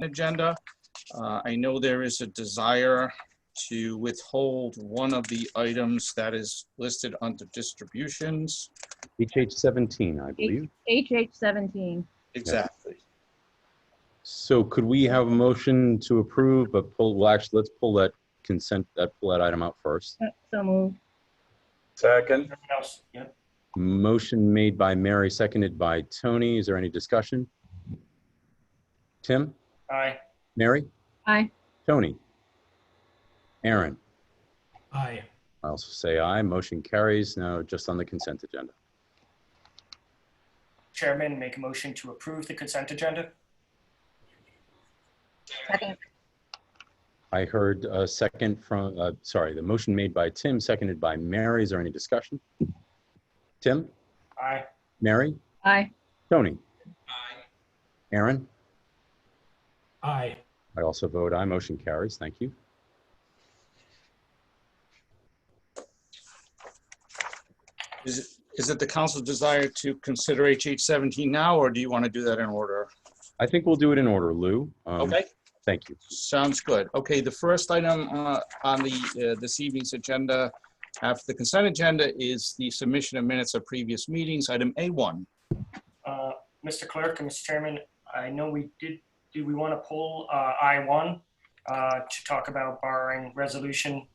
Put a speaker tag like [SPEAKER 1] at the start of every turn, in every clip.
[SPEAKER 1] agenda. I know there is a desire to withhold one of the items that is listed under distributions.
[SPEAKER 2] HH 17, I believe.
[SPEAKER 3] HH 17.
[SPEAKER 1] Exactly.
[SPEAKER 2] So could we have a motion to approve, but well, actually, let's pull that pull that item out first.
[SPEAKER 3] So moved.
[SPEAKER 4] Second.
[SPEAKER 5] Yep.
[SPEAKER 2] Motion made by Mary, seconded by Tony. Is there any discussion? Tim?
[SPEAKER 5] Aye.
[SPEAKER 2] Mary?
[SPEAKER 3] Aye.
[SPEAKER 2] Tony? Aaron?
[SPEAKER 6] Aye.
[SPEAKER 2] I also say aye. Motion carries. Now just on the consent agenda.
[SPEAKER 5] Chairman, make a motion to approve the consent agenda.
[SPEAKER 3] Second.
[SPEAKER 2] I heard a second from, the motion made by Tim, seconded by Mary. Is there any discussion? Tim?
[SPEAKER 5] Aye.
[SPEAKER 2] Mary?
[SPEAKER 3] Aye.
[SPEAKER 2] Tony?
[SPEAKER 4] Aye.
[SPEAKER 2] Aaron?
[SPEAKER 6] Aye.
[SPEAKER 2] I also vote aye. Motion carries. Thank you.
[SPEAKER 1] Is it the council's desire to consider HH 17 now, or do you want to do that in order?
[SPEAKER 2] I think we'll do it in order, Lou.
[SPEAKER 1] Okay.
[SPEAKER 2] Thank you.
[SPEAKER 1] Sounds good. Okay, the first item on the this evening's agenda after the consent agenda is the submission of minutes of previous meetings, item A1.
[SPEAKER 5] Mr. Clerk and Mr. Chairman, I know we did, do we want to pull I1 to talk about borrowing resolution?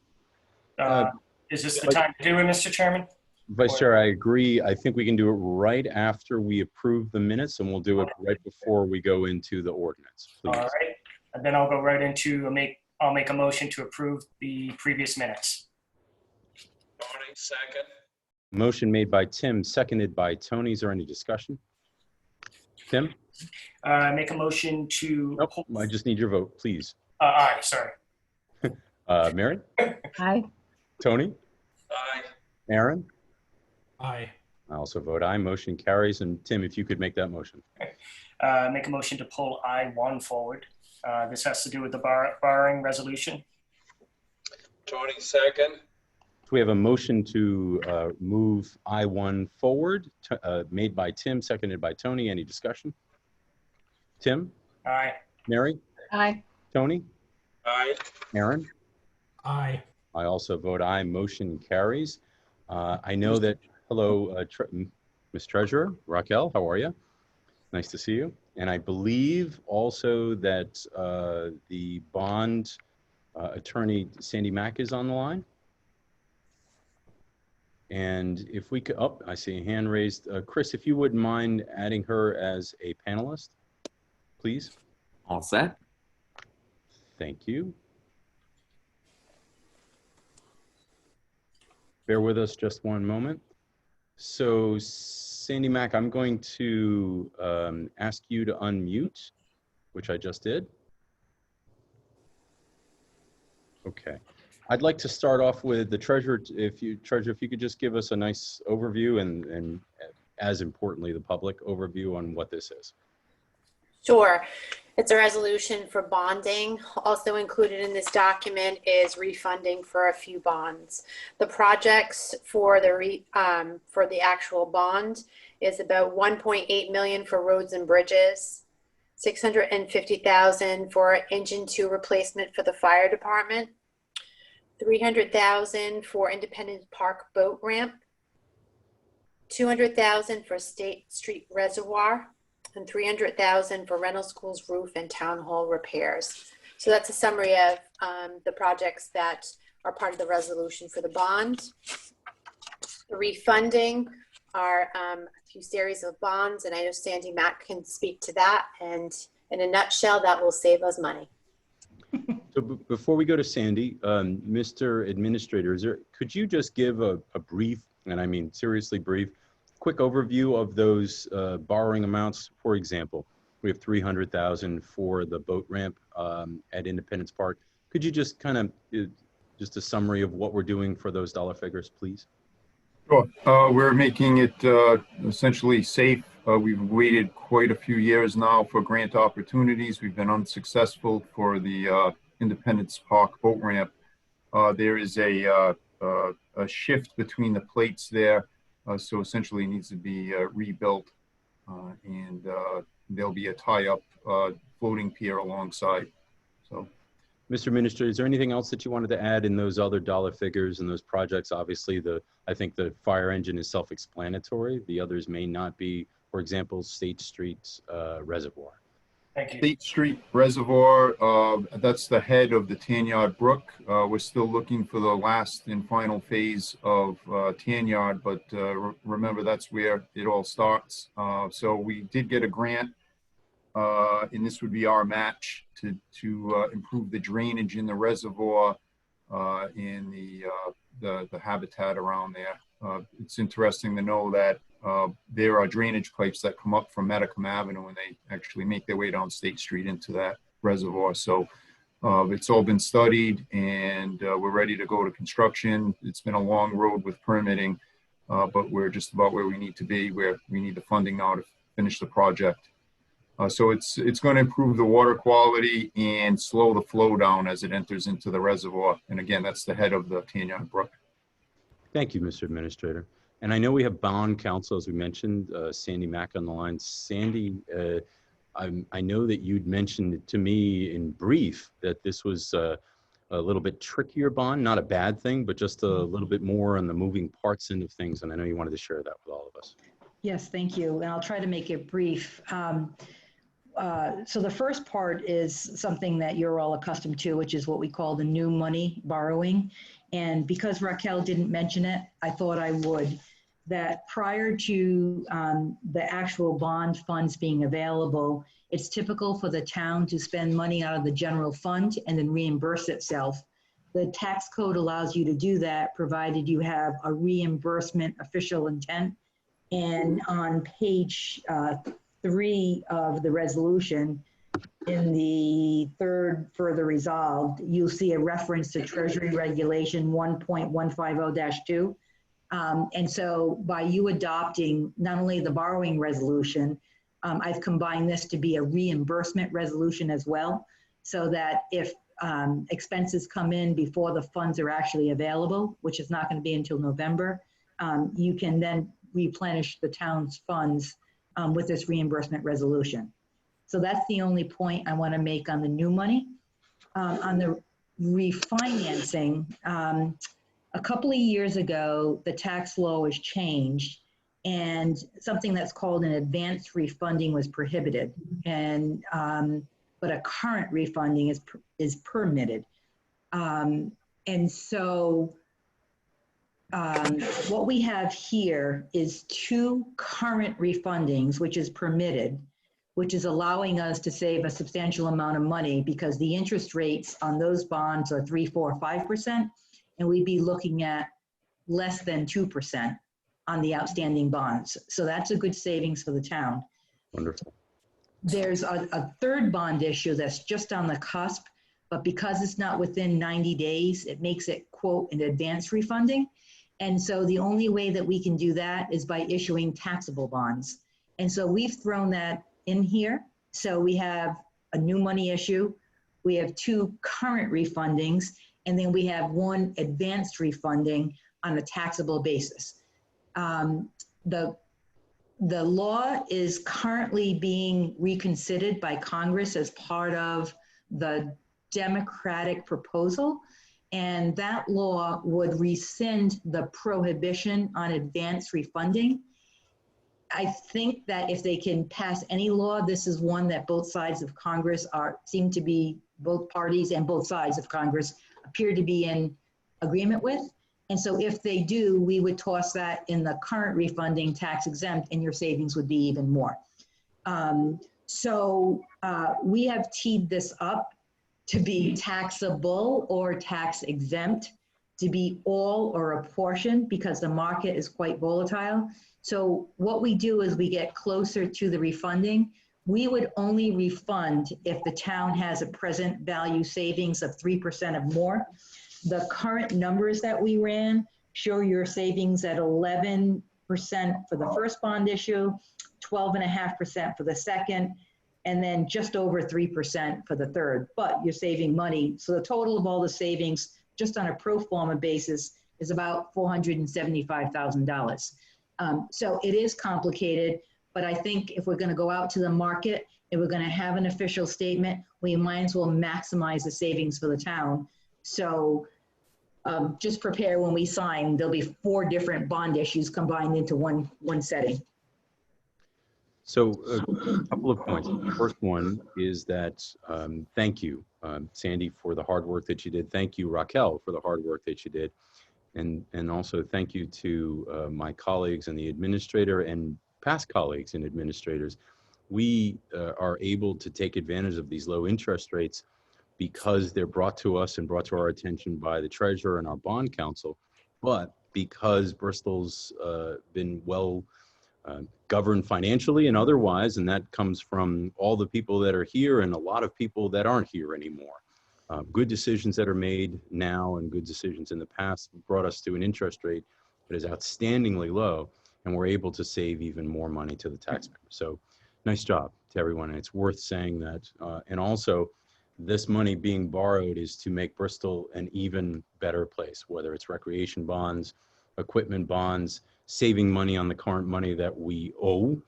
[SPEAKER 5] Is this the time to do it, Mr. Chairman?
[SPEAKER 2] Vice Chair, I agree. I think we can do it right after we approve the minutes, and we'll do it right before we go into the ordinance, please.
[SPEAKER 5] All right, and then I'll go right into I'll make a motion to approve the previous minutes.
[SPEAKER 4] Tony, second.
[SPEAKER 2] Motion made by Tim, seconded by Tony. Is there any discussion? Tim?
[SPEAKER 5] Make a motion to.
[SPEAKER 2] Nope, I just need your vote, please.
[SPEAKER 5] Aye, sorry.
[SPEAKER 2] Mary?
[SPEAKER 3] Aye.
[SPEAKER 2] Tony?
[SPEAKER 4] Aye.
[SPEAKER 2] Aaron?
[SPEAKER 6] Aye.
[SPEAKER 2] I also vote aye. Motion carries. And Tim, if you could make that motion.
[SPEAKER 5] Make a motion to pull I1 forward. This has to do with the borrowing resolution.
[SPEAKER 4] Tony, second.
[SPEAKER 2] We have a motion to move I1 forward, made by Tim, seconded by Tony. Any discussion? Tim?
[SPEAKER 5] Aye.
[SPEAKER 2] Mary?
[SPEAKER 3] Aye.
[SPEAKER 2] Tony?
[SPEAKER 4] Aye.
[SPEAKER 2] Aaron?
[SPEAKER 6] Aye.
[SPEAKER 2] I also vote aye. Motion carries. I know that, hello, Ms. Treasurer, Raquel, how are you? Nice to see you. And I believe also that the bond attorney, Sandy Mack, is on the line. And if we could, oh, I see a hand raised. Chris, if you wouldn't mind adding her as a panelist, please.
[SPEAKER 7] All set.
[SPEAKER 2] Thank you. Bear with us just one moment. So Sandy Mack, I'm going to ask you to unmute, which I just did. Okay. I'd like to start off with the treasurer. If you could just give us a nice overview and as importantly, the public overview on what this is.
[SPEAKER 8] Sure. It's a resolution for bonding. Also included in this document is refunding for a few bonds. The projects for the actual bond is about 1.8 million for roads and bridges, 650,000 for engine 2 replacement for the fire department, 300,000 for Independence Park boat ramp, 200,000 for State Street Reservoir, and 300,000 for Reynolds School's roof and town hall repairs. So that's a summary of the projects that are part of the resolution for the bond. The refunding are a few series of bonds, and I know Sandy Mack can speak to that. And in a nutshell, that will save us money.
[SPEAKER 2] So before we go to Sandy, Mr. Administrator, could you just give a brief, and I mean seriously brief, quick overview of those borrowing amounts? For example, we have 300,000 for the boat ramp at Independence Park. Could you just kind of just a summary of what we're doing for those dollar figures, please?
[SPEAKER 9] Sure. We're making it essentially safe. We've waited quite a few years now for grant opportunities. We've been unsuccessful for the Independence Park boat ramp. There is a shift between the plates there, so essentially it needs to be rebuilt, and there'll be a tie-up floating pier alongside. So.
[SPEAKER 2] Mr. Minister, is there anything else that you wanted to add in those other dollar figures and those projects? Obviously, I think the fire engine is self-explanatory. The others may not be, for example, State Street's reservoir.
[SPEAKER 5] Thank you.
[SPEAKER 9] State Street Reservoir, that's the head of the Tanyard Brook. We're still looking for the last and final phase of Tanyard, but remember, that's where it all starts. So we did get a grant, and this would be our match to improve the drainage in the reservoir and the habitat around there. It's interesting to know that there are drainage pipes that come up from Metacom Avenue and they actually make their way down State Street into that reservoir. So it's all been studied and we're ready to go to construction. It's been a long road with permitting, but we're just about where we need to be, where we need the funding now to finish the project. So it's going to improve the water quality and slow the flow down as it enters into the reservoir. And again, that's the head of the Tanyard Brook.
[SPEAKER 2] Thank you, Mr. Administrator. And I know we have bond counsel, as we mentioned, Sandy Mack on the line. Sandy, I know that you'd mentioned to me in brief that this was a little bit trickier bond, not a bad thing, but just a little bit more on the moving parts end of things. And I know you wanted to share that with all of us.
[SPEAKER 3] Yes, thank you. And I'll try to make it brief. So the first part is something that you're all accustomed to, which is what we call the new money borrowing. And because Raquel didn't mention it, I thought I would, that prior to the actual bond funds being available, it's typical for the town to spend money out of the general fund and then reimburse itself. The tax code allows you to do that, provided you have a reimbursement official intent. And on page 3 of the resolution, in the third further resolved, you'll see a reference to Treasury Regulation 1.150-2. And so by you adopting not only the borrowing resolution, I've combined this to be a reimbursement resolution as well, so that if expenses come in before the funds are actually available, which is not going to be until November, you can then replenish the town's funds with this reimbursement resolution. So that's the only point I want to make on the new money. On the refinancing, a couple of years ago, the tax law was changed and something that's called an advanced refunding was prohibited. And, but a current refunding is permitted. And so what we have here is 2 current refundings, which is permitted, which is allowing us to save a substantial amount of money because the interest rates on those bonds are 3%, 4%, 5%, and we'd be looking at less than 2% on the outstanding bonds. So that's a good savings for the town.
[SPEAKER 2] Wonderful.
[SPEAKER 3] There's a third bond issue that's just on the cusp, but because it's not within 90 days, it makes it, quote, an advanced refunding. And so the only way that we can do that is by issuing taxable bonds. And so we've thrown that in here. So we have a new money issue, we have 2 current refundings, and then we have 1 advanced refunding on a taxable basis. The law is currently being reconsidered by Congress as part of the Democratic proposal. And that law would rescind the prohibition on advanced refunding. I think that if they can pass any law, this is one that both sides of Congress seem to be, both parties and both sides of Congress appear to be in agreement with. And so if they do, we would toss that in the current refunding tax exempt and your savings would be even more. We have teed this up to be taxable or tax exempt, to be all or a portion, because the market is quite volatile. So what we do is we get closer to the refunding. We would only refund if the town has a present value savings of 3% or more. The current numbers that we ran show your savings at 11% for the first bond issue, 12.5% for the second, and then just over 3% for the third, but you're saving money. So the total of all the savings, just on a pro forma basis, is about $475,000. So it is complicated, but I think if we're gonna go out to the market If we're going to have an official statement, we might as well maximize the savings for the town. So just prepare when we sign, there'll be 4 different bond issues combined into one setting.
[SPEAKER 2] So a couple of points. The first one is that thank you, Sandy, for the hard work that you did. Thank you, Raquel, for the hard work that you did. And also thank you to my colleagues and the administrator and past colleagues and administrators. We are able to take advantage of these low interest rates because they're brought to us and brought to our attention by the treasurer and our bond counsel, but because Bristol's been well governed financially and otherwise, and that comes from all the people that are here and a lot of people that aren't here anymore. Good decisions that are made now and good decisions in the past brought us to an interest rate that is outstandingly low, and we're able to save even more money to the taxpayer. So nice job to everyone, and it's worth saying that. And also, this money being borrowed is to make Bristol an even better place, whether it's recreation bonds, equipment bonds, saving money on the current money that we owe,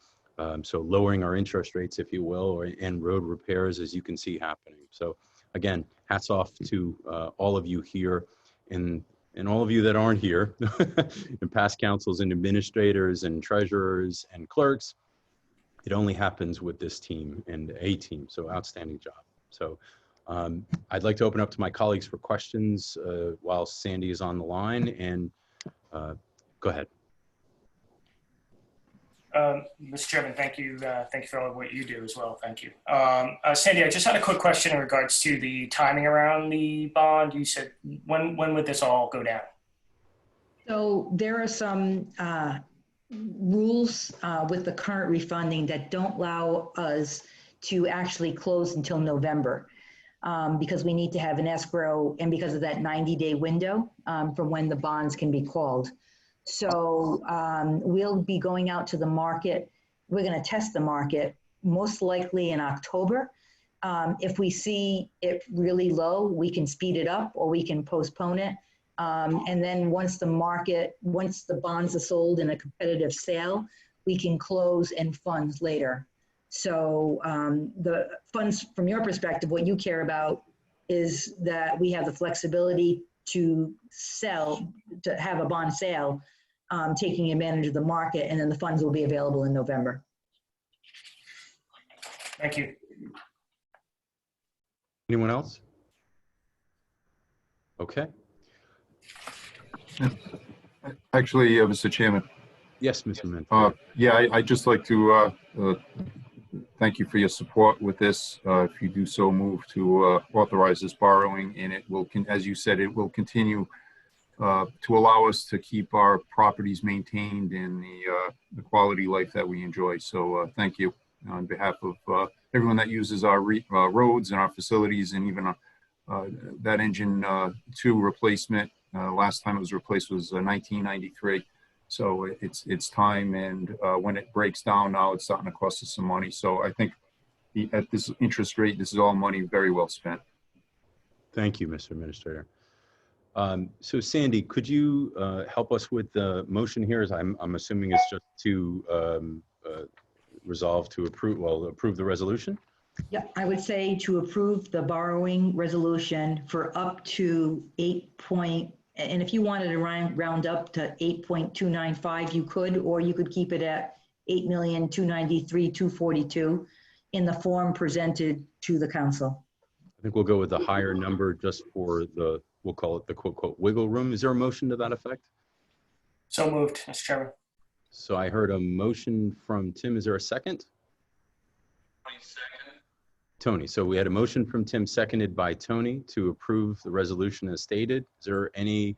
[SPEAKER 2] so lowering our interest rates, if you will, and road repairs, as you can see happening. So again, hats off to all of you here and all of you that aren't here, and past councils and administrators and treasurers and clerks. It only happens with this team and a team, so outstanding job. So I'd like to open up to my colleagues for questions while Sandy is on the line, and go ahead.
[SPEAKER 5] Mr. Chairman, thank you. Thank you for all of what you do as well. Thank you. Sandy, I just had a quick question in regards to the timing around the bond. You said, when would this all go down?
[SPEAKER 3] So there are some rules with the current refunding that don't allow us to actually close until November because we need to have an escrow and because of that 90-day window from when the bonds can be called. So we'll be going out to the market. We're going to test the market most likely in October. If we see it really low, we can speed it up or we can postpone it. And then once the bonds are sold in a competitive sale, we can close and fund later. So the funds, from your perspective, what you care about is that we have the flexibility to have a bond sale, taking advantage of the market, and then the funds will be available in November.
[SPEAKER 5] Thank you.
[SPEAKER 2] Anyone else? Okay.
[SPEAKER 9] Actually, Mr. Chairman.
[SPEAKER 2] Yes, Mr. Mentor.
[SPEAKER 9] Yeah, I'd just like to thank you for your support with this. If you do so move to authorize this borrowing, and it will, as you said, it will continue to allow us to keep our properties maintained and the quality life that we enjoy. So thank you on behalf of everyone that uses our roads and our facilities, and even that engine 2 replacement. Last time it was replaced was 1993. So it's time, and when it breaks down now, it's starting to cost us some money. So I think at this interest rate, this is all money very well spent.
[SPEAKER 2] Thank you, Mr. Administrator. So Sandy, could you help us with the motion here? As I'm assuming it's just to resolve to approve the resolution?
[SPEAKER 3] Yeah, I would say to approve the borrowing resolution for up to and if you wanted to round up to 8.295, you could, or you could keep it at 8,293,242 in the form presented to the council.
[SPEAKER 2] I think we'll go with the higher number just for the, we'll call it the quote, quote, wiggle room. Is there a motion to that effect?
[SPEAKER 5] So moved, Mr. Chairman.
[SPEAKER 2] So I heard a motion from Tim. Is there a second? Tony. So we had a motion from Tim, seconded by Tony, to approve the resolution as stated. Is there any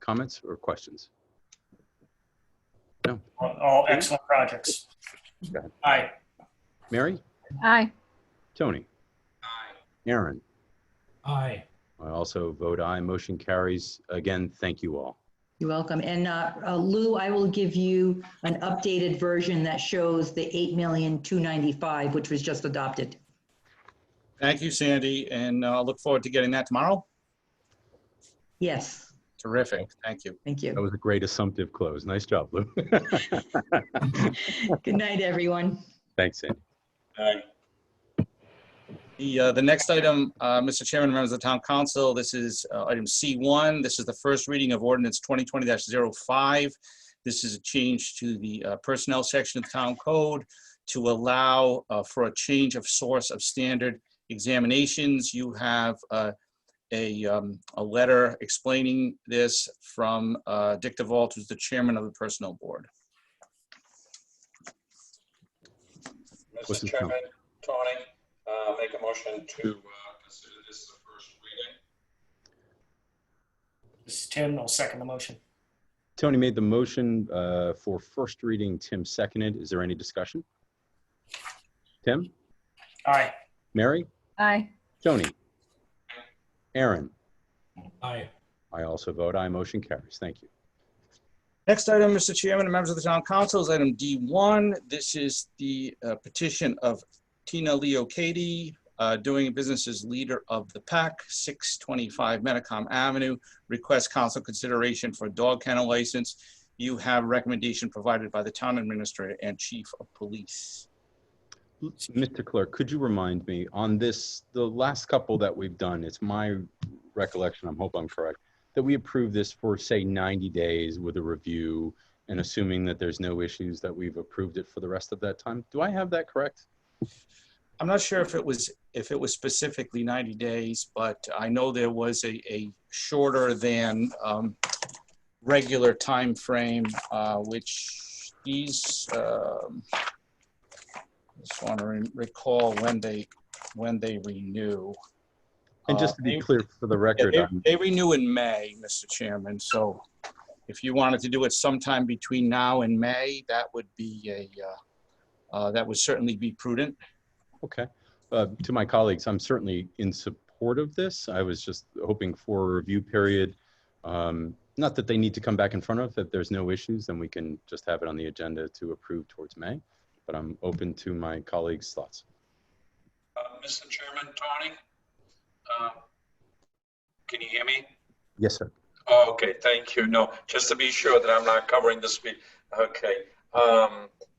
[SPEAKER 2] comments or questions? No.
[SPEAKER 5] All excellent projects.
[SPEAKER 2] Go ahead.
[SPEAKER 5] Aye.
[SPEAKER 2] Mary?
[SPEAKER 7] Aye.
[SPEAKER 2] Tony?
[SPEAKER 4] Aye.
[SPEAKER 2] Aaron?
[SPEAKER 6] Aye.
[SPEAKER 2] I also vote aye. Motion carries. Again, thank you all.
[SPEAKER 3] You're welcome. And Lou, I will give you an updated version that shows the 8,295,000, which was just adopted.
[SPEAKER 1] Thank you, Sandy, and I'll look forward to getting that tomorrow.
[SPEAKER 3] Yes.
[SPEAKER 1] Terrific. Thank you.
[SPEAKER 3] Thank you.
[SPEAKER 2] That was a great assumptive close. Nice job, Lou.
[SPEAKER 3] Good night, everyone.
[SPEAKER 2] Thanks, Sandy.
[SPEAKER 4] Aye.
[SPEAKER 1] The next item, Mr. Chairman, members of the Town Council, this is item C1. This is the first reading of ordinance 2020-05. This is a change to the personnel section of the Town Code to allow for a change of source of standard examinations. You have a letter explaining this from Dick DeVault, who's the chairman of the Personnel Board.
[SPEAKER 2] What's
[SPEAKER 4] Mr.
[SPEAKER 2] his
[SPEAKER 4] Chairman, Tony, make a motion to consider this the first reading.
[SPEAKER 5] This is Tim. I'll second the motion.
[SPEAKER 2] Tony made the motion for first reading. Tim seconded. Is there any discussion? Tim?
[SPEAKER 5] Aye.
[SPEAKER 2] Mary?
[SPEAKER 3] Aye.
[SPEAKER 2] Tony? Aaron?
[SPEAKER 6] Aye.
[SPEAKER 2] I also vote aye. Motion carries. Thank you.
[SPEAKER 1] Next item, Mr. Chairman and members of the Town Council, is item D1. This is the petition of Tina Leo Katie, doing business as leader of the PAC, 625 Metacom Avenue, requests council consideration for a dog kennel license. You have recommendation provided by the town administrator and chief of police.
[SPEAKER 2] Mr. Clerk, could you remind me on this, the last couple that we've done, it's my recollection, I hope I'm correct, that we approved this for, say, 90 days with a review, and assuming that there's no issues, that we've approved it for the rest of that time. Do I have that correct?
[SPEAKER 1] I'm not sure if it was specifically 90 days, but I know there was a shorter than regular time frame, which these just want to recall when they renew.
[SPEAKER 2] And just to be clear for the record,
[SPEAKER 1] They renew in May, Mr. Chairman. So if you wanted to do it sometime between now and May, that would be that would certainly be prudent.
[SPEAKER 2] okay. To my colleagues, I'm certainly in support of this. I was just hoping for a review period. Not that they need to come back in front of, if there's no issues, then we can just have it on the agenda to approve towards May. But I'm open to my colleagues' thoughts.
[SPEAKER 4] Mr. Chairman, Tony, can you hear me?
[SPEAKER 2] Yes, sir.
[SPEAKER 4] Oh, okay, thank you. No, just to be sure that I'm not covering the speed. Okay.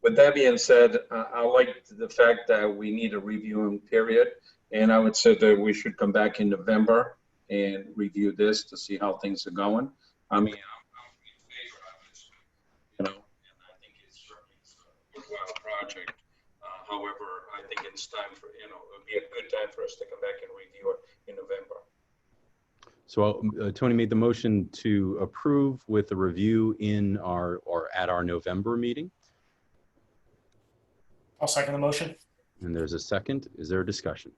[SPEAKER 4] With that being said, I like the fact that we need a reviewing period, and I would say that we should come back in November and review this to see how things are going. I mean, I'm in favor of it, you know, and I think it's certainly a worthwhile project. However, I think it's time for, you know, it would be a good time for us to come back and review it in November.
[SPEAKER 2] So Tony made the motion to approve with a review in our, or at our November meeting.
[SPEAKER 5] I'll second the motion.
[SPEAKER 2] And there's a second. Is there a discussion?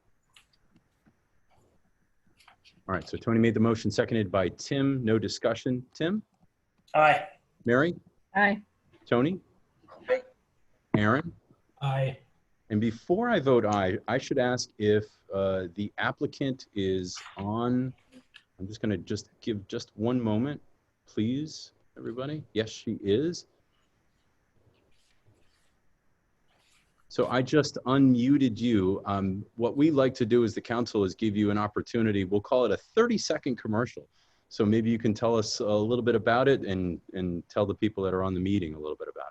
[SPEAKER 2] All right, so Tony made the motion, seconded by Tim. No discussion. Tim?
[SPEAKER 5] Aye.
[SPEAKER 2] Mary?
[SPEAKER 3] Aye.
[SPEAKER 2] Tony?
[SPEAKER 4] Aye.
[SPEAKER 2] Aaron?
[SPEAKER 6] Aye.
[SPEAKER 2] And before I vote aye, I should ask if the applicant is on. I'm just going to just give just one moment, please, everybody. Yes, she is. So I just unmuted you. What we like to do as the council is give you an opportunity. We'll call it a 30-second commercial. So maybe you can tell us a little bit about it and tell the people that are on the meeting a little bit about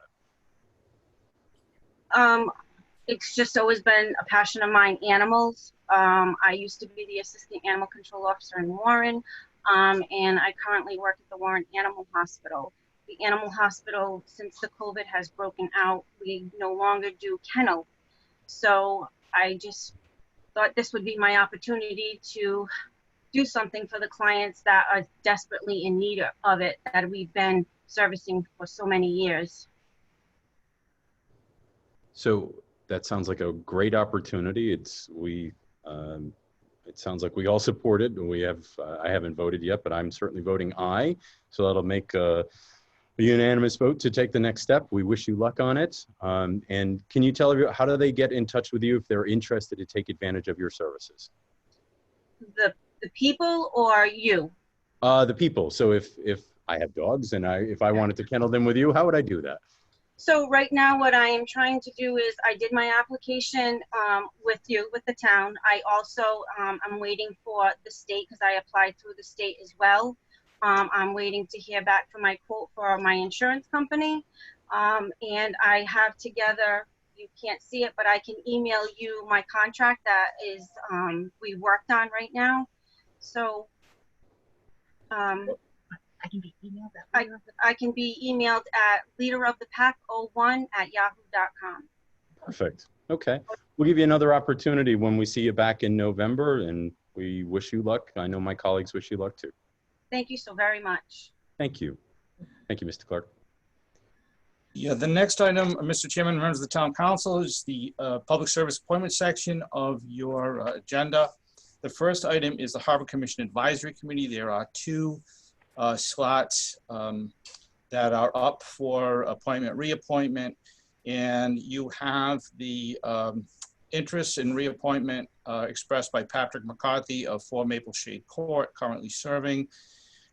[SPEAKER 2] it.
[SPEAKER 7] It's just always been a passion of mine, animals. I used to be the assistant animal control officer in Warren, and I currently work at the Warren Animal Hospital. The animal hospital, since the COVID has broken out, we no longer do kennel. So I just thought this would be my opportunity to do something for the clients that are desperately in need of it, that we've been servicing for so many years.
[SPEAKER 2] So that sounds like a great opportunity. It sounds like we all support it. We have, I haven't voted yet, but I'm certainly voting aye. So that'll make a unanimous vote to take the next step. We wish you luck on it. And can you tell everyone, how do they get in touch with you if they're interested to take advantage of your services?
[SPEAKER 7] The people or you?
[SPEAKER 2] The people. So if I have dogs and if I wanted to kennel them with you, how would I do that?
[SPEAKER 7] So right now what I am trying to do is I did my application with you, with the town. I also, I'm waiting for the state because I applied through the state as well. I'm waiting to hear back from my quote for my insurance company. And I have together you can't see it, but I can email you my contract that is we worked on right now. So
[SPEAKER 10] I can be emailed
[SPEAKER 7] I can be emailed at leaderofthepack01@yahoo.com.
[SPEAKER 2] Perfect. Okay. We'll give you another opportunity when we see you back in November, and we wish you luck. I know my colleagues wish you luck too.
[SPEAKER 7] Thank you so very much.
[SPEAKER 2] Thank you. Thank you, Mr. Clerk.
[SPEAKER 1] Yeah, the next item, Mr. Chairman, members of the Town Council, is the Public Service Appointment section of your agenda. The first item is the Harbor Commission Advisory Committee. There are two slots that are up for appointment, reappointment, and you have the interest in reappointment expressed by Patrick McCarthy of 4 Maple Shade Court, currently serving,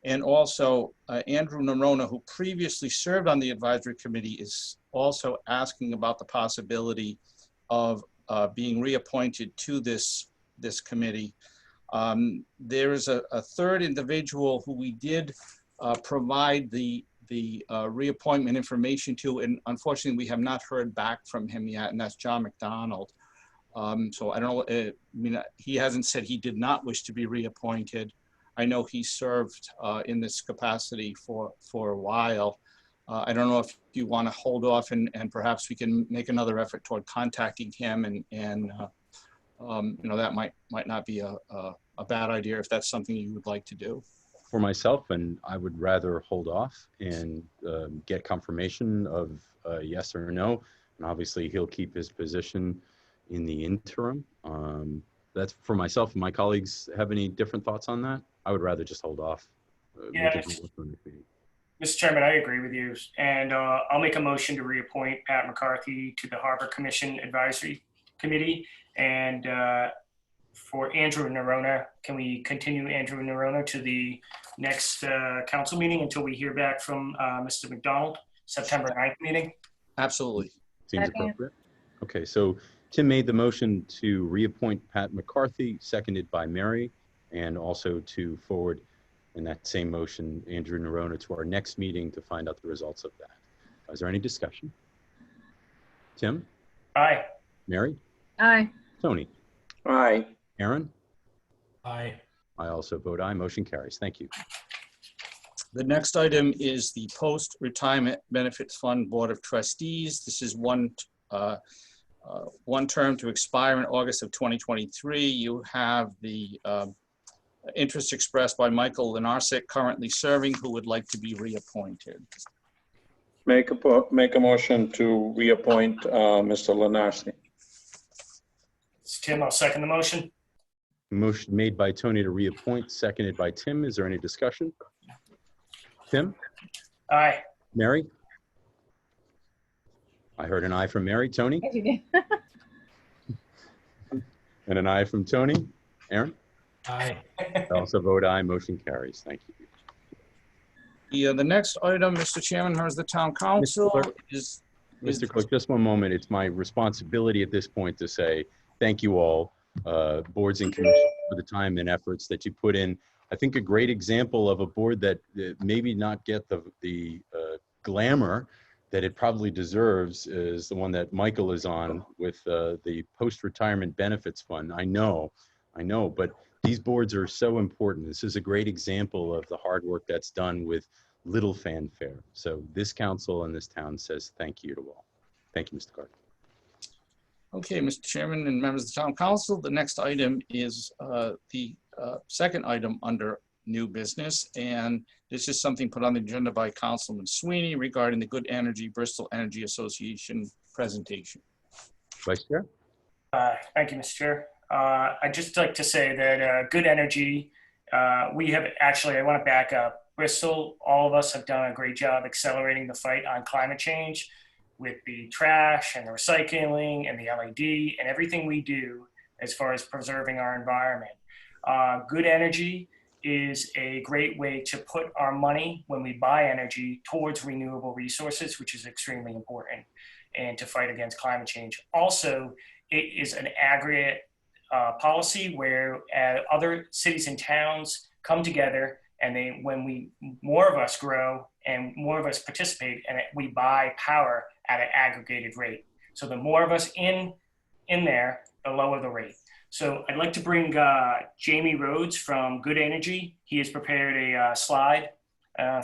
[SPEAKER 1] and also Andrew Nerona, who previously served on the advisory committee, is also asking about the possibility of being reappointed to this committee. There is a third individual who we did provide the reappointment information to, and unfortunately we have not heard back from him yet, and that's John Mcdonald. So I don't know, I mean, he hasn't said he did not wish to be reappointed. I know he served in this capacity for a while. I don't know if you want to hold off and perhaps we can make another effort toward contacting him, and you know, that might not be a bad idea if that's something you would like to do.
[SPEAKER 2] For myself, and I would rather hold off and get confirmation of yes or no. And obviously he'll keep his position in the interim. That's for myself. And my colleagues have any different thoughts on that? I would rather just hold off.
[SPEAKER 5] Yeah, Mr. Chairman, I agree with you. And I'll make a motion to reappoint Pat McCarthy to the Harbor Commission Advisory Committee. And for Andrew Nerona, can we continue Andrew Nerona to the next council meeting until we hear back from Mr. McDonald, September 9th meeting?
[SPEAKER 1] Absolutely.
[SPEAKER 2] Seems appropriate. Okay, so Tim made the motion to reappoint Pat McCarthy, seconded by Mary, and also to forward in that same motion Andrew Nerona to our next meeting to find out the results of that. Is there any discussion? Tim?
[SPEAKER 5] Aye.
[SPEAKER 2] Mary?
[SPEAKER 10] Aye.
[SPEAKER 2] Tony?
[SPEAKER 4] Aye.
[SPEAKER 2] Aaron?
[SPEAKER 6] Aye.
[SPEAKER 2] I also vote aye. Motion carries. Thank you.
[SPEAKER 1] The next item is the Post-Retirement Benefits Fund Board of Trustees. This is one term to expire in August of 2023. You have the interest expressed by Michael Lenarsic, currently serving, who would like to be reappointed.
[SPEAKER 4] Make a motion to reappoint Mr. Lenarsi.
[SPEAKER 5] It's Tim, I'll second the motion.
[SPEAKER 2] Motion made by Tony to reappoint, seconded by Tim. Is there any discussion? Tim?
[SPEAKER 5] Aye.
[SPEAKER 2] Mary? I heard an aye from Mary. Tony?
[SPEAKER 10] Yes, you did.
[SPEAKER 2] And an aye from Tony. Aaron?
[SPEAKER 6] Aye.
[SPEAKER 2] I also vote aye. Motion carries. Thank you.
[SPEAKER 1] The next item, Mr. Chairman, members of the Town Council,
[SPEAKER 2] Clerk.
[SPEAKER 1] is
[SPEAKER 2] Mr. Clerk, just one moment. It's my responsibility at this point to say thank you all, boards and commissions, for the time and efforts that you put in. I think a great example of a board that maybe not get the glamour that it probably deserves is the one that Michael is on with the Post-Retirement Benefits Fund. I know, but these boards are so important. This is a great example of the hard work that's done with little fanfare. So this council and this town says thank you to all. Thank you, Mr. Clark.
[SPEAKER 1] okay, Mr. Chairman and members of the Town Council. The next item is the second item under new business, and this is something put on the agenda by Councilman Sweeney regarding the Good Energy Bristol Energy Association presentation.
[SPEAKER 2] Vice Chair?
[SPEAKER 5] Thank you, Mr. Chair. I'd just like to say that Good Energy, we have actually, I want to back up. Bristol, all of us have done a great job accelerating the fight on climate change with the trash and the recycling and the LED and everything we do as far as preserving our environment. Good Energy is a great way to put our money when we buy energy towards renewable resources, which is extremely important, and to fight against climate change. Also, it is an aggregate policy where other cities and towns come together, and more of us grow and more of us participate, and we buy power at an aggregated rate. So the more of us in there, the lower the rate. So I'd like to bring Jamie Rhodes from Good Energy. He has prepared a slide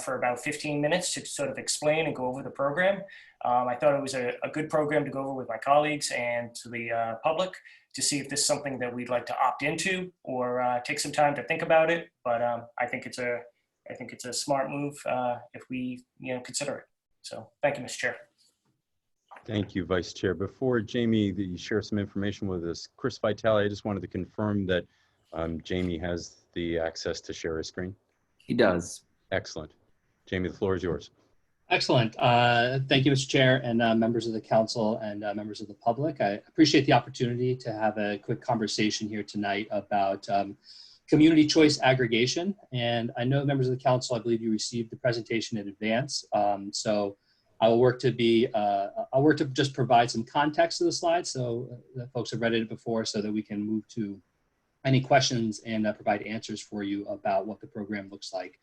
[SPEAKER 5] for about 15 minutes to sort of explain and go over the program. I thought it was a good program to go over with my colleagues and to the public to see if this is something that we'd like to opt into or take some time to think about it. But I think it's a smart move if we consider it. So thank you, Mr. Chair.
[SPEAKER 2] Thank you, Vice Chair. Before Jamie, you share some information with us, Chris Vitale, I just wanted to confirm that Jamie has the access to share his screen.
[SPEAKER 11] He does.
[SPEAKER 2] Excellent. Jamie, the floor is yours.
[SPEAKER 12] Excellent. Thank you, Mr. Chair, and members of the council and members of the public. I appreciate the opportunity to have a quick conversation here tonight about community choice aggregation. And I know members of the council, I believe you received the presentation in advance. So I will work to I'll work to just provide some context to the slide so that folks have read it before so that we can move to any questions and provide answers for you about what the program looks like.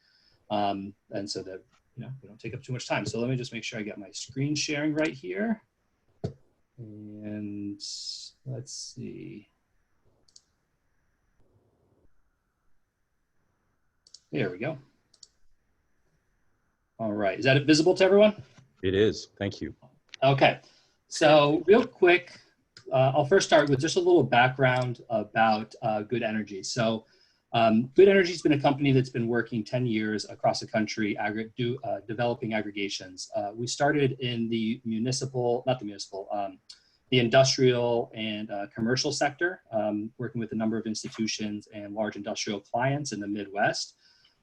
[SPEAKER 12] And so that we don't take up too much time. So let me just make sure I get my screen sharing right here. And let's see. There we go. All right, is that visible to everyone?
[SPEAKER 2] It is, thank you.
[SPEAKER 12] Okay, so real quick, I'll first start with just a little background about Good Energy. So Good Energy has been a company that's been working 10 years across the country developing aggregations. We started in the the industrial and commercial sector, working with a number of institutions and large industrial clients in the Midwest.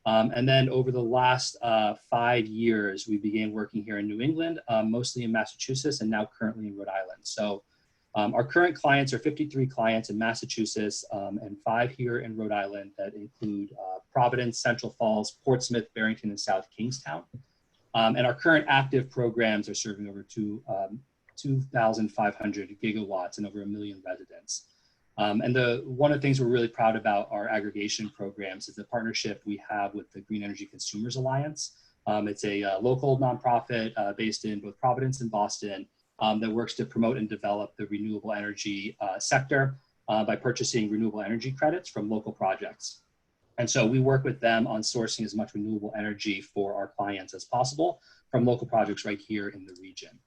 [SPEAKER 12] And then over the last 5 years, we began working here in New England, mostly in Massachusetts and now currently in Rhode Island. So our current clients are 53 clients in Massachusetts and 5 here in Rhode Island that include Providence, Central Falls, Portsmouth, Barrington, and South Kingstown. And our current active programs are serving over 2,500 gigawatts and over 1 million residents. And one of the things we're really proud about our aggregation programs is the partnership we have with the Green Energy Consumers Alliance. It's a local nonprofit based in both Providence and Boston that works to promote and develop the renewable energy sector by purchasing renewable energy credits from local projects. And so we work with them on sourcing as much renewable energy for our clients as possible from local projects right here in the region.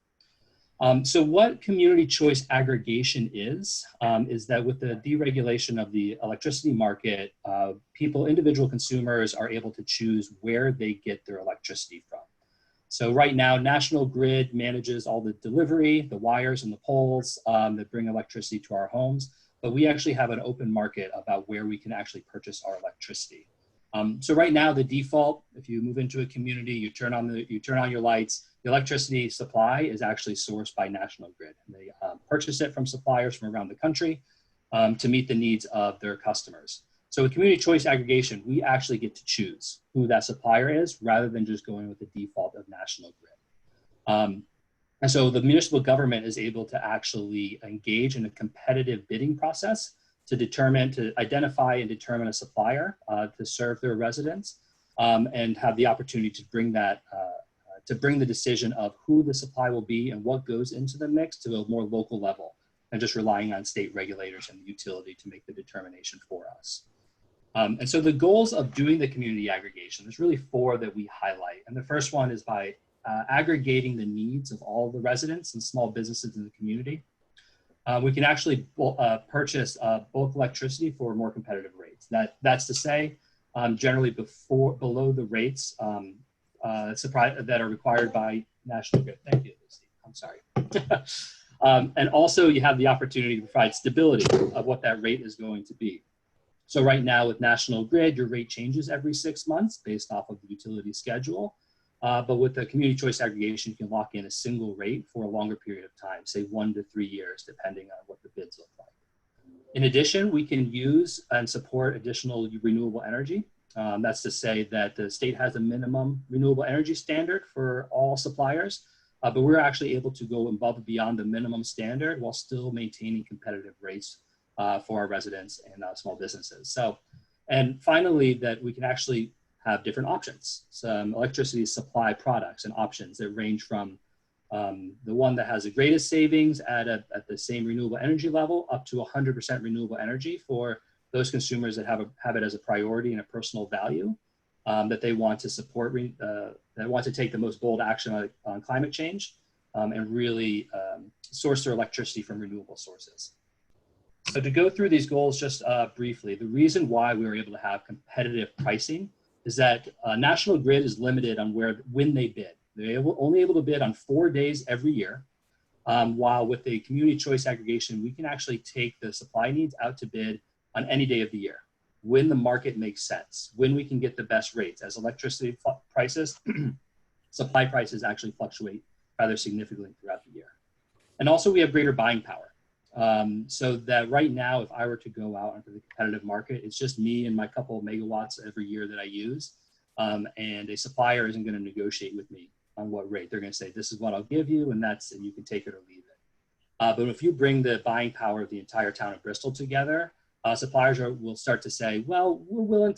[SPEAKER 12] So what community choice aggregation is that with the deregulation of the electricity market, individual consumers are able to choose where they get their electricity from. So right now, National Grid manages all the delivery, the wires and the poles that bring electricity to our homes, but we actually have an open market about where we can actually purchase our electricity. So right now, the default, if you move into a community, you turn on your lights, the electricity supply is actually sourced by National Grid. And they purchase it from suppliers from around the country to meet the needs of their customers. So with community choice aggregation, we actually get to choose who that supplier is rather than just going with the default of National Grid. And so the municipal government is able to actually engage in a competitive bidding process to identify and determine a supplier to serve their residents and have the opportunity to bring that to bring the decision of who the supply will be and what goes into the mix to a more local level and just relying on state regulators and the utility to make the determination for us. And so the goals of doing the community aggregation, there's really 4 that we highlight. And the first one is by aggregating the needs of all the residents and small businesses in the community. We can actually purchase bulk electricity for more competitive rates. That's to say, generally below the rates that are required by National Grid. Thank you, Lucy. I'm sorry. And also you have the opportunity to provide stability of what that rate is going to be. So right now with National Grid, your rate changes every 6 months based off of the utility schedule. But with the community choice aggregation, you can lock in a single rate for a longer period of time, say 1 to 3 years, depending on what the bids look like. In addition, we can use and support additional renewable energy. That's to say that the state has a minimum renewable energy standard for all suppliers, but we're actually able to go above and beyond the minimum standard while still maintaining competitive rates for our residents and small businesses. So, and finally, that we can actually have different options. Some electricity supply products and options that range from The one that has the greatest savings at the same renewable energy level, up to 100% renewable energy for those consumers that have it as a priority and a personal value, that they want to support, that want to take the most bold action on climate change, and really source their electricity from renewable sources. So to go through these goals just briefly, the reason why we were able to have competitive pricing is that National Grid is limited on when they bid. They're only able to bid on 4 days every year, while with the community choice aggregation, we can actually take the supply needs out to bid on any day of the year, when the market makes sense, when we can get the best rates. As electricity prices, supply prices actually fluctuate rather significantly throughout the year. And also we have greater buying power. So that right now, if I were to go out into the competitive market, it's just me and my couple of megawatts every year that I use. And a supplier isn't going to negotiate with me on what rate. They're going to say, this is what I'll give you, and you can take it or leave it. But if you bring the buying power of the entire town of Bristol together, suppliers will start to say, well, we're willing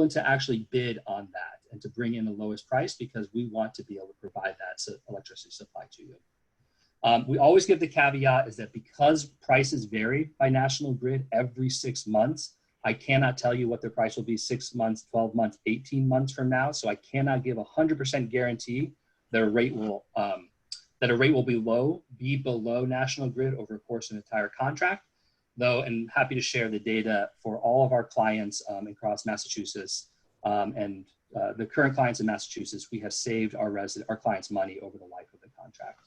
[SPEAKER 12] to actually bid on that and to bring in the lowest price because we want to be able to provide that electricity supply to you. We always give the caveat is that because prices vary by National Grid every 6 months, I cannot tell you what the price will be 6 months, 12 months, 18 months from now. So I cannot give 100% guarantee that a rate will be below National Grid over the course of an entire contract. Though, and happy to share the data for all of our clients across Massachusetts and the current clients in Massachusetts, we have saved our clients money over the life of the contract.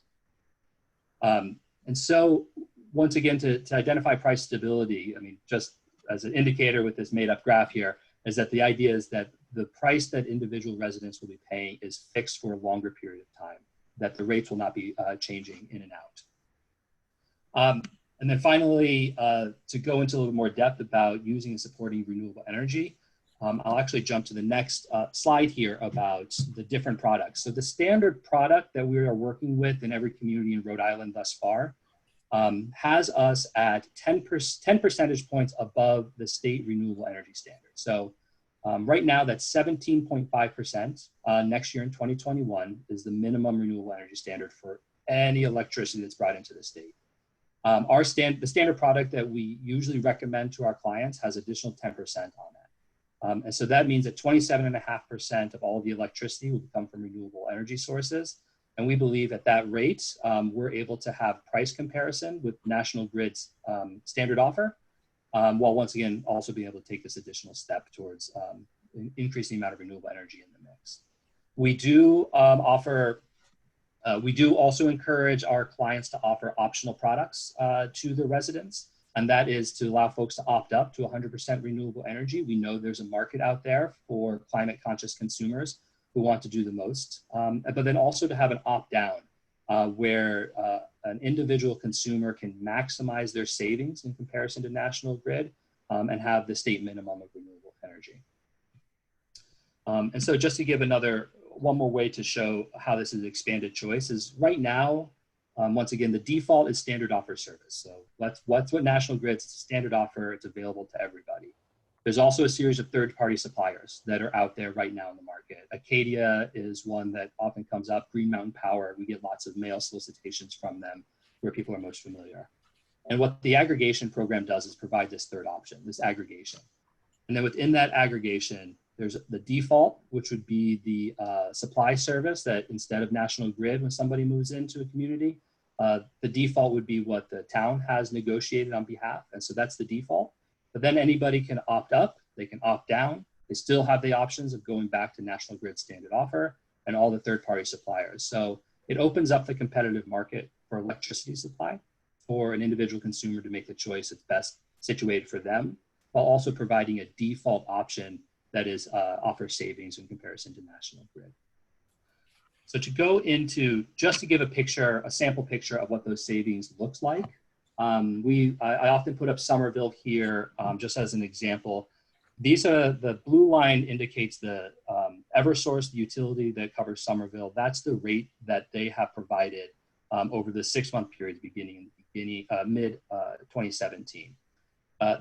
[SPEAKER 12] And so once again, to identify price stability, I mean, just as an indicator with this made up graph here, is that the idea is that the price that individual residents will be paying is fixed for a longer period of time, that the rates will not be changing in and out. And then finally, to go into a little more depth about using and supporting renewable energy, I'll actually jump to the next slide here about the different products. So the standard product that we are working with in every community in Rhode Island thus far has us at 10 percentage points above the state renewable energy standard. So right now that's 17.5%. Next year in 2021 is the minimum renewable energy standard for any electricity that's brought into the state. The standard product that we usually recommend to our clients has additional 10% on it. And so that means that 27.5% of all the electricity will come from renewable energy sources. And we believe at that rate, we're able to have price comparison with National Grid's standard offer, while once again, also being able to take this additional step towards increasing the amount of renewable energy in the mix. We do also encourage our clients to offer optional products to the residents. And that is to allow folks to opt up to 100% renewable energy. We know there's a market out there for climate conscious consumers who want to do the most, but then also to have an opt down where an individual consumer can maximize their savings in comparison to National Grid and have the state minimum of renewable energy. And so just to give one more way to show how this is expanded choice is right now, once again, the default is standard offer service. So what's what National Grid's standard offer, it's available to everybody. There's also a series of third-party suppliers that are out there right now in the market. Acadia is one that often comes up, Green Mountain Power. We get lots of mail solicitations from them where people are most familiar. And what the aggregation program does is provide this third option, this aggregation. And then within that aggregation, there's the default, which would be the supply service that instead of National Grid, when somebody moves into a community, the default would be what the town has negotiated on behalf. And so that's the default. But then anybody can opt up, they can opt down. They still have the options of going back to National Grid standard offer and all the third-party suppliers. So it opens up the competitive market for electricity supply for an individual consumer to make the choice that's best situated for them, while also providing a default option that is offers savings in comparison to National Grid. So to go into, just to give a sample picture of what those savings looks like, I often put up Somerville here just as an example. These are, the blue line indicates the Eversource, the utility that covers Somerville. That's the rate that they have provided over the 6-month period beginning mid-2017.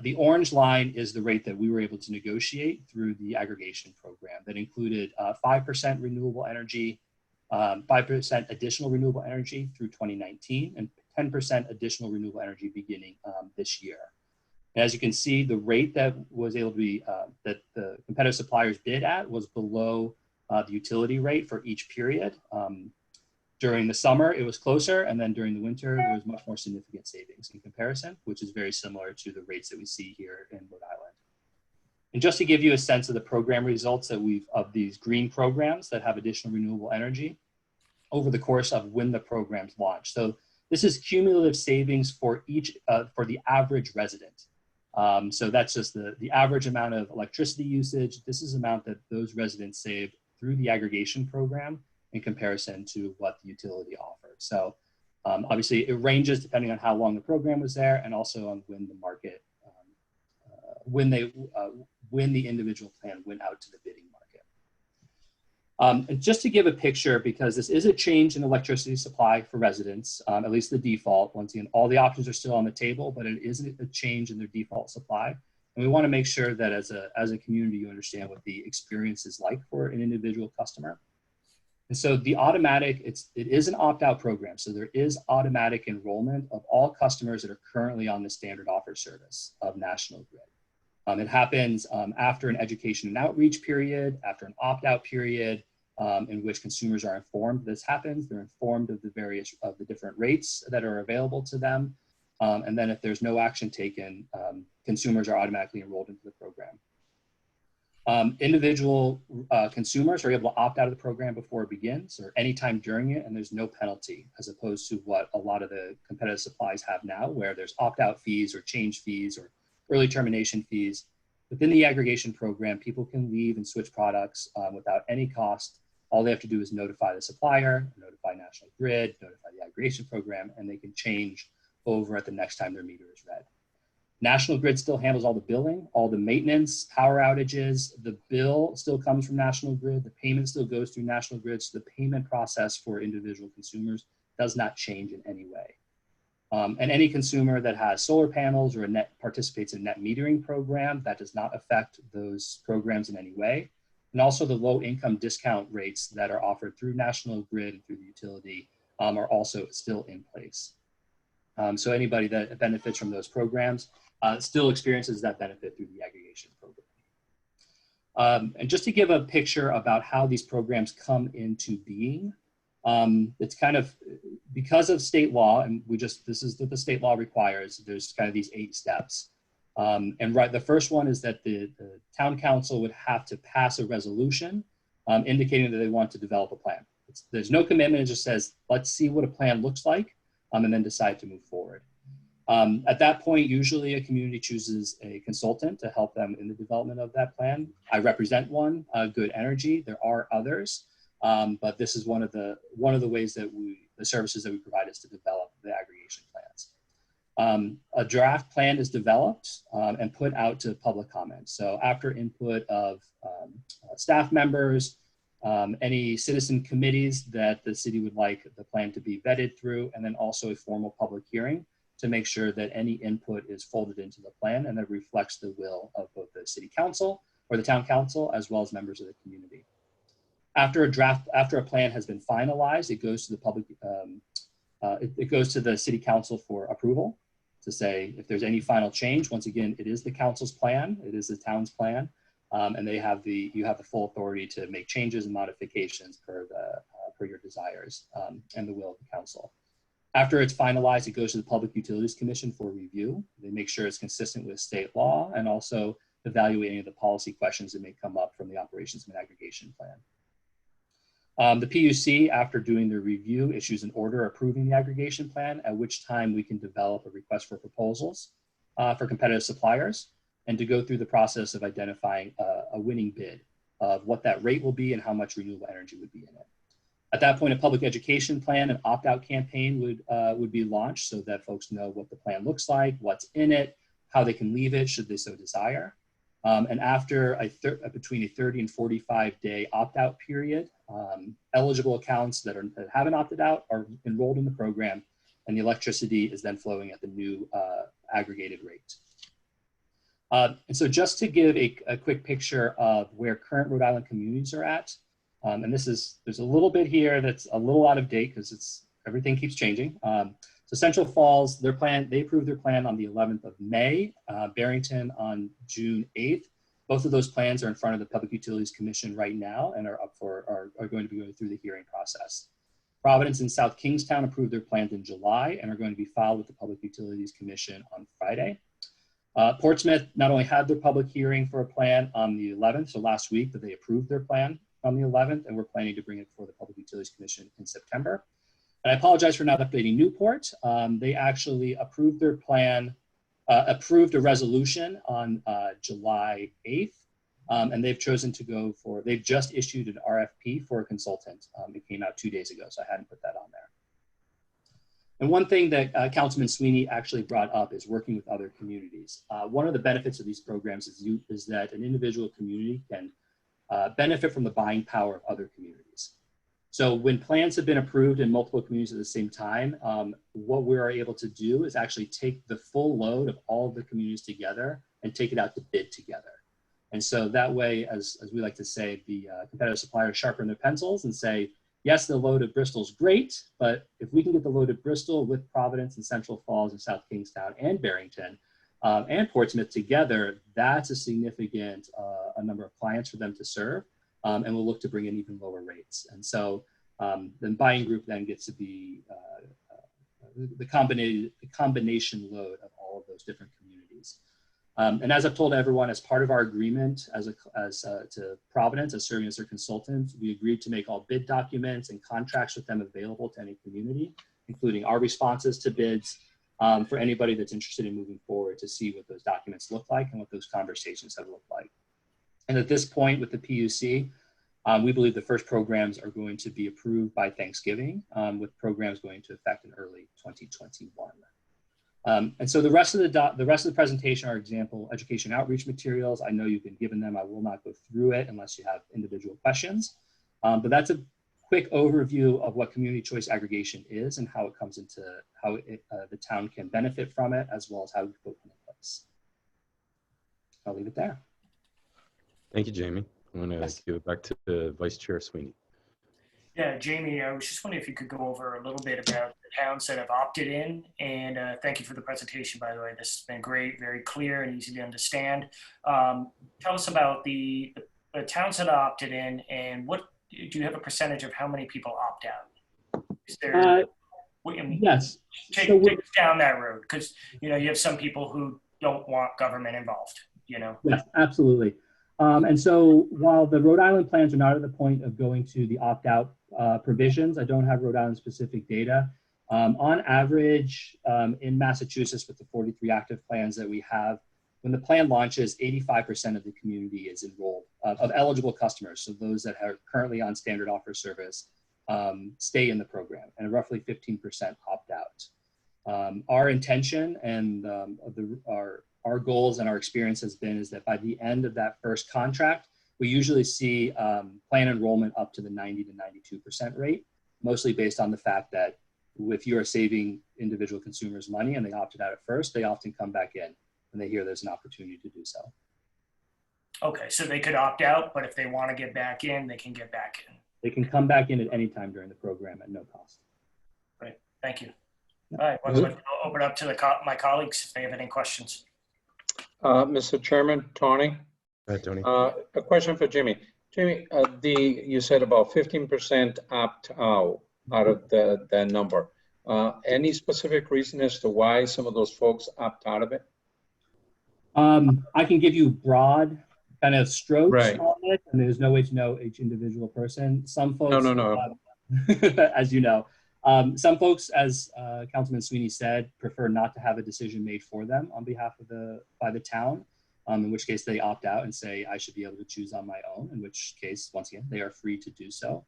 [SPEAKER 12] The orange line is the rate that we were able to negotiate through the aggregation program that included 5% renewable energy, 5% additional renewable energy through 2019, and 10% additional renewable energy beginning this year. And as you can see, the rate that was able to be, that the competitive suppliers bid at was below the utility rate for each period. During the summer, it was closer, and then during the winter, there was much more significant savings in comparison, which is very similar to the rates that we see here in Rhode Island. And just to give you a sense of the program results that of these green programs that have additional renewable energy over the course of when the programs launch. So this is cumulative savings for each, for the average resident. So that's just the average amount of electricity usage. This is the amount that those residents saved through the aggregation program in comparison to what the utility offered. So obviously it ranges depending on how long the program was there, and also on when the market, when the individual plan went out to the bidding market. And just to give a picture, because this is a change in electricity supply for residents, at least the default. Once again, all the options are still on the table, but it is a change in their default supply. And we want to make sure that as a community, you understand what the experience is like for an individual customer. And so the automatic, it is an opt-out program. So there is automatic enrollment of all customers that are currently on the standard offer service of National Grid. It happens after an education and outreach period, after an opt-out period, in which consumers are informed this happens. They're informed of the different rates that are available to them. And then if there's no action taken, consumers are automatically enrolled into the program. Individual consumers are able to opt out of the program before it begins or anytime during it, and there's no penalty, as opposed to what a lot of the competitive supplies have now, where there's opt-out fees or change fees or early termination fees. Within the aggregation program, people can leave and switch products without any cost. All they have to do is notify the supplier, notify National Grid, notify the aggregation program, and they can change over at the next time their meter is read. National Grid still handles all the billing, all the maintenance, power outages. The bill still comes from National Grid. The payment still goes through National Grid. So the payment process for individual consumers does not change in any way. And any consumer that has solar panels or participates in a net metering program, that does not affect those programs in any way. And also the low income discount rates that are offered through National Grid and through the utility are also still in place. So anybody that benefits from those programs still experiences that benefit through the aggregation program. And just to give a picture about how these programs come into being, it's kind of, because of state law, and this is what the state law requires, there's kind of these 8 steps. And the first one is that the town council would have to pass a resolution indicating that they want to develop a plan. There's no commitment, it just says, let's see what a plan looks like, and then decide to move forward. At that point, usually a community chooses a consultant to help them in the development of that plan. I represent one, Good Energy. There are others, but this is one of the ways that the services that we provide is to develop the aggregation plans. A draft plan is developed and put out to public comment. So after input of staff members, any citizen committees that the city would like the plan to be vetted through, and then also a formal public hearing to make sure that any input is folded into the plan and that reflects the will of both the city council or the town council, as well as members of the community. After a plan has been finalized, it goes to the public, it goes to the city council for approval to say if there's any final change. Once again, it is the council's plan, it is the town's plan, and you have the full authority to make changes and modifications per your desires and the will of the council. After it's finalized, it goes to the Public Utilities Commission for review. They make sure it's consistent with state law and also evaluating the policy questions that may come up from the operations and aggregation plan. The PUC, after doing the review, issues an order approving the aggregation plan, at which time we can develop a request for proposals for competitive suppliers and to go through the process of identifying a winning bid of what that rate will be and how much renewable energy would be in it. At that point, a public education plan and opt-out campaign would be launched so that folks know what the plan looks like, what's in it, how they can leave it should they so desire. And after between a 30 and 45-day opt-out period, eligible accounts that haven't opted out are enrolled in the program, and the electricity is then flowing at the new aggregated rate. And so just to give a quick picture of where current Rhode Island communities are at, And there's a little bit here that's a little out of date because everything keeps changing. So Central Falls, they approved their plan on the 11th of May, Barrington on June 8th. Both of those plans are in front of the Public Utilities Commission right now and are going to be going through the hearing process. Providence and South Kingstown approved their plans in July and are going to be filed with the Public Utilities Commission on Friday. Portsmouth not only had their public hearing for a plan on the 11th, so last week, but they approved their plan on the 11th, and we're planning to bring it before the Public Utilities Commission in September. And I apologize for not updating Newport. They actually approved their plan, approved a resolution on July 8th, and they've chosen to go for, they've just issued an RFP for a consultant. It came out 2 days ago, so I hadn't put that on there. And one thing that Councilman Sweeney actually brought up is working with other communities. One of the benefits of these programs is that an individual community can benefit from the buying power of other communities. So when plans have been approved in multiple communities at the same time, what we are able to do is actually take the full load of all of the communities together and take it out to bid together. And so that way, as we like to say, the competitive suppliers sharpen their pencils and say, yes, the load of Bristol is great, but if we can get the load of Bristol with Providence and Central Falls and South Kingstown and Barrington and Portsmouth together, that's a significant a number of clients for them to serve. And we'll look to bring in even lower rates. And so the buying group then gets to be the combination load of all of those different communities. And as I've told everyone, as part of our agreement to Providence as serving as their consultant, we agreed to make all bid documents and contracts with them available to any community, including our responses to bids for anybody that's interested in moving forward to see what those documents look like and what those conversations have looked like. And at this point with the PUC, we believe the first programs are going to be approved by Thanksgiving, with programs going into effect in early 2021. And so the rest of the presentation are example education outreach materials. I know you've been given them. I will not go through it unless you have individual questions. But that's a quick overview of what community choice aggregation is and how it comes into how the town can benefit from it, as well as how we put it in place. I'll leave it there.
[SPEAKER 2] Thank you, Jamie. I'm going to give it back to Vice Chair Sweeney.
[SPEAKER 5] Yeah, Jamie, I was just wondering if you could go over a little bit about the towns that have opted in. And thank you for the presentation, by the way. This has been great, very clear and easy to understand. Tell us about the towns that opted in, and what do you have a percentage of how many people opt out? Is there,
[SPEAKER 12] yes.
[SPEAKER 5] Take us down that road, because you have some people who don't want government involved.
[SPEAKER 12] Yes, absolutely. And so while the Rhode Island plans are not at the point of going to the opt-out provisions, I don't have Rhode Island specific data. On average, in Massachusetts, with the 43 active plans that we have, when the plan launches, 85% of the community is enrolled, of eligible customers. So those that are currently on standard offer service stay in the program, and roughly 15% opt out. Our intention and our goals and our experience has been is that by the end of that first contract, we usually see plan enrollment up to the 90 to 92% rate, mostly based on the fact that if you are saving individual consumers money and they opted out at first, they often come back in and they hear there's an opportunity to do so.
[SPEAKER 5] Okay, so they could opt out, but if they want to get back in, they can get back in.
[SPEAKER 12] They can come back in at any time during the program at no cost.
[SPEAKER 5] Great, thank you. All right, I'll open up to my colleagues if they have any questions.
[SPEAKER 4] Mr. Chairman, Tony.
[SPEAKER 2] Tony.
[SPEAKER 4] A question for Jimmy. Jimmy, you said about 15% opt out of that number. Any specific reason as to why some of those folks opt out of it?
[SPEAKER 12] I can give you broad kind of strokes on it, and there's no way to know each individual person. Some folks, as you know, some folks, as Councilman Sweeney said, prefer not to have a decision made for them on behalf of by the town, in which case they opt out and say, I should be able to choose on my own, in which case, once again, they are free to do so.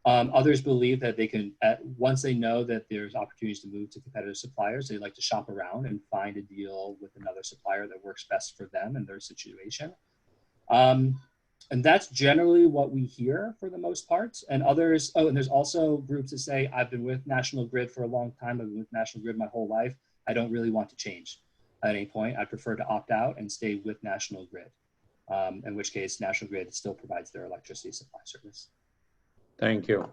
[SPEAKER 12] Others believe that they can, once they know that there's opportunities to move to competitive suppliers, they like to shop around and find a deal with another supplier that works best for them and their situation. And that's generally what we hear for the most part. And others, and there's also groups that say, I've been with National Grid for a long time. I've been with National Grid my whole life. I don't really want to change at any point. I prefer to opt out and stay with National Grid, in which case National Grid still provides their electricity supply service.
[SPEAKER 2] Thank you.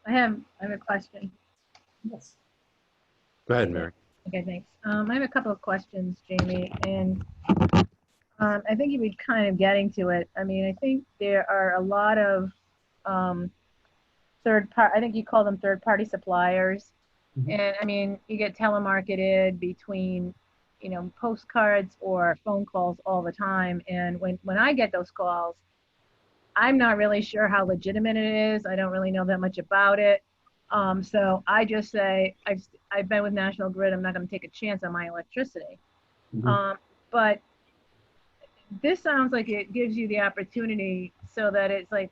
[SPEAKER 10] I have a question.
[SPEAKER 12] Yes.
[SPEAKER 2] Go ahead, Mary.
[SPEAKER 10] Okay, thanks. I have a couple of questions, Jamie, and I think you were kind of getting to it. I mean, I think there are a lot of I think you call them third-party suppliers.
[SPEAKER 12] Mhm.
[SPEAKER 10] And I mean, you get telemarketed between, postcards or phone calls all the time. And when I get those calls, I'm not really sure how legitimate it is. I don't really know that much about it. So I just say, I've been with National Grid. I'm not going to take a chance on my electricity.
[SPEAKER 12] Mhm.
[SPEAKER 10] But this sounds like it gives you the opportunity so that it's like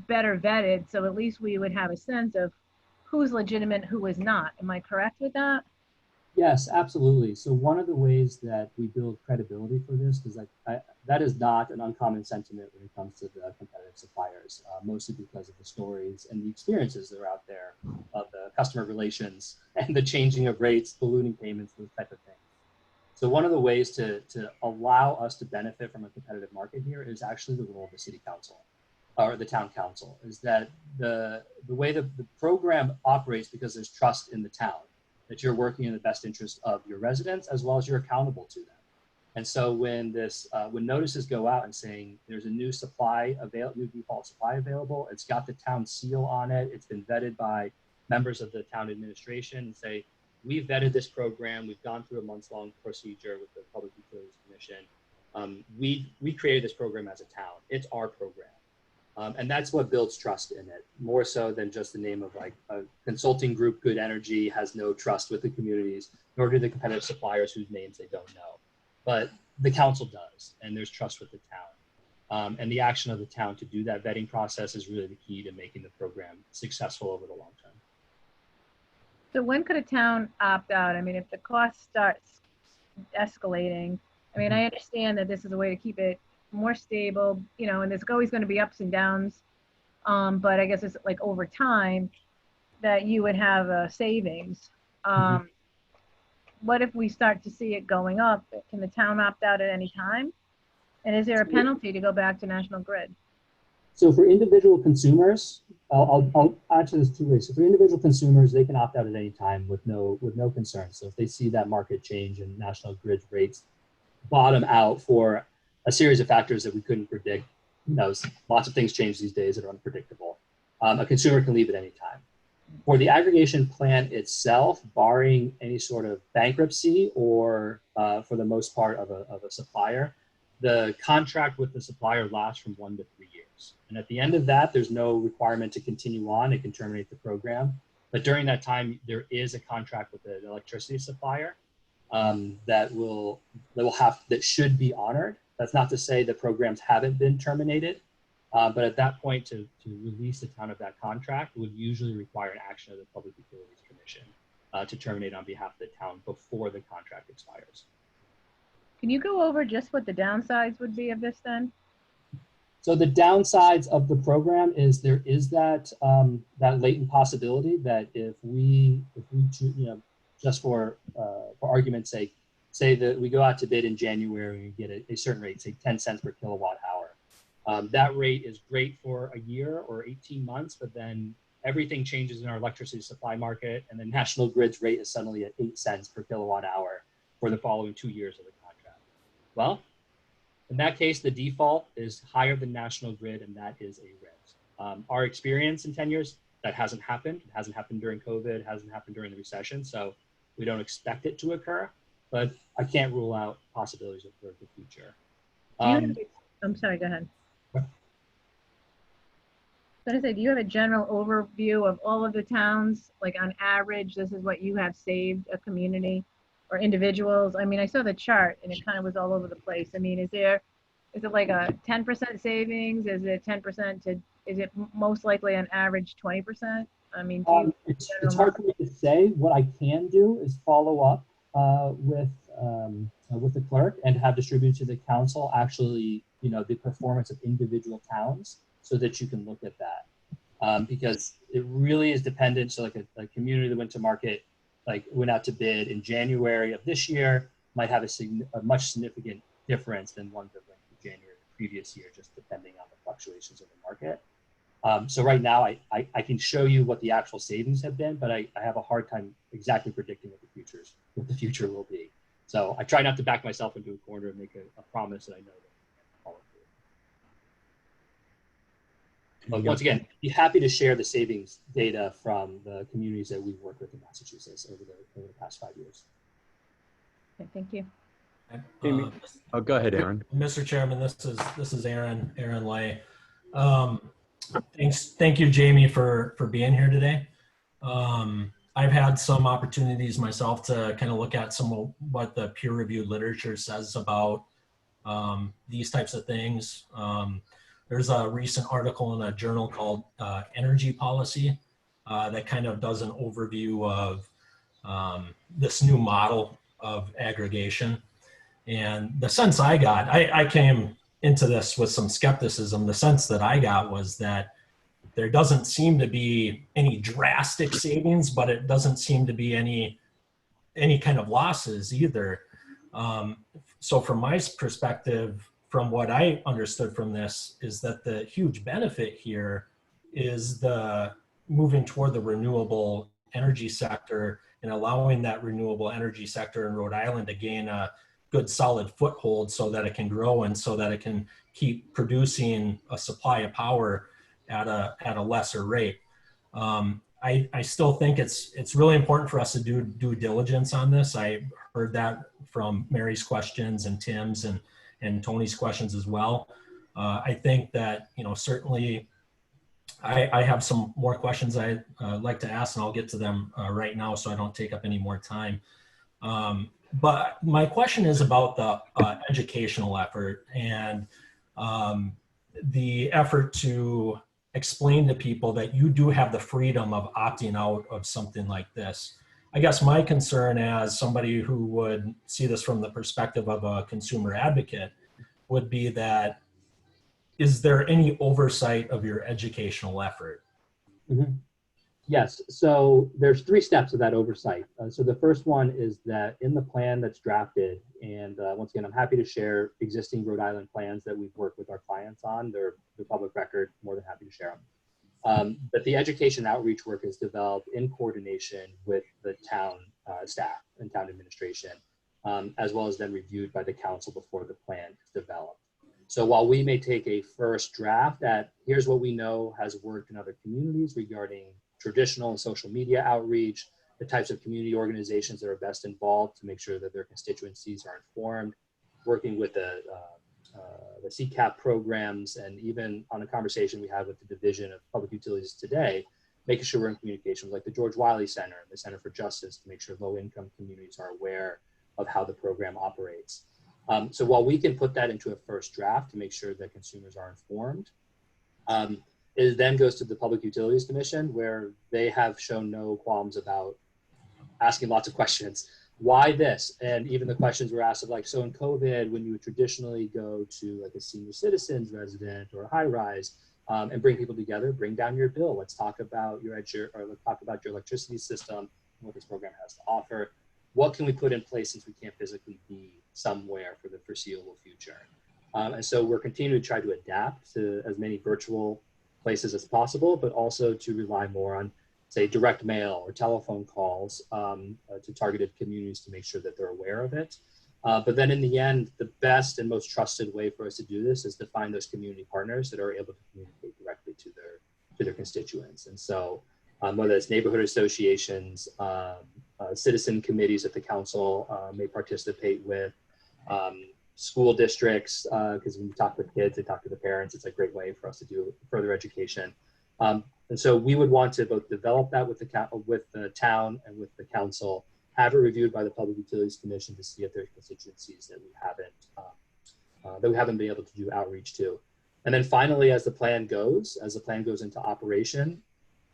[SPEAKER 10] better vetted. So at least we would have a sense of who's legitimate, who is not. Am I correct with that?
[SPEAKER 12] Yes, absolutely. So one of the ways that we build credibility for this, because that is not an uncommon sentiment when it comes to the competitive suppliers, mostly because of the stories and the experiences that are out there of the customer relations and the changing of rates, ballooning payments, those type of things. So one of the ways to allow us to benefit from a competitive market here is actually the role of the city council or the town council, is that the way the program operates, because there's trust in the town, that you're working in the best interest of your residents as well as you're accountable to them. And so when when notices go out and saying there's a new new default supply available, it's got the town seal on it, it's been vetted by members of the town administration and say, we've vetted this program, we've gone through a months-long procedure with the Public Utilities Commission. We created this program as a town, it's our program. And that's what builds trust in it, more so than just the name of like a consulting group, Good Energy, has no trust with the communities, nor do the competitive suppliers whose names they don't know. But the council does, and there's trust with the town. And the action of the town to do that vetting process is really the key to making the program successful over the long term.
[SPEAKER 10] So when could a town opt out? I mean, if the cost starts escalating, I mean, I understand that this is a way to keep it more stable, and there's always going to be ups and downs. But I guess it's like over time that you would have a savings. What if we start to see it going up? Can the town opt out at any time? And is there a penalty to go back to National Grid?
[SPEAKER 12] So for individual consumers, I'll answer this two ways. So for individual consumers, they can opt out at any time with no concern. So if they see that market change and National Grid rates bottom out for a series of factors that we couldn't predict, lots of things change these days that are unpredictable. A consumer can leave at any time. For the aggregation plan itself, barring any sort of bankruptcy or for the most part of a supplier, the contract with the supplier lasts from 1 to 3 years. And at the end of that, there's no requirement to continue on. It can terminate the program. But during that time, there is a contract with the electricity supplier that should be honored. That's not to say the programs haven't been terminated, but at that point, to release the town of that contract would usually require an action of the Public Utilities Commission to terminate on behalf of the town before the contract expires.
[SPEAKER 10] Can you go over just what the downsides would be of this then?
[SPEAKER 12] So the downsides of the program is there is that latent possibility that if we just for argument's sake, say that we go out to bid in January and get a certain rate, say 10 cents per kilowatt hour. That rate is great for a year or 18 months, but then everything changes in our electricity supply market, and then National Grid's rate is suddenly at 8 cents per kilowatt hour for the following 2 years of the contract. Well, in that case, the default is higher than National Grid, and that is a risk. Our experience in 10 years, that hasn't happened. It hasn't happened during COVID, it hasn't happened during the recession, so we don't expect it to occur, but I can't rule out possibilities for the future.
[SPEAKER 10] I'm sorry, go ahead. Do you have a general overview of all of the towns, like on average, this is what you have saved a community or individuals? I mean, I saw the chart and it kind of was all over the place. I mean, is it like a 10% savings? Is it 10% is it most likely on average 20%? I mean,
[SPEAKER 12] it's hard for me to say. What I can do is follow up with the clerk and have distributed to the council actually, the performance of individual towns so that you can look at that. Because it really is dependent. So like a community that went to market, like went out to bid in January of this year might have a much significant difference than one that went to January of the previous year, just depending on the fluctuations of the market. So right now, I can show you what the actual savings have been, but I have a hard time exactly predicting what the future will be. So I try not to back myself into a corner and make a promise that I know that I can't follow through. But once again, be happy to share the savings data from the communities that we've worked with in Massachusetts over the past 5 years.
[SPEAKER 10] Okay, thank you.
[SPEAKER 2] Amy, oh, go ahead, Aaron.
[SPEAKER 6] Mr. Chairman, this is Aaron Lay. Thank you, Jamie, for being here today. I've had some opportunities myself to kind of look at some of what the peer-reviewed literature says about these types of things. There's a recent article in a journal called Energy Policy that kind of does an overview of this new model of aggregation. And the sense I got, I came into this with some skepticism. The sense that I got was that there doesn't seem to be any drastic savings, but it doesn't seem to be any kind of losses either. So from my perspective, from what I understood from this, is that the huge benefit here is the moving toward the renewable energy sector and allowing that renewable energy sector in Rhode Island to gain a good solid foothold so that it can grow and so that it can keep producing a supply of power at a lesser rate. I still think it's really important for us to do due diligence on this. I heard that from Mary's questions and Tim's and Tony's questions as well. I think that, certainly I have some more questions I'd like to ask, and I'll get to them right now so I don't take up any more time. But my question is about the educational effort and the effort to explain to people that you do have the freedom of opting out of something like this. I guess my concern as somebody who would see this from the perspective of a consumer advocate would be that, is there any oversight of your educational effort?
[SPEAKER 12] Mm-hmm. Yes, so there's 3 steps of that oversight. So the first one is that in the plan that's drafted, and once again, I'm happy to share existing Rhode Island plans that we've worked with our clients on. They're public record, more than happy to share them. But the education outreach work is developed in coordination with the town staff and town administration, as well as then reviewed by the council before the plan is developed. So while we may take a first draft at here's what we know has worked in other communities regarding traditional and social media outreach, the types of community organizations that are best involved to make sure that their constituencies are informed, working with the CCAP programs, and even on a conversation we had with the Division of Public Utilities today, making sure we're in communication with like the George Wiley Center and the Center for Justice to make sure low-income communities are aware of how the program operates. So while we can put that into a first draft to make sure that consumers are informed, it then goes to the Public Utilities Commission, where they have shown no qualms about asking lots of questions. Why this? And even the questions were asked of like, so in COVID, when you would traditionally go to like a senior citizens resident or a high rise and bring people together, bring down your bill. Let's talk about let's talk about your electricity system and what this program has to offer. What can we put in place since we can't physically be somewhere for the foreseeable future? And so we're continuing to try to adapt to as many virtual places as possible, but also to rely more on, say, direct mail or telephone calls to targeted communities to make sure that they're aware of it. But then in the end, the best and most trusted way for us to do this is to find those community partners that are able to communicate directly to their constituents. And so whether it's neighborhood associations, citizen committees that the council may participate with, school districts, because when you talk with kids, they talk to the parents. It's a great way for us to do further education. And so we would want to both develop that with the town and with the council, have it reviewed by the Public Utilities Commission to see if there's constituencies that we haven't been able to do outreach to. And then finally, as the plan goes into operation,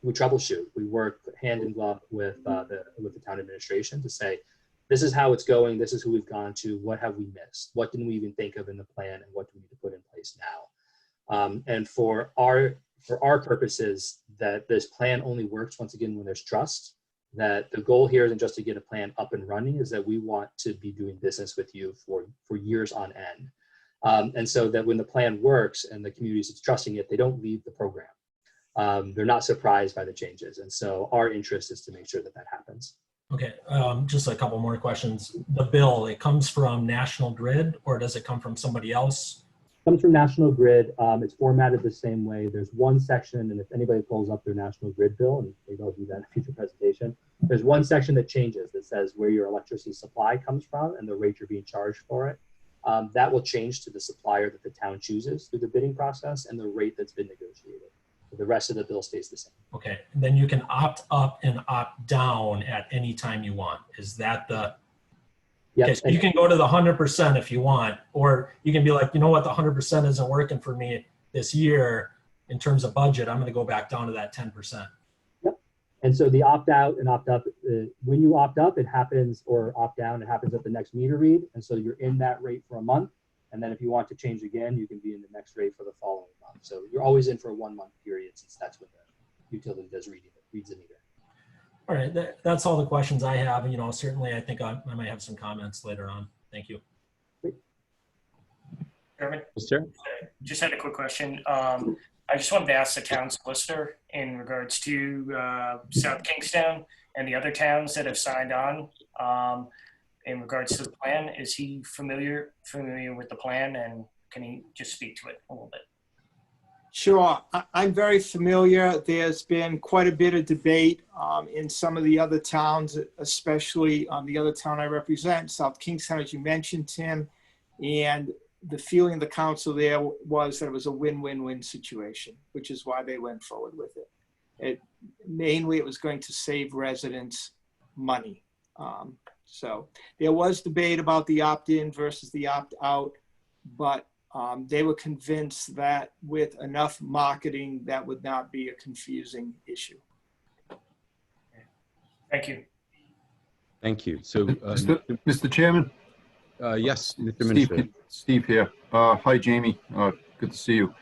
[SPEAKER 12] we troubleshoot. We work hand in glove with the town administration to say, this is how it's going. This is who we've gone to. What have we missed? What didn't we even think of in the plan? And what do we need to put in place now? And for our purposes, that this plan only works, once again, when there's trust, that the goal here isn't just to get a plan up and running, is that we want to be doing business with you for years on end. And so that when the plan works and the community is trusting it, they don't leave the program. They're not surprised by the changes. And so our interest is to make sure that that happens.
[SPEAKER 6] Okay, just a couple more questions. The bill, it comes from National Grid, or does it come from somebody else?
[SPEAKER 12] Comes from National Grid. It's formatted the same way. There's one section, and if anybody pulls up their National Grid bill, and maybe I'll do that in a future presentation, there's one section that changes that says where your electricity supply comes from and the rate you're being charged for it. That will change to the supplier that the town chooses through the bidding process and the rate that's been negotiated. The rest of the bill stays the same.
[SPEAKER 6] Okay, and then you can opt up and opt down at any time you want. Is that the,
[SPEAKER 12] Yep.
[SPEAKER 6] okay, so you can go to the 100% if you want, or you can be like, you know what, the 100% isn't working for me this year in terms of budget. I'm gonna go back down to that 10%.
[SPEAKER 12] Yep. And so the opt out and opt up, when you opt up, it happens, or opt down, it happens at the next meter read. And so you're in that rate for a month. And then if you want to change again, you can be in the next rate for the following month. So you're always in for a 1 month period, since that's when the utility does reads the meter.
[SPEAKER 6] All right, that's all the questions I have. You know, certainly I think I might have some comments later on. Thank you.
[SPEAKER 5] Chairman,
[SPEAKER 2] Mr.
[SPEAKER 5] just had a quick question. I just wanted to ask the town solicitor in regards to South Kingstown and the other towns that have signed on in regards to the plan. Is he familiar with the plan, and can he just speak to it a little bit?
[SPEAKER 11] Sure. I'm very familiar. There's been quite a bit of debate in some of the other towns, especially the other town I represent, South Kingstown, as you mentioned, Tim. And the feeling of the council there was that it was a win-win-win situation, which is why they went forward with it. Mainly, it was going to save residents money. So there was debate about the opt-in versus the opt-out, but they were convinced that with enough marketing, that would not be a confusing issue.
[SPEAKER 5] Thank you.
[SPEAKER 2] Thank you. So,
[SPEAKER 9] Mr. Chairman?
[SPEAKER 2] yes, Mr. Minister.
[SPEAKER 9] Steve here. Hi, Jamie. Good to see you.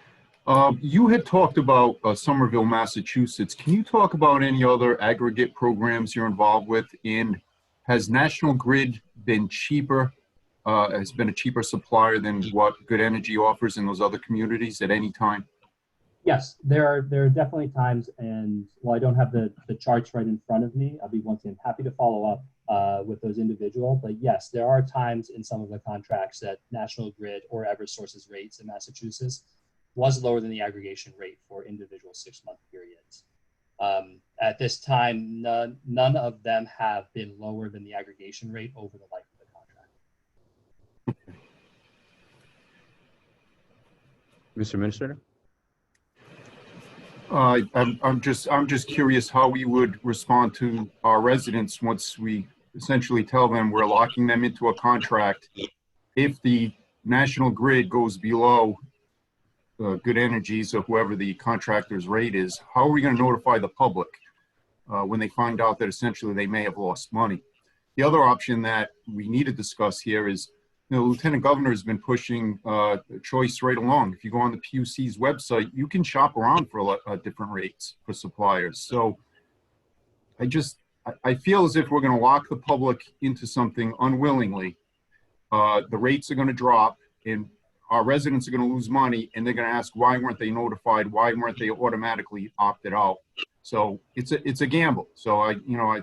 [SPEAKER 9] You had talked about Somerville, Massachusetts. Can you talk about any other aggregate programs you're involved with? And has National Grid been cheaper, has been a cheaper supplier than what Good Energy offers in those other communities at any time?
[SPEAKER 12] Yes, there are definitely times, and while I don't have the charts right in front of me, I'll be once again happy to follow up with those individual. But yes, there are times in some of the contracts that National Grid or Eversource's rates in Massachusetts was lower than the aggregation rate for individual 6-month periods. At this time, none of them have been lower than the aggregation rate over the life of the contract.
[SPEAKER 2] Mr. Administrator?
[SPEAKER 9] I'm just curious how we would respond to our residents once we essentially tell them we're locking them into a contract. If the National Grid goes below Good Energy's or whoever the contractor's rate is, how are we going to notify the public when they find out that essentially they may have lost money? The other option that we need to discuss here is, you know, the Lieutenant Governor has been pushing choice right along. If you go on the PUC's website, you can shop around for different rates for suppliers. So I feel as if we're going to lock the public into something unwillingly. The rates are going to drop, and our residents are going to lose money, and they're going to ask, why weren't they notified? Why weren't they automatically opted out? So it's a gamble. So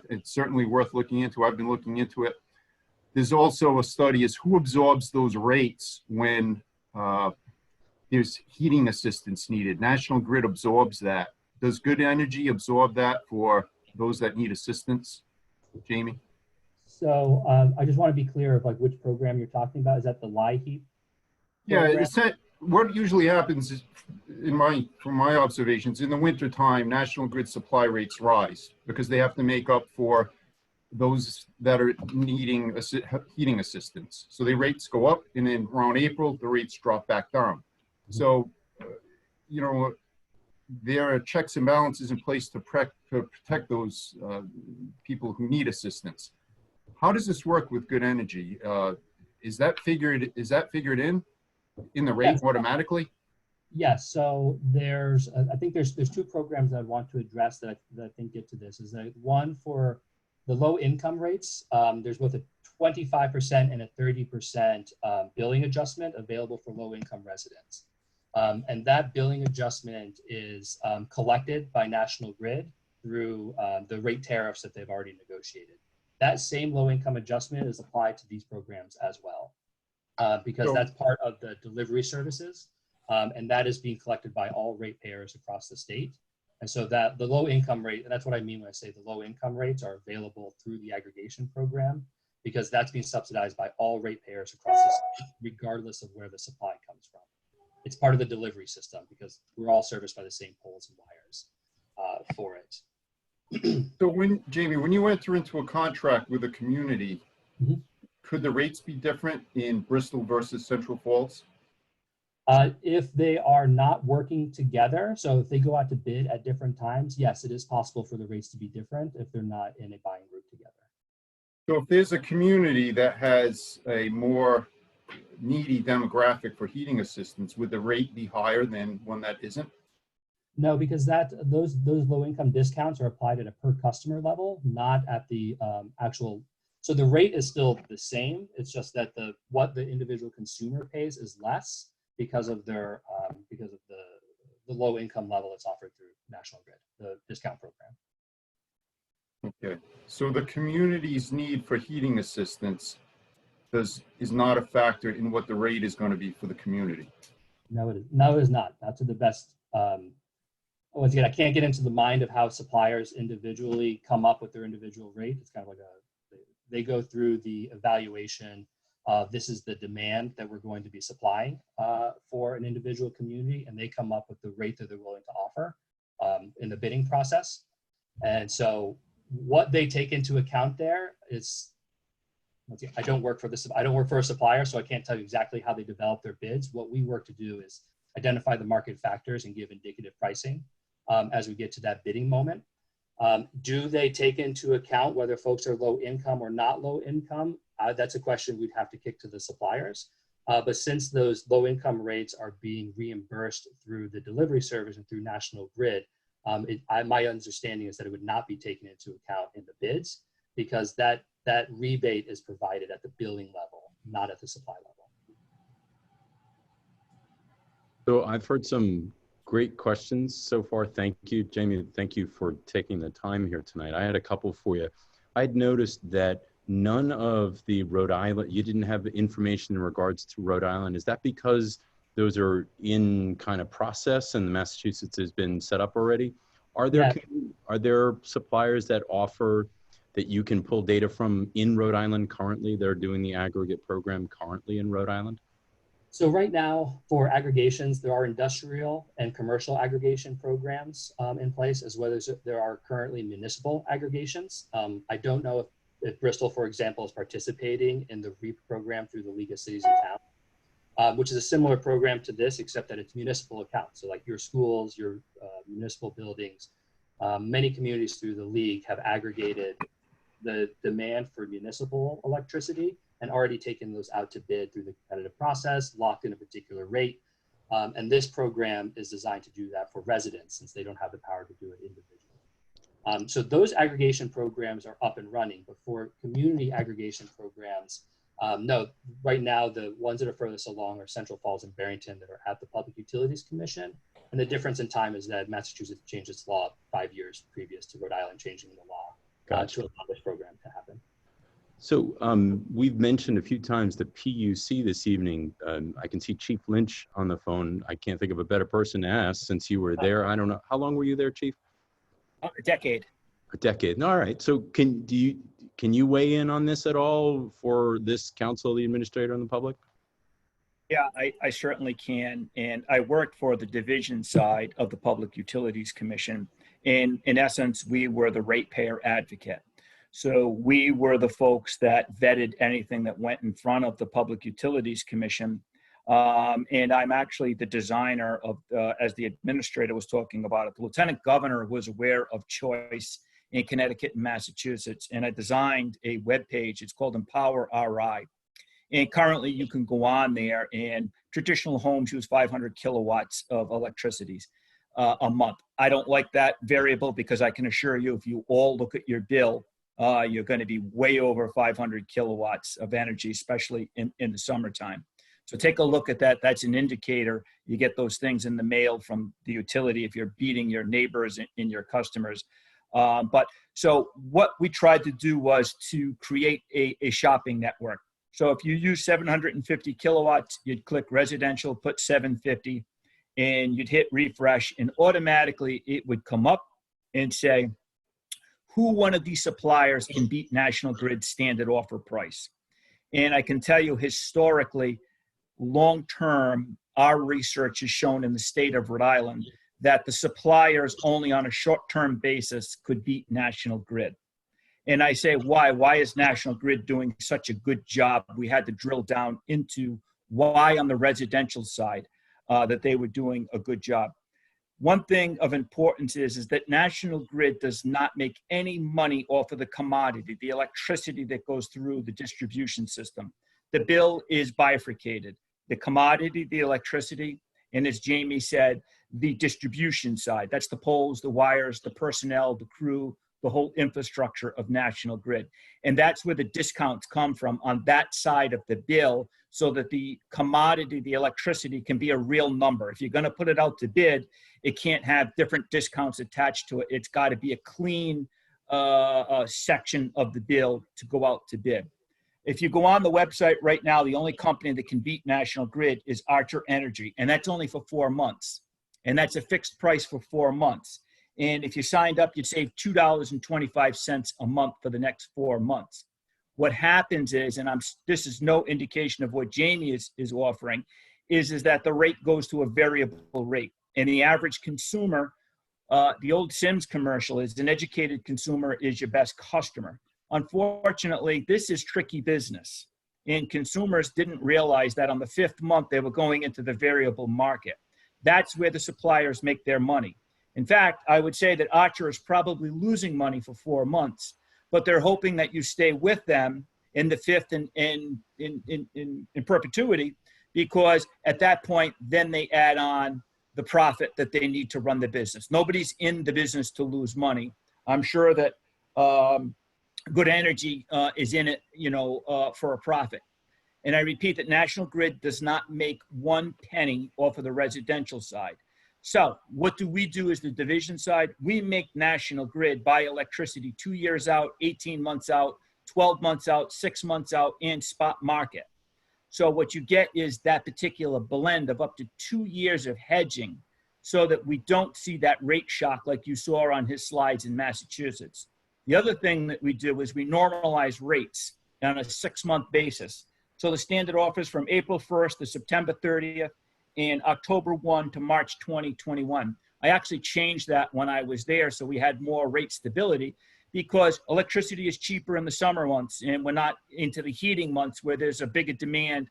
[SPEAKER 9] it's certainly worth looking into. I've been looking into it. There's also a study as who absorbs those rates when there's heating assistance needed. National Grid absorbs that. Does Good Energy absorb that for those that need assistance? Jamie?
[SPEAKER 12] So I just want to be clear of like which program you're talking about. Is that the LIHEAP?
[SPEAKER 9] Yeah, what usually happens is, from my observations, in the winter time, National Grid supply rates rise because they have to make up for those that are needing heating assistance. So the rates go up, and then around April, the rates drop back down. So, there are checks and balances in place to protect those people who need assistance. How does this work with Good Energy? Is that figured in the rate automatically?
[SPEAKER 12] Yes. So I think there's 2 programs that I want to address that I think get to this. Is that one for the low income rates? There's both a 25% and a 30% billing adjustment available for low-income residents. And that billing adjustment is collected by National Grid through the rate tariffs that they've already negotiated. That same low-income adjustment is applied to these programs as well, because that's part of the delivery services, and that is being collected by all ratepayers across the state. And so that the low-income rate, and that's what I mean when I say the low-income rates are available through the aggregation program, because that's being subsidized by all ratepayers across the state, regardless of where the supply comes from. It's part of the delivery system because we're all serviced by the same poles and wires for it.
[SPEAKER 9] So Jamie, when you enter into a contract with a community, could the rates be different in Bristol versus Central Falls?
[SPEAKER 12] If they are not working together, so if they go out to bid at different times, yes, it is possible for the rates to be different if they're not in a buying group together.
[SPEAKER 9] So if there's a community that has a more needy demographic for heating assistance, would the rate be higher than one that isn't?
[SPEAKER 12] No, because those low-income discounts are applied at a per customer level, not at the actual. So the rate is still the same. It's just that what the individual consumer pays is less because of their because of the low-income level that's offered through National Grid, the discount program.
[SPEAKER 9] Okay, so the community's need for heating assistance is not a factor in what the rate is going to be for the community.
[SPEAKER 12] No, it is. No, it is not. Not to the best. Once again, I can't get into the mind of how suppliers individually come up with their individual rate. It's kind of like they go through the evaluation of this is the demand that we're going to be supplying for an individual community, and they come up with the rate that they're willing to offer in the bidding process. And so what they take into account there is, I don't work for this. I don't work for a supplier, so I can't tell you exactly how they develop their bids. What we work to do is identify the market factors and give indicative pricing as we get to that bidding moment. Do they take into account whether folks are low income or not low income? That's a question we'd have to kick to the suppliers. But since those low income rates are being reimbursed through the delivery service and through National Grid, my understanding is that it would not be taken into account in the bids because that rebate is provided at the billing level, not at the supply level.
[SPEAKER 2] So I've heard some great questions so far. Thank you, Jamie. Thank you for taking the time here tonight. I had a couple for you. I'd noticed that none of the Rhode Island, you didn't have information in regards to Rhode Island. Is that because those are in kind of process and Massachusetts has been set up already? Are there suppliers that offer that you can pull data from in Rhode Island currently? They're doing the aggregate program currently in Rhode Island?
[SPEAKER 12] So right now for aggregations, there are industrial and commercial aggregation programs in place, as well as there are currently municipal aggregations. I don't know if Bristol, for example, is participating in the REAP program through the League of Cities and Towns, which is a similar program to this, except that it's municipal accounts. So like your schools, your municipal buildings, many communities through the League have aggregated the demand for municipal electricity and already taken those out to bid through the competitive process, locked in a particular rate. And this program is designed to do that for residents since they don't have the power to do it individually. So those aggregation programs are up and running, but for community aggregation programs, no, right now the ones that are furthest along are Central Falls and Barrington that are at the Public Utilities Commission. And the difference in time is that Massachusetts changed its law 5 years previous to Rhode Island changing the law to allow this program to happen.
[SPEAKER 2] So we've mentioned a few times the PUC this evening. I can see Chief Lynch on the phone. I can't think of a better person to ask since you were there. I don't know. How long were you there, Chief?
[SPEAKER 13] A decade.
[SPEAKER 2] A decade. All right. So can you weigh in on this at all for this council, the administrator, and the public?
[SPEAKER 13] Yeah, I certainly can. And I worked for the division side of the Public Utilities Commission. In essence, we were the ratepayer advocate. So we were the folks that vetted anything that went in front of the Public Utilities Commission. And I'm actually the designer of, as the administrator was talking about it, the Lieutenant Governor was aware of choice in Connecticut and Massachusetts. And I designed a webpage. It's called Empower RI. And currently you can go on there and traditional homes use 500 kilowatts of electricity a month. I don't like that variable because I can assure you if you all look at your bill, you're going to be way over 500 kilowatts of energy, especially in the summertime. So take a look at that. That's an indicator. You get those things in the mail from the utility if you're beating your neighbors and your customers. But so what we tried to do was to create a shopping network. So if you use 750 kilowatts, you'd click residential, put 750, and you'd hit refresh, and automatically it would come up and say, who one of these suppliers can beat National Grid's standard offer price? And I can tell you historically, long-term, our research has shown in the state of Rhode Island that the suppliers only on a short-term basis could beat National Grid. And I say, why? Why is National Grid doing such a good job? We had to drill down into why on the residential side that they were doing a good job. One thing of importance is that National Grid does not make any money off of the commodity, the electricity that goes through the distribution system. The bill is bifurcated. The commodity, the electricity, and as Jamie said, the distribution side. That's the poles, the wires, the personnel, the crew, the whole infrastructure of National Grid. And that's where the discounts come from on that side of the bill, so that the commodity, the electricity, can be a real number. If you're going to put it out to bid, it can't have different discounts attached to it. It's got to be a clean section of the bill to go out to bid. If you go on the website right now, the only company that can beat National Grid is Archer Energy, and that's only for 4 months. And that's a fixed price for 4 months. And if you signed up, you'd save $2.25 a month for the next 4 months. What happens is, and this is no indication of what Jamie is offering, is that the rate goes to a variable rate. And the average consumer, the old Sims commercial is, an educated consumer is your best customer. Unfortunately, this is tricky business. And consumers didn't realize that on the 5th month, they were going into the variable market. That's where the suppliers make their money. In fact, I would say that Archer is probably losing money for 4 months, but they're hoping that you stay with them in the 5th and in perpetuity, because at that point, then they add on the profit that they need to run the business. Nobody's in the business to lose money. I'm sure that Good Energy is in it, for a profit. And I repeat that National Grid does not make 1 penny off of the residential side. So what do we do as the division side? We make National Grid buy electricity 2 years out, 18 months out, 12 months out, 6 months out, and spot market. So what you get is that particular blend of up to 2 years of hedging, so that we don't see that rate shock like you saw on his slides in Massachusetts. The other thing that we do is we normalize rates on a 6-month basis. So the standard offers from April 1st to September 30th and October 1 to March 2021. I actually changed that when I was there, so we had more rate stability, because electricity is cheaper in the summer months, and we're not into the heating months where there's a bigger demand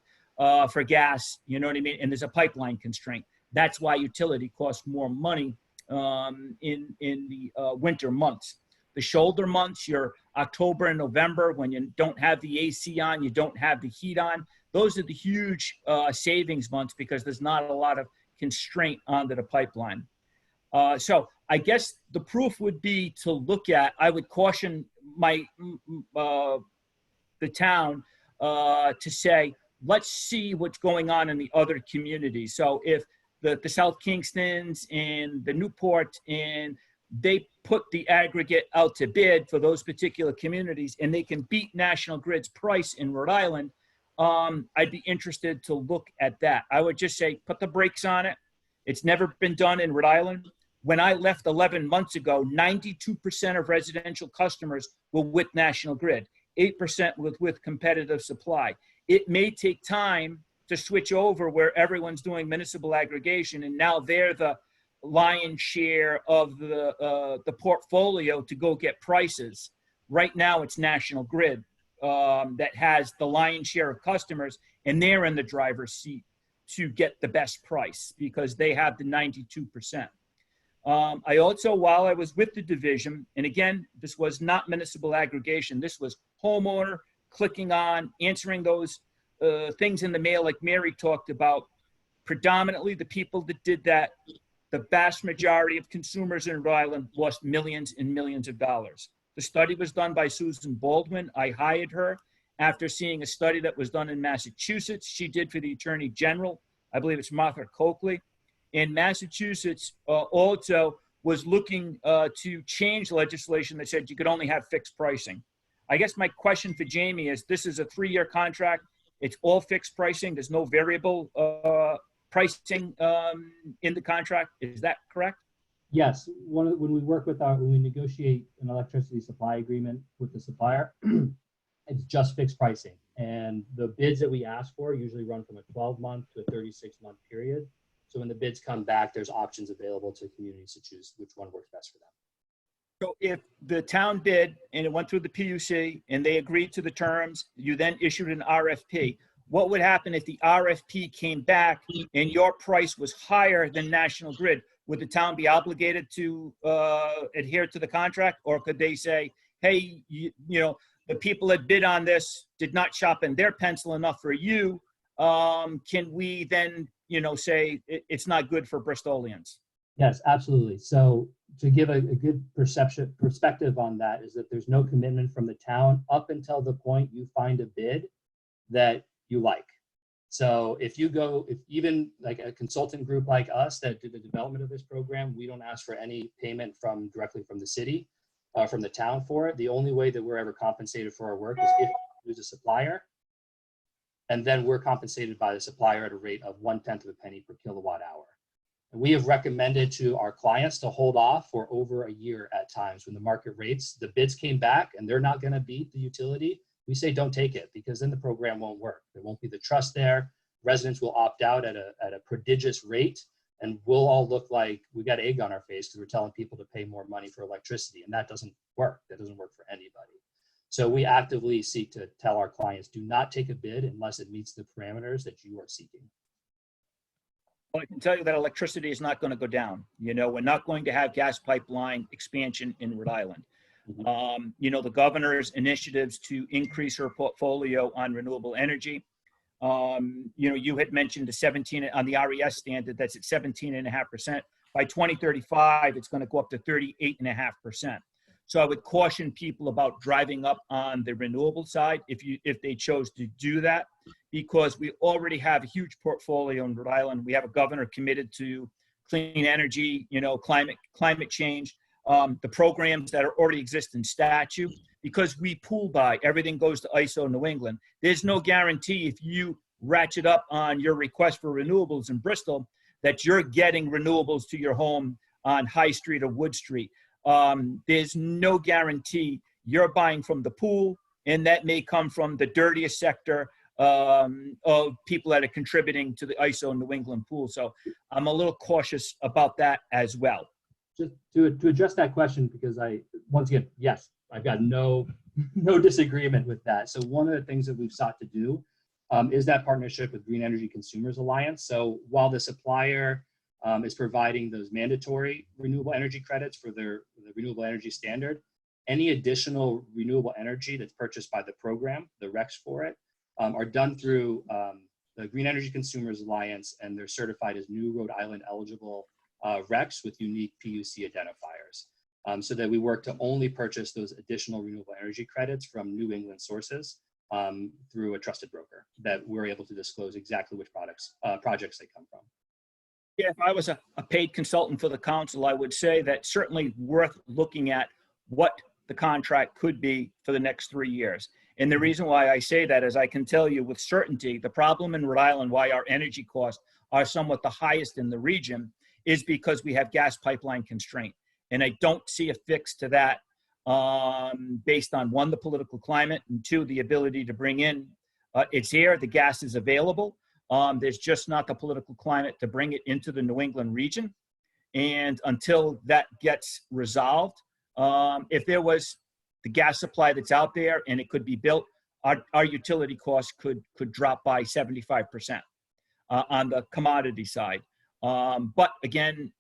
[SPEAKER 13] for gas, you know what I mean? And there's a pipeline constraint. That's why utility costs more money in the winter months. The shoulder months, your October and November, when you don't have the AC on, you don't have the heat on, those are the huge savings months, because there's not a lot of constraint onto the pipeline. So I guess the proof would be to look at, I would caution the town to say, let's see what's going on in the other communities. So if the South Kingstons and the Newport, and they put the aggregate out to bid for those particular communities, and they can beat National Grid's price in Rhode Island, I'd be interested to look at that. I would just say, put the brakes on it. It's never been done in Rhode Island. When I left 11 months ago, 92% of residential customers were with National Grid, 8% with competitive supply. It may take time to switch over where everyone's doing municipal aggregation, and now they're the lion's share of the portfolio to go get prices. Right now, it's National Grid that has the lion's share of customers, and they're in the driver's seat to get the best price because they have the 92%. I also, while I was with the division, and again, this was not municipal aggregation, this was homeowner clicking on, answering those things in the mail like Mary talked about. Predominantly the people that did that, the vast majority of consumers in Rhode Island lost millions and millions of dollars. The study was done by Susan Baldwin. I hired her after seeing a study that was done in Massachusetts. She did for the Attorney General. I believe it's Martha Coakley. In Massachusetts also was looking to change legislation that said you could only have fixed pricing. I guess my question for Jamie is, this is a 3-year contract. It's all fixed pricing. There's no variable pricing in the contract. Is that correct?
[SPEAKER 12] Yes, when we negotiate an electricity supply agreement with the supplier, it's just fixed pricing. And the bids that we ask for usually run from a 12-month to a 36-month period. So when the bids come back, there's options available to communities to choose which one works best for them.
[SPEAKER 13] So if the town bid and it went through the PUC and they agreed to the terms, you then issued an RFP. What would happen if the RFP came back and your price was higher than National Grid? Would the town be obligated to adhere to the contract, or could they say, hey, you know, the people that bid on this did not sharpen their pencil enough for you? Can we then, you know, say it's not good for Bristolians?
[SPEAKER 12] Yes, absolutely. So to give a good perspective on that is that there's no commitment from the town up until the point you find a bid that you like. So if even like a consultant group like us that did the development of this program, we don't ask for any payment directly from the city, from the town for it. The only way that we're ever compensated for our work is if we use a supplier, and then we're compensated by the supplier at a rate of 1/10 of a penny per kilowatt hour. And we have recommended to our clients to hold off for over a year at times when the market rates, the bids came back and they're not going to beat the utility. We say don't take it, because then the program won't work. There won't be the trust there. Residents will opt out at a prodigious rate, and we'll all look like we got egg on our face because we're telling people to pay more money for electricity, and that doesn't work. That doesn't work for anybody. So we actively seek to tell our clients, do not take a bid unless it meets the parameters that you are seeking.
[SPEAKER 13] Well, I can tell you that electricity is not going to go down. You know, we're not going to have gas pipeline expansion in Rhode Island. You know, the governor's initiatives to increase her portfolio on renewable energy. You know, you had mentioned the 17 on the RES standard, that's at 17.5%. By 2035, it's going to go up to 38.5%. So I would caution people about driving up on the renewable side if they chose to do that, because we already have a huge portfolio in Rhode Island. We have a governor committed to clean energy, you know, climate change, the programs that already exist in statute. Because we pool buy, everything goes to ISO New England. There's no guarantee if you ratchet up on your request for renewables in Bristol that you're getting renewables to your home on High Street or Wood Street. There's no guarantee you're buying from the pool, and that may come from the dirtiest sector of people that are contributing to the ISO New England pool. So I'm a little cautious about that as well.
[SPEAKER 12] Just to address that question, because once again, yes, I've got no disagreement with that. So one of the things that we've sought to do is that partnership with Green Energy Consumers Alliance. So while the supplier is providing those mandatory renewable energy credits for the renewable energy standard, any additional renewable energy that's purchased by the program, the RECs for it, are done through the Green Energy Consumers Alliance, and they're certified as new Rhode Island eligible RECs with unique PUC identifiers. So that we work to only purchase those additional renewable energy credits from New England sources through a trusted broker that we're able to disclose exactly which projects they come from.
[SPEAKER 13] Yeah, if I was a paid consultant for the council, I would say that certainly worth looking at what the contract could be for the next 3 years. And the reason why I say that is I can tell you with certainty, the problem in Rhode Island, why our energy costs are somewhat the highest in the region, is because we have gas pipeline constraint. And I don't see a fix to that based on, one, the political climate, and two, the ability to bring in, it's here, the gas is available. There's just not the political climate to bring it into the New England region. And until that gets resolved, if there was the gas supply that's out there and it could be built, our utility costs could drop by 75% on the commodity side. But again,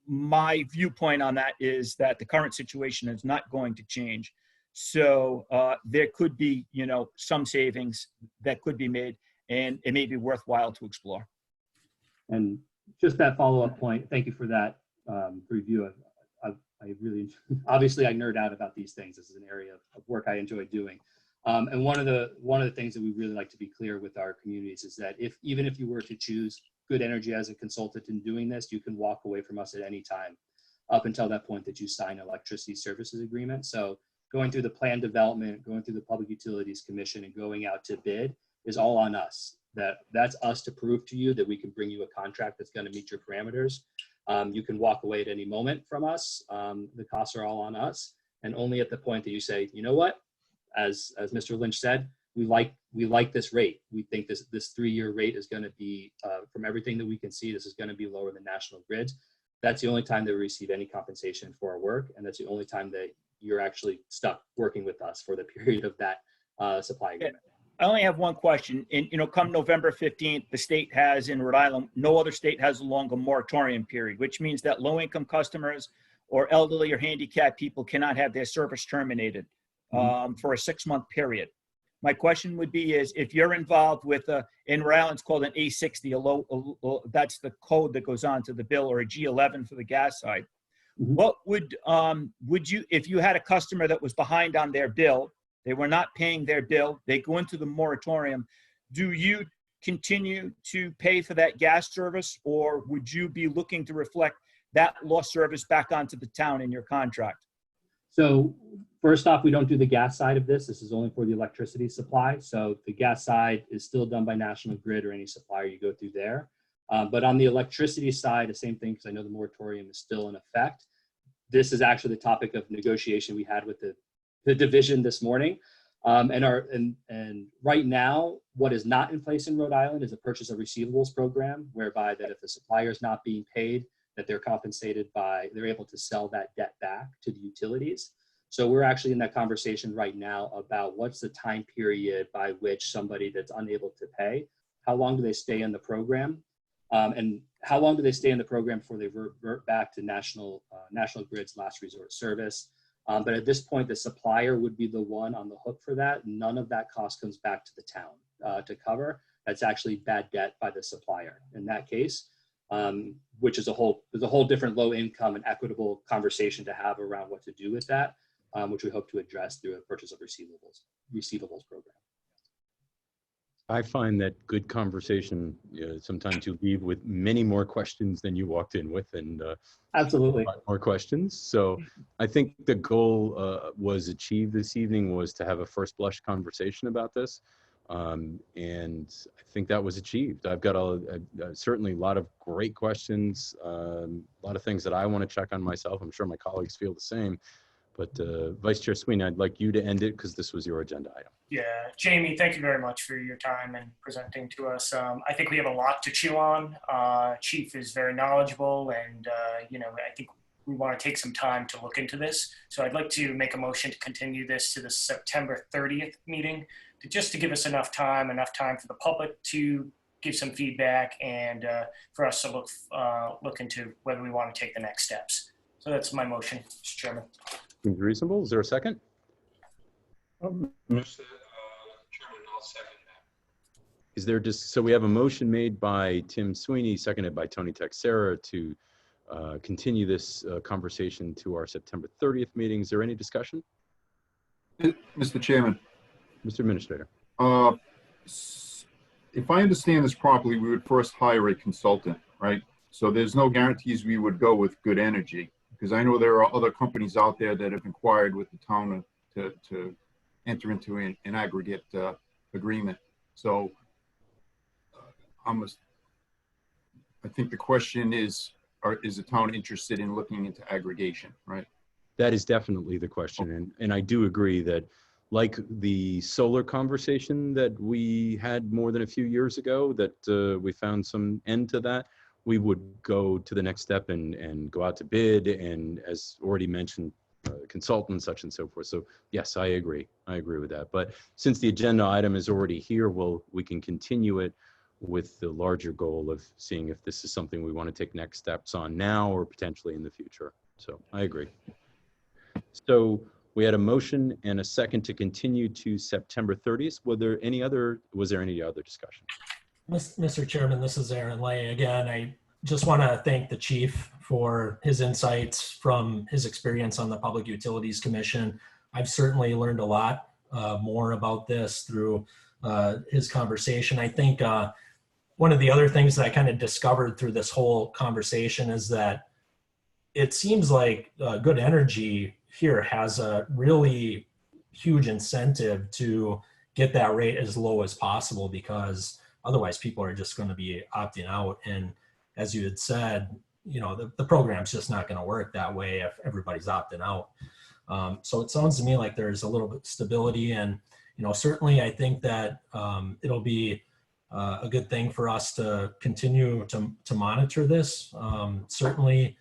[SPEAKER 13] my viewpoint on that is that the current situation is not going to change. So there could be, you know, some savings that could be made, and it may be worthwhile to explore.
[SPEAKER 12] And just that follow-up point, thank you for that review. I really, obviously I nerd out about these things. This is an area of work I enjoy doing. And one of the things that we really like to be clear with our communities is that even if you were to choose Good Energy as a consultant in doing this, you can walk away from us at any time up until that point that you sign an electricity services agreement. So going through the plan development, going through the Public Utilities Commission, and going out to bid is all on us. That's us to prove to you that we can bring you a contract that's going to meet your parameters. You can walk away at any moment from us. The costs are all on us, and only at the point that you say, you know what, as Mr. Lynch said, we like this rate. We think this 3-year rate is going to be, from everything that we can see, this is going to be lower than national grids. That's the only time that we receive any compensation for our work, and that's the only time that you're actually stuck working with us for the period of that supply agreement.
[SPEAKER 13] I only have one question. And, come November 15th, the state has in Rhode Island, no other state has a longer moratorium period, which means that low-income customers or elderly or handicapped people cannot have their service terminated for a 6-month period. My question would be is if you're involved with in Rhode Island, it's called an A60, that's the code that goes on to the bill, or a G11 for the gas side. What would you, if you had a customer that was behind on their bill, they were not paying their bill, they go into the moratorium, do you continue to pay for that gas service, or would you be looking to reflect that lost service back onto the town in your contract?
[SPEAKER 12] So first off, we don't do the gas side of this. This is only for the electricity supply. So the gas side is still done by National Grid or any supplier you go through there. But on the electricity side, the same thing, because I know the moratorium is still in effect. This is actually the topic of negotiation we had with the division this morning. And right now, what is not in place in Rhode Island is a purchase of receivables program, whereby that if the supplier is not being paid, that they're compensated they're able to sell that debt back to the utilities. So we're actually in that conversation right now about what's the time period by which somebody that's unable to pay, how long do they stay in the program? And how long do they stay in the program before they revert back to National Grid's last resort service? But at this point, the supplier would be the one on the hook for that. None of that cost comes back to the town to cover. That's actually bad debt by the supplier in that case, which is there's a whole different low income and equitable conversation to have around what to do with that, which we hope to address through a purchase of receivables program.
[SPEAKER 2] I find that good conversation. Sometimes you leave with many more questions than you walked in with, and
[SPEAKER 12] absolutely
[SPEAKER 2] more questions. So I think the goal was achieved this evening, was to have a first blush conversation about this, and I think that was achieved. I've got certainly a lot of great questions, a lot of things that I want to check on myself. I'm sure my colleagues feel the same. But Vice Chair Sweeney, I'd like you to end it because this was your agenda item.
[SPEAKER 5] Yeah, Jamie, thank you very much for your time and presenting to us. I think we have a lot to chew on. Chief is very knowledgeable, and I think we want to take some time to look into this. So I'd like to make a motion to continue this to the September 30th meeting, just to give us enough time for the public to give some feedback, and for us to look into whether we want to take the next steps. So that's my motion, Mr. Chairman.
[SPEAKER 2] Seems reasonable. Is there a second?
[SPEAKER 4] Mr. Chairman, I'll second that.
[SPEAKER 2] Is there so we have a motion made by Tim Sweeney, seconded by Tony Texera, to continue this conversation to our September 30th meeting. Is there any discussion?
[SPEAKER 9] Mr. Chairman.
[SPEAKER 2] Mr. Administrator.
[SPEAKER 9] If I understand this properly, we would first hire a consultant, right? So there's no guarantees we would go with Good Energy, because I know there are other companies out there that have inquired with the town to enter into an aggregate agreement. So I think the question is the town interested in looking into aggregation, right?
[SPEAKER 2] That is definitely the question. And I do agree that, like the solar conversation that we had more than a few years ago, that we found some end to that, we would go to the next step and go out to bid, and as already mentioned, consultants, such and so forth. So yes, I agree with that. But since the agenda item is already here, we can continue it with the larger goal of seeing if this is something we want to take next steps on now or potentially in the future. So I agree. So we had a motion and a second to continue to September 30th. Was there any other discussion?
[SPEAKER 6] Mr. Chairman, this is Aaron Lay again. just want to thank the chief for his insights from his experience on the Public Utilities Commission. I've certainly learned a lot more about this through his conversation. I think one of the other things that I kind of discovered through this whole conversation is that it seems like Good Energy here has a really huge incentive to get that rate as low as possible, because otherwise people are just going to be opting out. And as you had said, you know, the program's just not going to work that way if everybody's opting out. So it sounds to me like there's a little bit of stability, and, you know, certainly I think that it'll be a good thing for us to continue to monitor this. Certainly,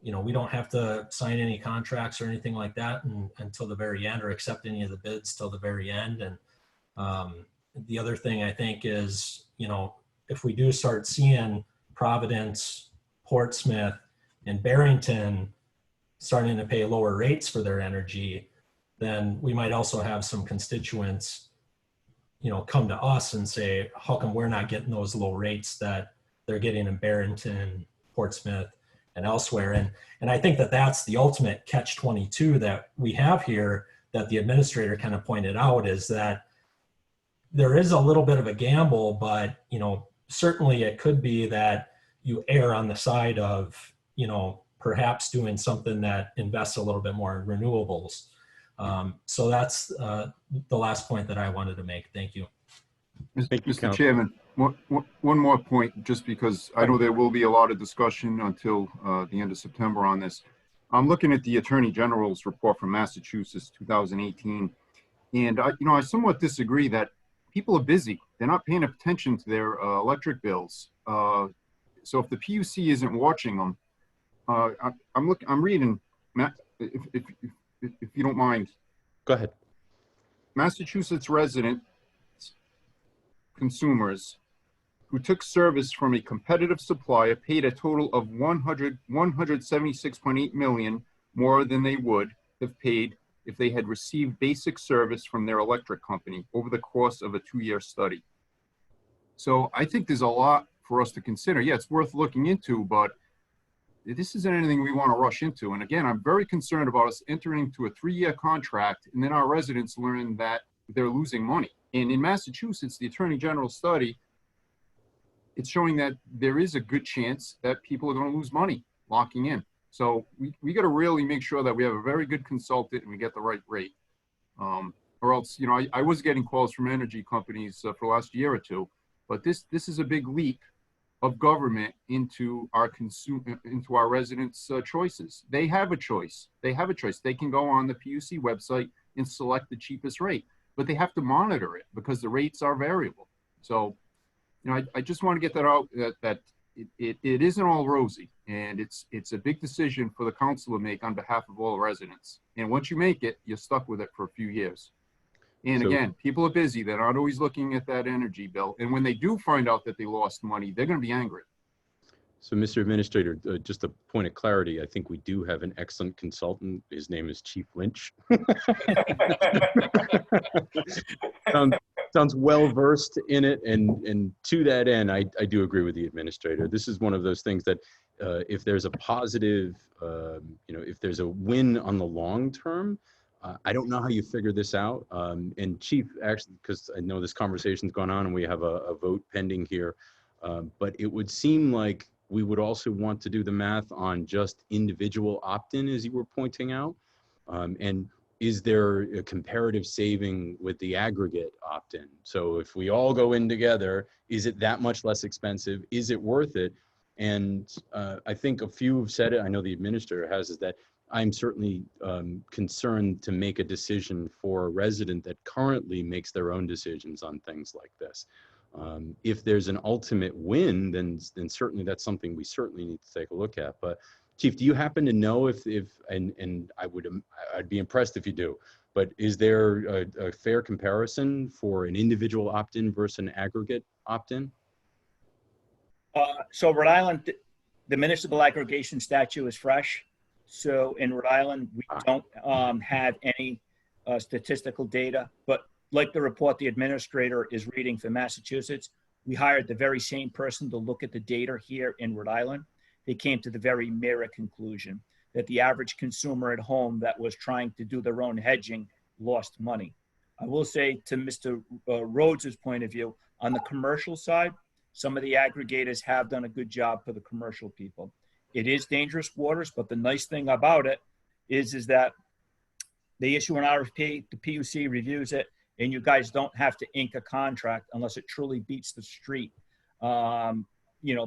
[SPEAKER 6] you know, we don't have to sign any contracts or anything like that until the very end, or accept any of the bids till the very end. And the other thing I think is, you know, if we do start seeing Providence, Portsmouth, and Barrington starting to pay lower rates for their energy, then we might also have some constituents, you know, come to us and say, how come we're not getting those low rates that they're getting in Barrington, Portsmouth, and elsewhere? And I think that that's the ultimate catch-22 that we have here, that the administrator kind of pointed out, is that there is a little bit of a gamble, but, you know, certainly it could be that you err on the side of, you know, perhaps doing something that invests a little bit more in renewables. So that's the last point that I wanted to make. Thank you.
[SPEAKER 2] Thank you,
[SPEAKER 9] Mr. Chairman, one more point, just because I know there will be a lot of discussion until the end of September on this. I'm looking at the Attorney General's report from Massachusetts, 2018, and I somewhat disagree that people are busy. They're not paying attention to their electric bills. So if the PUC isn't watching them, I'm reading, if you don't mind.
[SPEAKER 2] Go ahead.
[SPEAKER 9] Massachusetts resident consumers who took service from a competitive supplier paid a total of $176.8 million more than they would have paid if they had received basic service from their electric company over the course of a 2-year study. So I think there's a lot for us to consider. Yeah, it's worth looking into, but this isn't anything we want to rush into. And again, I'm very concerned about us entering into a 3-year contract and then our residents learn that they're losing money. And in Massachusetts, the Attorney General study, it's showing that there is a good chance that people are going to lose money locking in. So we got to really make sure that we have a very good consultant and we get the right rate. Or else, you know, I was getting calls from energy companies for the last year or two, but this is a big leap of government into our residents' choices. They have a choice. They have a choice. They can go on the PUC website and select the cheapest rate, but they have to monitor it because the rates are variable. So, you know, I just want to get that out, that it isn't all rosy, and it's a big decision for the council to make on behalf of all residents. And once you make it, you're stuck with it for a few years. And again, people are busy. They're not always looking at that energy bill. And when they do find out that they lost money, they're going to be angry.
[SPEAKER 2] So, Mr. Administrator, just a point of clarity, I think we do have an excellent consultant. His name is Chief Lynch. Sounds well-versed in it. And to that end, I do agree with the administrator. This is one of those things that if there's a positive, if there's a win on the long term, I don't know how you figure this out. And Chief, actually, because I know this conversation's gone on and we have a vote pending here, but it would seem like we would also want to do the math on just individual opt-in, as you were pointing out. And is there a comparative saving with the aggregate opt-in? So if we all go in together, is it that much less expensive? Is it worth it? And I think a few have said it, I know the administrator has, is that I'm certainly concerned to make a decision for a resident that currently makes their own decisions on things like this. If there's an ultimate win, then certainly that's something we certainly need to take a look at. But Chief, do you happen to know if and I'd be impressed if you do, but is there a fair comparison for an individual opt-in versus an aggregate opt-in?
[SPEAKER 13] So Rhode Island, the municipal aggregation statute is fresh. So in Rhode Island, we don't have any statistical data, but like the report the administrator is reading for Massachusetts, We hired the very same person to look at the data here in Rhode Island. They came to the very mirror conclusion that the average consumer at home that was trying to do their own hedging lost money. I will say, to Mr. Rhodes's point of view, on the commercial side, some of the aggregators have done a good job for the commercial people. It is dangerous waters, but the nice thing about it is that they issue an RFP, the PUC reviews it, and you guys don't have to ink a contract unless it truly beats the street, the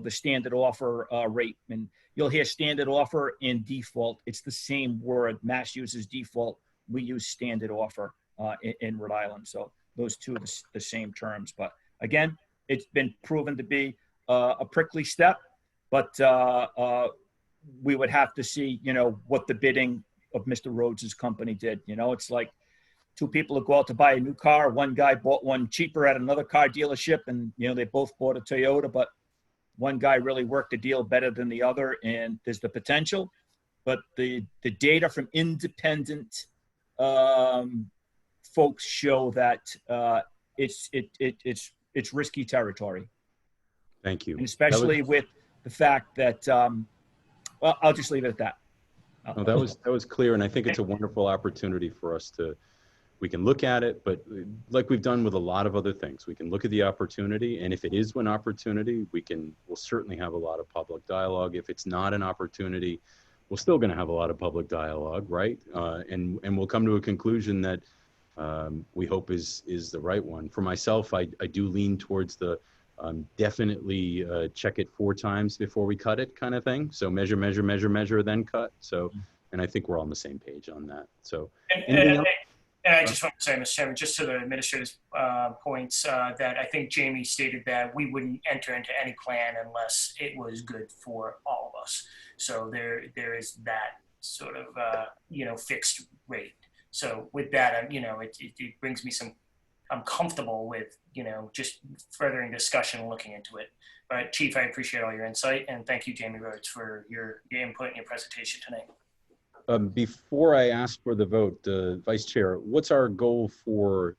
[SPEAKER 13] standard offer rate. And you'll hear standard offer and default. It's the same word. Mass uses default. We use standard offer in Rhode Island. So those two are the same terms. But again, it's been proven to be a prickly step, but we would have to see, what the bidding of Mr. Rhodes's company did. It's like two people who go out to buy a new car. One guy bought one cheaper at another car dealership, and, they both bought a Toyota, but one guy really worked the deal better than the other, and there's the potential. But the data from independent folks show that it's risky territory.
[SPEAKER 2] Thank you.
[SPEAKER 13] And especially with the fact that, I'll just leave it at that.
[SPEAKER 2] No, that was clear, and I think it's a wonderful opportunity for us we can look at it, but like we've done with a lot of other things, we can look at the opportunity, and if it is an opportunity, we'll certainly have a lot of public dialogue. If it's not an opportunity, we're still going to have a lot of public dialogue, right? And we'll come to a conclusion that we hope is the right one. For myself, I do lean towards the definitely check it 4 times before we cut it kind of thing. So measure, measure, measure, measure, then cut. So, and I think we're on the same page on that. So,
[SPEAKER 5] and I just want to say, Mr. Chairman, just to the administrator's points, that I think Jamie stated that we wouldn't enter into any plan unless it was good for all of us. So there is that sort of, fixed rate. So with that, it brings me I'm comfortable with, just furthering discussion and looking into it. But Chief, I appreciate all your insight, and thank you, Jamie Rhodes, for your input and your presentation tonight.
[SPEAKER 2] Before I ask for the vote, Vice Chair, what's our goal for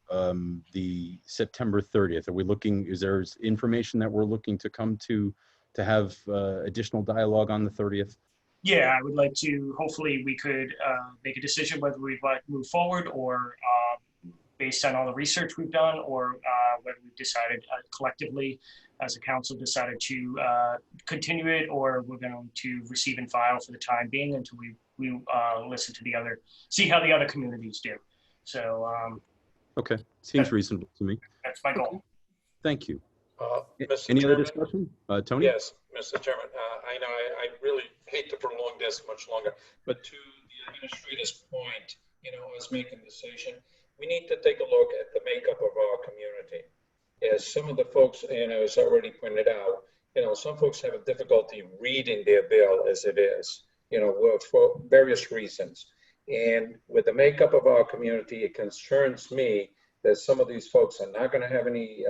[SPEAKER 2] the September 30th? Are we looking, is there information that we're looking to come to have additional dialogue on the 30th?
[SPEAKER 5] Yeah, I would like to, hopefully we could make a decision whether we'd like to move forward or based on all the research we've done, or whether we've decided collectively as a council decided to continue it, or we're going to receive and file for the time being until we listen to see how the other communities do. So.
[SPEAKER 2] Okay, seems reasonable to me.
[SPEAKER 5] That's my goal.
[SPEAKER 2] Okay. Thank you.
[SPEAKER 4] Any
[SPEAKER 2] other discussion? Tony?
[SPEAKER 4] Yes, Mr. Chairman. I know I really hate to prolong this much longer, but to the administrator's point, us making a decision, we need to take a look at the makeup of our community. As some of the folks, as already pointed out, some folks have a difficulty reading their bill as it is, for various reasons. And with the makeup of our community, it concerns me that some of these folks are not going to have any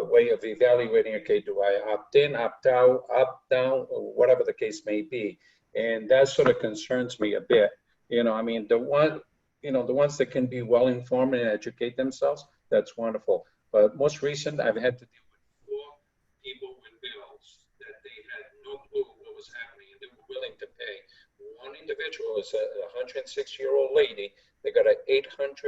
[SPEAKER 4] way of evaluating, okay, do I opt in, opt out, opt down, or whatever the case may be. And that sort of concerns me a bit. The ones that can be well informed and educate themselves, that's wonderful. But most recent, I've had to deal with 4 people with bills that they had no clue what was happening and they were willing to pay. One individual is a 106-year-old lady. They got an $800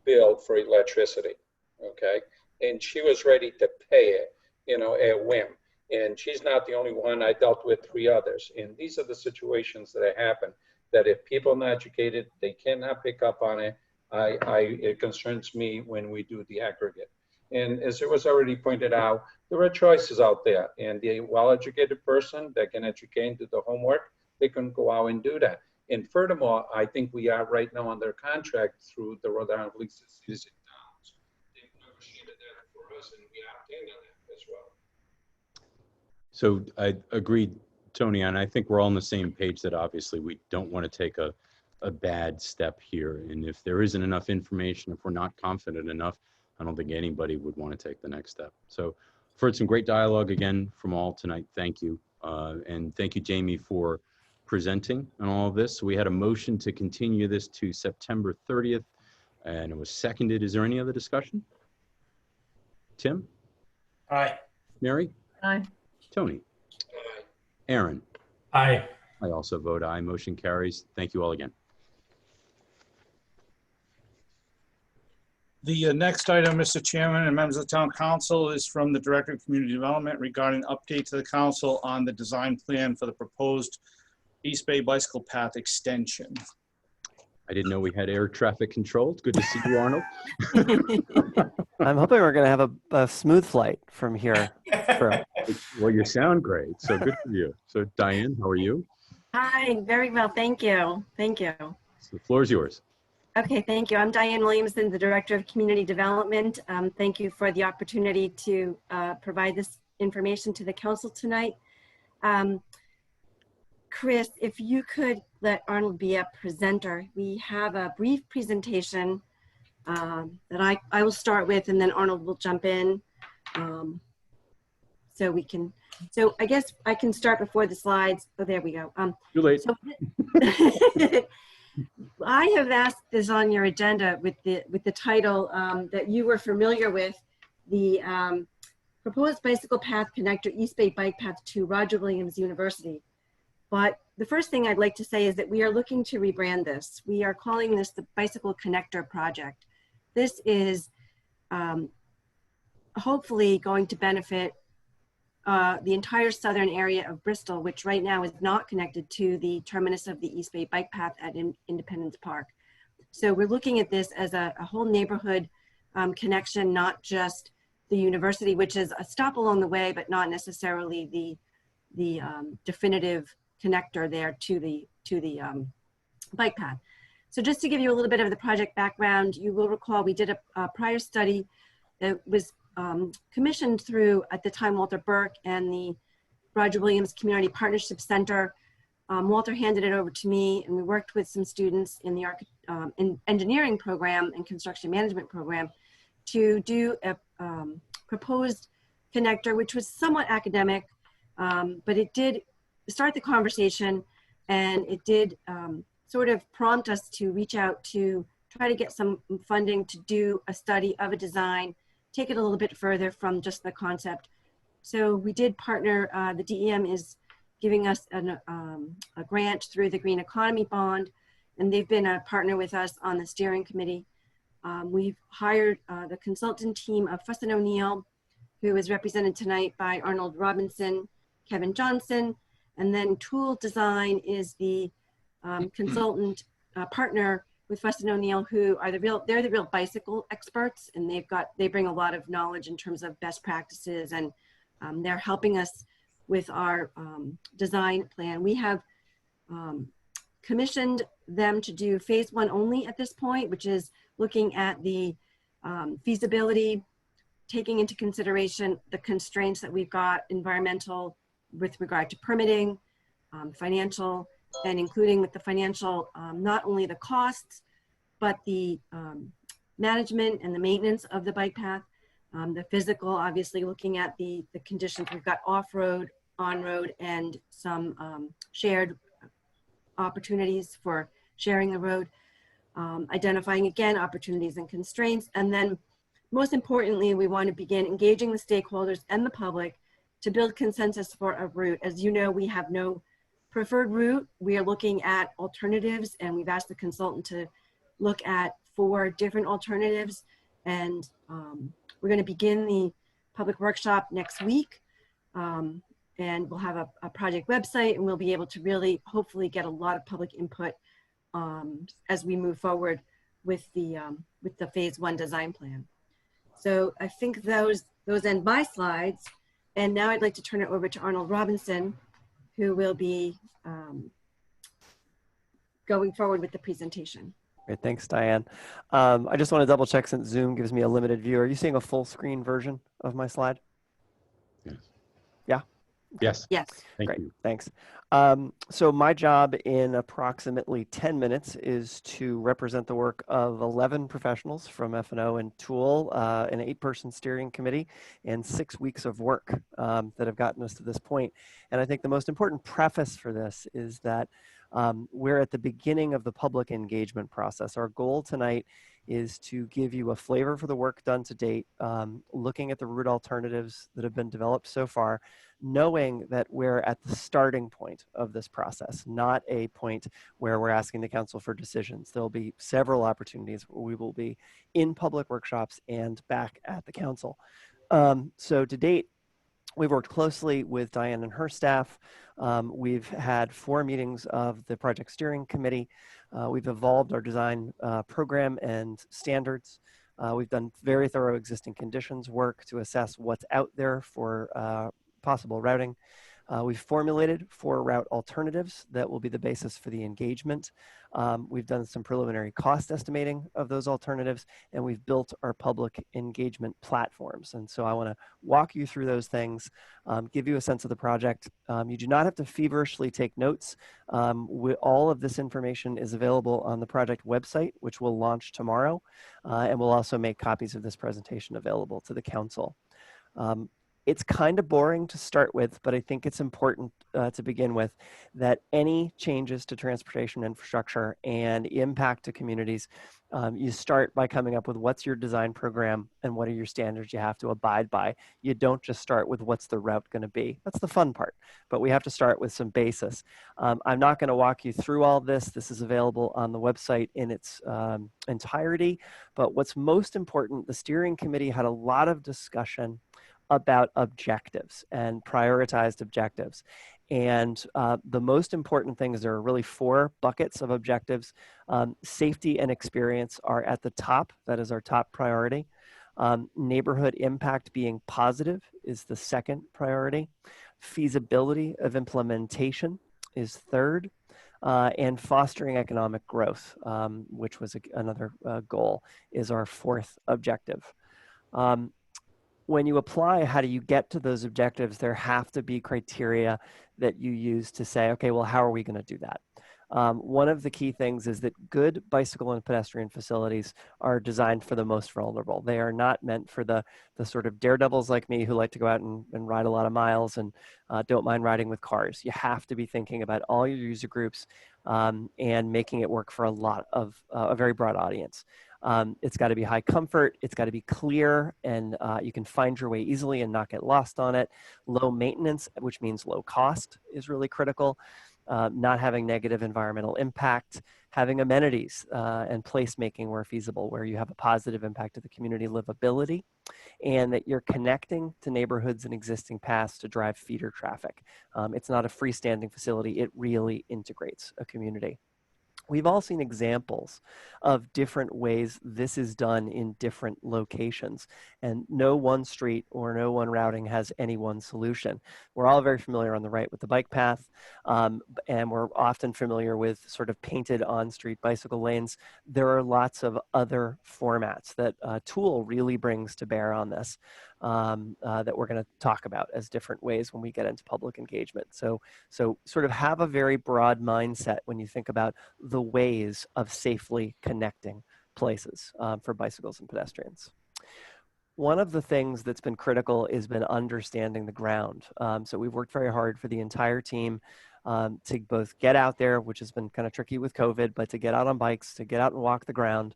[SPEAKER 4] bill for electricity, okay? And she was ready to pay it, at whim. And she's not the only one. I dealt with 3 others. And these are the situations that happen, that if people are not educated, they cannot pick up on it. It concerns me when we do the aggregate. And as it was already pointed out, there are choices out there. And the well-educated person that can educate and do the homework, they can go out and do that. And furthermore, I think we are right now under contract through the Rhode Island League of Cities and Towns. They've negotiated that for us, and we opt in on that as well.
[SPEAKER 2] So I agreed, Tony, and I think we're all on the same page that obviously we don't want to take a bad step here. And if there isn't enough information, if we're not confident enough, I don't think anybody would want to take the next step. So I've heard some great dialogue again from all tonight. Thank you. And thank you, Jamie, for presenting on all of this. So we had a motion to continue this to September 30th, and it was seconded. Is there any other discussion? Tim,
[SPEAKER 5] Aye.
[SPEAKER 2] Mary,
[SPEAKER 10] Aye.
[SPEAKER 2] Tony, Aaron.
[SPEAKER 6] Aye.
[SPEAKER 2] I also vote aye. Motion carries. Thank you all again.
[SPEAKER 1] The next item, Mr. Chairman and members of the Town Council, is from the Director of Community Development regarding update to the council on the design plan for the proposed East Bay Bicycle Path extension.
[SPEAKER 2] I didn't know we had air traffic controlled. Good to see you, Arnold.
[SPEAKER 14] I'm hoping we're going to have a smooth flight from here.
[SPEAKER 2] Well, you sound great, so good for you. So Diane, how are you?
[SPEAKER 15] Hi, very well, thank you. Thank you.
[SPEAKER 2] So the floor is yours.
[SPEAKER 15] Okay, thank you. I'm Diane Williamson, the Director of Community Development. Thank you for the opportunity to provide this information to the council tonight. Chris, if you could let Arnold be a presenter. We have a brief presentation that I will start with, and then Arnold will jump in. So I guess I can start before the slides. Oh, there we go.
[SPEAKER 2] Too late.
[SPEAKER 15] So, I have asked this on your agenda with the title that you were familiar with, the proposed bicycle path connector East Bay Bike Path to Roger Williams University. But the first thing I'd like to say is that we are looking to rebrand this. We are calling this the Bicycle Connector Project. This is hopefully going to benefit the entire southern area of Bristol, which right now is not connected to the terminus of the East Bay Bike Path at Independence Park. So we're looking at this as a whole neighborhood connection, not just the university, which is a stop along the way, but not necessarily the definitive connector there to the bike path. So just to give you a little bit of the project background, you will recall we did a prior study that was commissioned through, at the time, Walter Burke and the Roger Williams Community Partnership Center. Walter handed it over to me, and we worked with some students in the engineering program and construction management program to do a proposed connector, which was somewhat academic, but it did start the conversation, and it did sort of prompt us to reach out to try to get some funding to do a study of a design, take it a little bit further from just the concept. So we did partner, the DEM is giving us a grant through the Green Economy Bond, and they've been a partner with us on the steering committee. We've hired the consultant team of Fuss & O'Neill, who is represented tonight by Arnold Robinson, Kevin Johnson, and then Tool Design is the consultant partner with Fuss & O'Neill, who are they're the real bicycle experts, and they bring a lot of knowledge in terms of best practices, and they're helping us with our design plan. We have commissioned them to do phase 1 only at this point, which is looking at the feasibility, taking into consideration the constraints that we've got, environmental with regard to permitting, financial, and including with the financial, not only the costs, but the management and the maintenance of the bike path, the physical, obviously looking at the conditions. We've got off-road, on-road, and some shared opportunities for sharing the road, identifying again opportunities and constraints, and then most importantly, we want to begin engaging the stakeholders and the public to build consensus for a route. As you know, we have no preferred route. We are looking at alternatives, and we've asked the consultant to look at 4 different alternatives, and we're going to begin the public workshop next week, and we'll have a project website, and we'll be able to really hopefully get a lot of public input as we move forward with the phase 1 design plan. So I think those end my slides, and now I'd like to turn it over to Arnold Robinson, who will be going forward with the presentation.
[SPEAKER 14] Great, thanks, Diane. I just want to double check, since Zoom gives me a limited view. Are you seeing a full screen version of my slide?
[SPEAKER 2] Yes.
[SPEAKER 14] Yeah?
[SPEAKER 2] Yes.
[SPEAKER 15] Yes.
[SPEAKER 14] Great, thanks. So my job in approximately 10 minutes is to represent the work of 11 professionals from F&O and Tool, an 8-person steering committee, and 6 weeks of work that have gotten us to this point. And I think the most important preface for this is that We're at the beginning of the public engagement process. Our goal tonight is to give you a flavor for the work done to date, looking at the route alternatives that have been developed so far, knowing that we're at the starting point of this process, not a point where we're asking the council for decisions. There'll be several opportunities where we will be in public workshops and back at the council. So to date, we've worked closely with Diane and her staff. We've had 4 meetings of the project steering committee. We've evolved our design program and standards. We've done very thorough existing conditions work to assess what's out there for possible routing. We've formulated 4 route alternatives that will be the basis for the engagement. We've done some preliminary cost estimating of those alternatives, and we've built our public engagement platforms. And so I want to walk you through those things, give you a sense of the project. You do not have to feverishly take notes. All of this information is available on the project website, which will launch tomorrow, and we'll also make copies of this presentation available to the council. It's kind of boring to start with, but I think it's important to begin with that any changes to transportation infrastructure and impact to communities, you start by coming up with what's your design program and what are your standards you have to abide by. You don't just start with what's the route going to be. That's the fun part, but we have to start with some basis. I'm not going to walk you through all this. This is available on the website in its entirety, but what's most important, the steering committee had a lot of discussion about objectives and prioritized objectives. And the most important thing is there are really 4 buckets of objectives. Safety and experience are at the top. That is our top priority. Neighborhood impact being positive is the second priority. Feasibility of implementation is third. And fostering economic growth, which was another goal, is our 4th objective. When you apply, how do you get to those objectives? There have to be criteria that you use to say, okay, well, how are we going to do that? One of the key things is that good bicycle and pedestrian facilities are designed for the most vulnerable. They are not meant for the sort of daredevils like me who like to go out and ride a lot of miles and don't mind riding with cars. You have to be thinking about all your user groups and making it work for a very broad audience. It's got to be high comfort. It's got to be clear, and you can find your way easily and not get lost on it. Low maintenance, which means low cost, is really critical. Not having negative environmental impact, having amenities and placemaking where feasible, where you have a positive impact to the community livability, and that you're connecting to neighborhoods and existing paths to drive feeder traffic. It's not a freestanding facility. It really integrates a community. We've all seen examples of different ways this is done in different locations, and no one street or no one routing has any one solution. We're all very familiar on the right with the bike path, and we're often familiar with sort of painted on-street bicycle lanes. There are lots of other formats that Tool really brings to bear on this that we're going to talk about as different ways when we get into public engagement. So sort of have a very broad mindset when you think about the ways of safely connecting places for bicycles and pedestrians. One of the things that's been critical has been understanding the ground. So we've worked very hard for the entire team to both get out there, which has been kind of tricky with COVID, but to get out on bikes, to get out and walk the ground,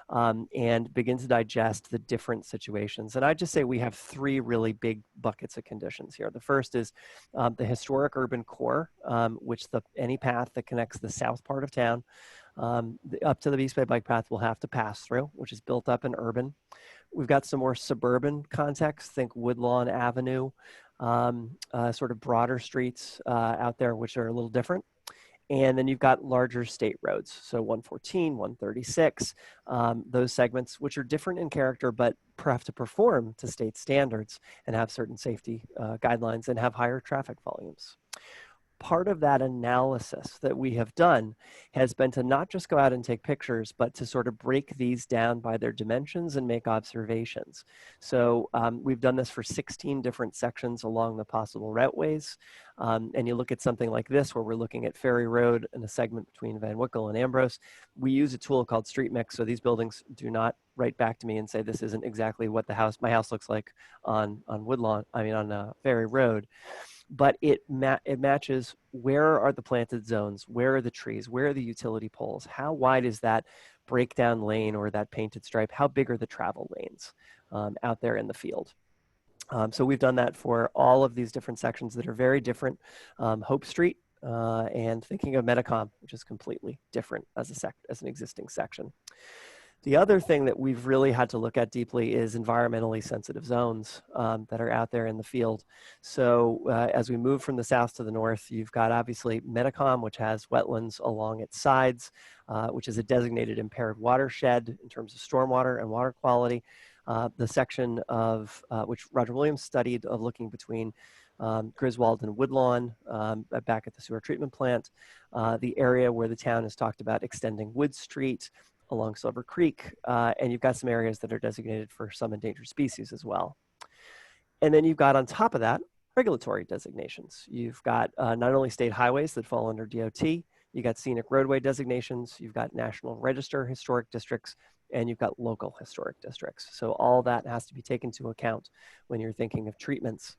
[SPEAKER 14] and begin to digest the different situations. And I just say we have 3 really big buckets of conditions here. The first is the historic urban core, which any path that connects the south part of town up to the East Bay Bike Path will have to pass through, which is built up in urban. We've got some more suburban context, think Woodlawn Avenue, sort of broader streets out there, which are a little different. And then you've got larger state roads. So 114, 136, those segments, which are different in character, but have to perform to state standards and have certain safety guidelines and have higher traffic volumes. Part of that analysis that we have done has been to not just go out and take pictures, but to sort of break these down by their dimensions and make observations. So we've done this for 16 different sections along the possible routeways. And you look at something like this, where we're looking at Ferry Road and a segment between Van Wickle and Ambrose. We use a tool called Street Mix. So these buildings do not write back to me and say, this isn't exactly what my house looks like on Woodlawn, on Ferry Road. but it matches where are the planted zones, where are the trees, where are the utility poles, how wide is that breakdown lane or that painted stripe, how big are the travel lanes out there in the field. So we've done that for all of these different sections that are very different. Hope Street and thinking of Metacom, which is completely different as an existing section. The other thing that we've really had to look at deeply is environmentally sensitive zones that are out there in the field. So as we move from the south to the north, you've got obviously Metacom, which has wetlands along its sides, which is a designated impaired watershed in terms of stormwater and water quality. The section of which Roger Williams studied of looking between Griswold and Woodlawn back at the sewer treatment plant, the area where the town has talked about extending Wood Street along Silver Creek, and you've got some areas that are designated for some endangered species as well. And then you've got on top of that, regulatory designations. You've got not only state highways that fall under DOT, you've got scenic roadway designations, you've got National Register historic districts, and you've got local historic districts. So all that has to be taken into account when you're thinking of treatments.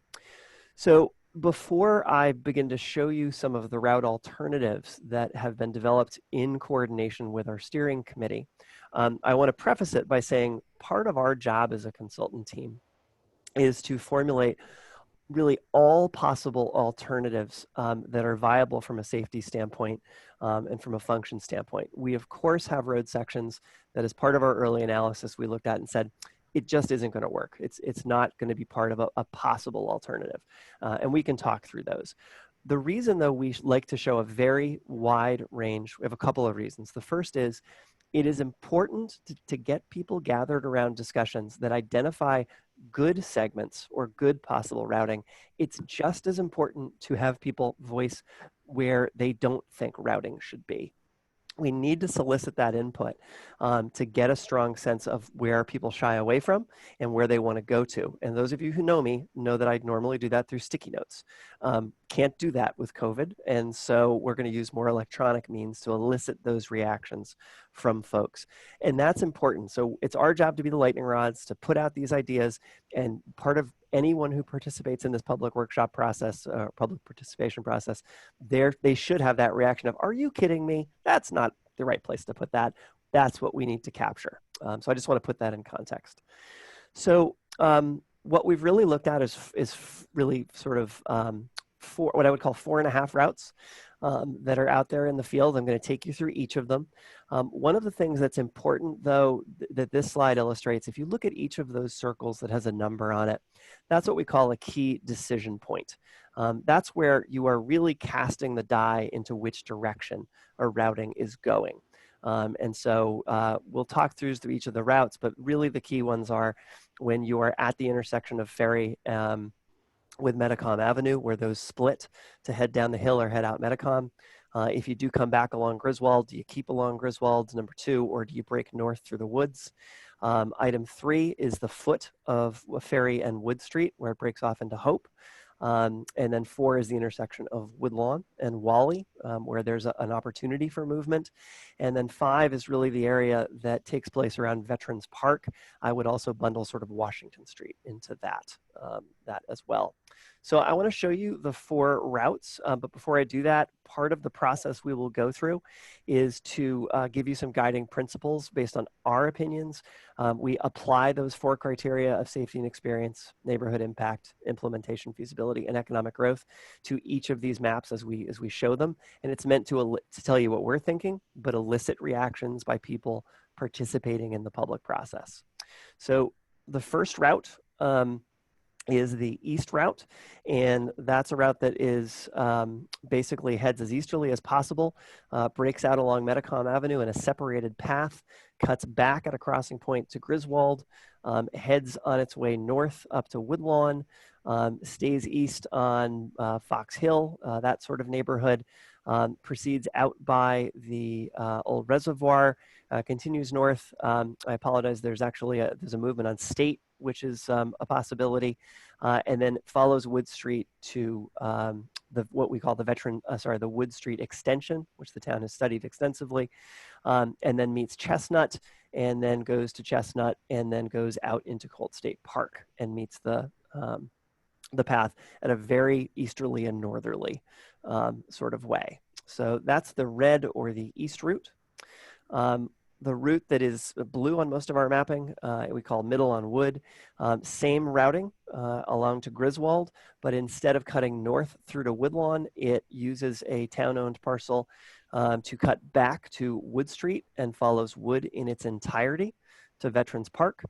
[SPEAKER 14] So before I begin to show you some of the route alternatives that have been developed in coordination with our steering committee, I want to preface it by saying part of our job as a consultant team is to formulate really all possible alternatives that are viable from a safety standpoint and from a function standpoint. We, of course, have road sections that as part of our early analysis, we looked at and said, it just isn't going to work. It's not going to be part of a possible alternative. And we can talk through those. The reason, though, we like to show a very wide range, we have a couple of reasons. The first is it is important to get people gathered around discussions that identify good segments or good possible routing. It's just as important to have people voice where they don't think routing should be. We need to solicit that input to get a strong sense of where people shy away from and where they want to go to. And those of you who know me know that I normally do that through sticky notes. Can't do that with COVID. And so we're going to use more electronic means to elicit those reactions from folks. And that's important. So it's our job to be the lightning rods, to put out these ideas. And part of anyone who participates in this public workshop process, public participation process, they should have that reaction of, are you kidding me? That's not the right place to put that. That's what we need to capture. So I just want to put that in context. So what we've really looked at is really sort of what I would call 4.5 routes that are out there in the field. I'm going to take you through each of them. One of the things that's important, though, that this slide illustrates, if you look at each of those circles that has a number on it, that's what we call a key decision point. That's where you are really casting the die into which direction a routing is going. And so we'll talk through each of the routes, but really the key ones are when you are at the intersection of Ferry with Metacom Avenue, where those split to head down the hill or head out Metacom. If you do come back along Griswold, do you keep along Griswold, number 2, or do you break north through the woods? Item 3 is the foot of Ferry and Wood Street, where it breaks off into Hope. And then 4 is the intersection of Woodlawn and Wally, where there's an opportunity for movement. And then 5 is really the area that takes place around Veterans Park. I would also bundle sort of Washington Street into that as well. So I want to show you the 4 routes, but before I do that, part of the process we will go through is to give you some guiding principles based on our opinions. We apply those 4 criteria of safety and experience, neighborhood impact, implementation feasibility, and economic growth to each of these maps as we show them. And it's meant to tell you what we're thinking, but elicit reactions by people participating in the public process. So the first route is the east route, and that's a route that is basically heads as easterly as possible, breaks out along Metacom Avenue in a separated path, cuts back at a crossing point to Griswold, heads on its way north up to Woodlawn, stays east on Fox Hill, that sort of neighborhood, proceeds out by the old reservoir, continues north. I apologize, there's actually there's a movement on State, which is a possibility, and then follows Wood Street to what we call the Wood Street extension, which the town has studied extensively, and then meets Chestnut, and then goes to Chestnut, and then goes out into Colt State Park and meets the the path at a very easterly and northerly sort of way. So that's the red or the east route. The route that is blue on most of our mapping, we call Middle on Wood. Same routing along to Griswold, but instead of cutting north through to Woodlawn, it uses a town-owned parcel to cut back to Wood Street and follows Wood in its entirety to Veterans Park,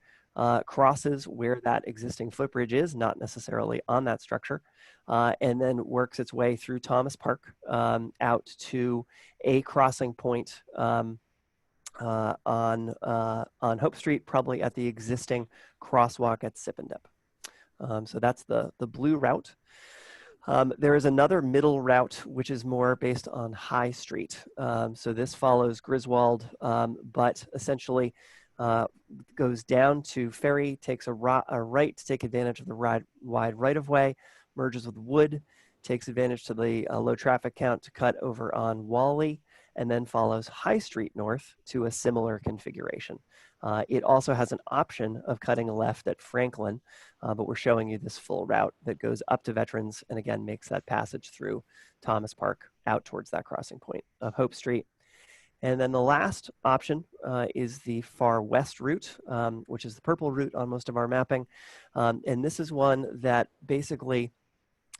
[SPEAKER 14] crosses where that existing footbridge is, not necessarily on that structure, and then works its way through Thomas Park out to a crossing point on Hope Street, probably at the existing crosswalk at Sip and Dip. So that's the blue route. There is another middle route, which is more based on High Street. So this follows Griswold, but essentially goes down to Ferry, takes a right to take advantage of the wide right-of-way, merges with Wood, takes advantage to the low traffic count to cut over on Wally, and then follows High Street north to a similar configuration. It also has an option of cutting left at Franklin, but we're showing you this full route that goes up to Veterans and again makes that passage through Thomas Park out towards that crossing point of Hope Street. And then the last option is the far west route, which is the purple route on most of our mapping. And this is one that basically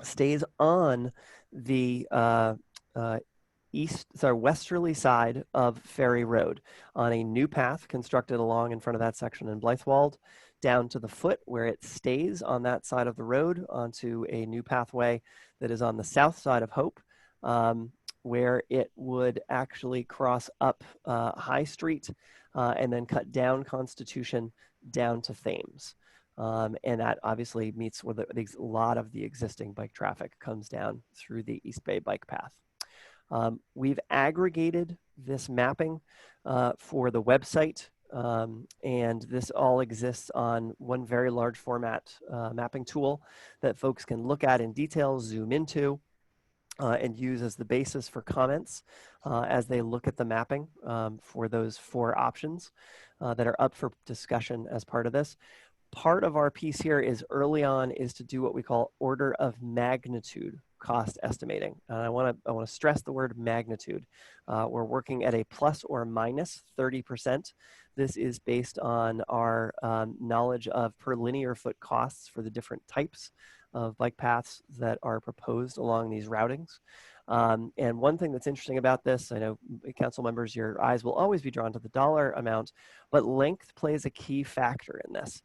[SPEAKER 14] stays on the westerly side of Ferry Road on a new path constructed along in front of that section in Blythewald, down to the foot where it stays on that side of the road onto a new pathway that is on the south side of Hope, where it would actually cross up High Street and then cut down Constitution down to Thames. And that obviously meets where a lot of the existing bike traffic comes down through the East Bay bike path. We've aggregated this mapping for the website, and this all exists on one very large format mapping tool that folks can look at in detail, zoom into, and use as the basis for comments as they look at the mapping for those 4 options that are up for discussion as part of this. Part of our piece here is early on is to do what we call order of magnitude cost estimating. And I want to stress the word magnitude. We're working at a plus or minus 30%. This is based on our knowledge of per linear foot costs for the different types of bike paths that are proposed along these routings. And one thing that's interesting about this, I know council members, your eyes will always be drawn to the dollar amount, but length plays a key factor in this.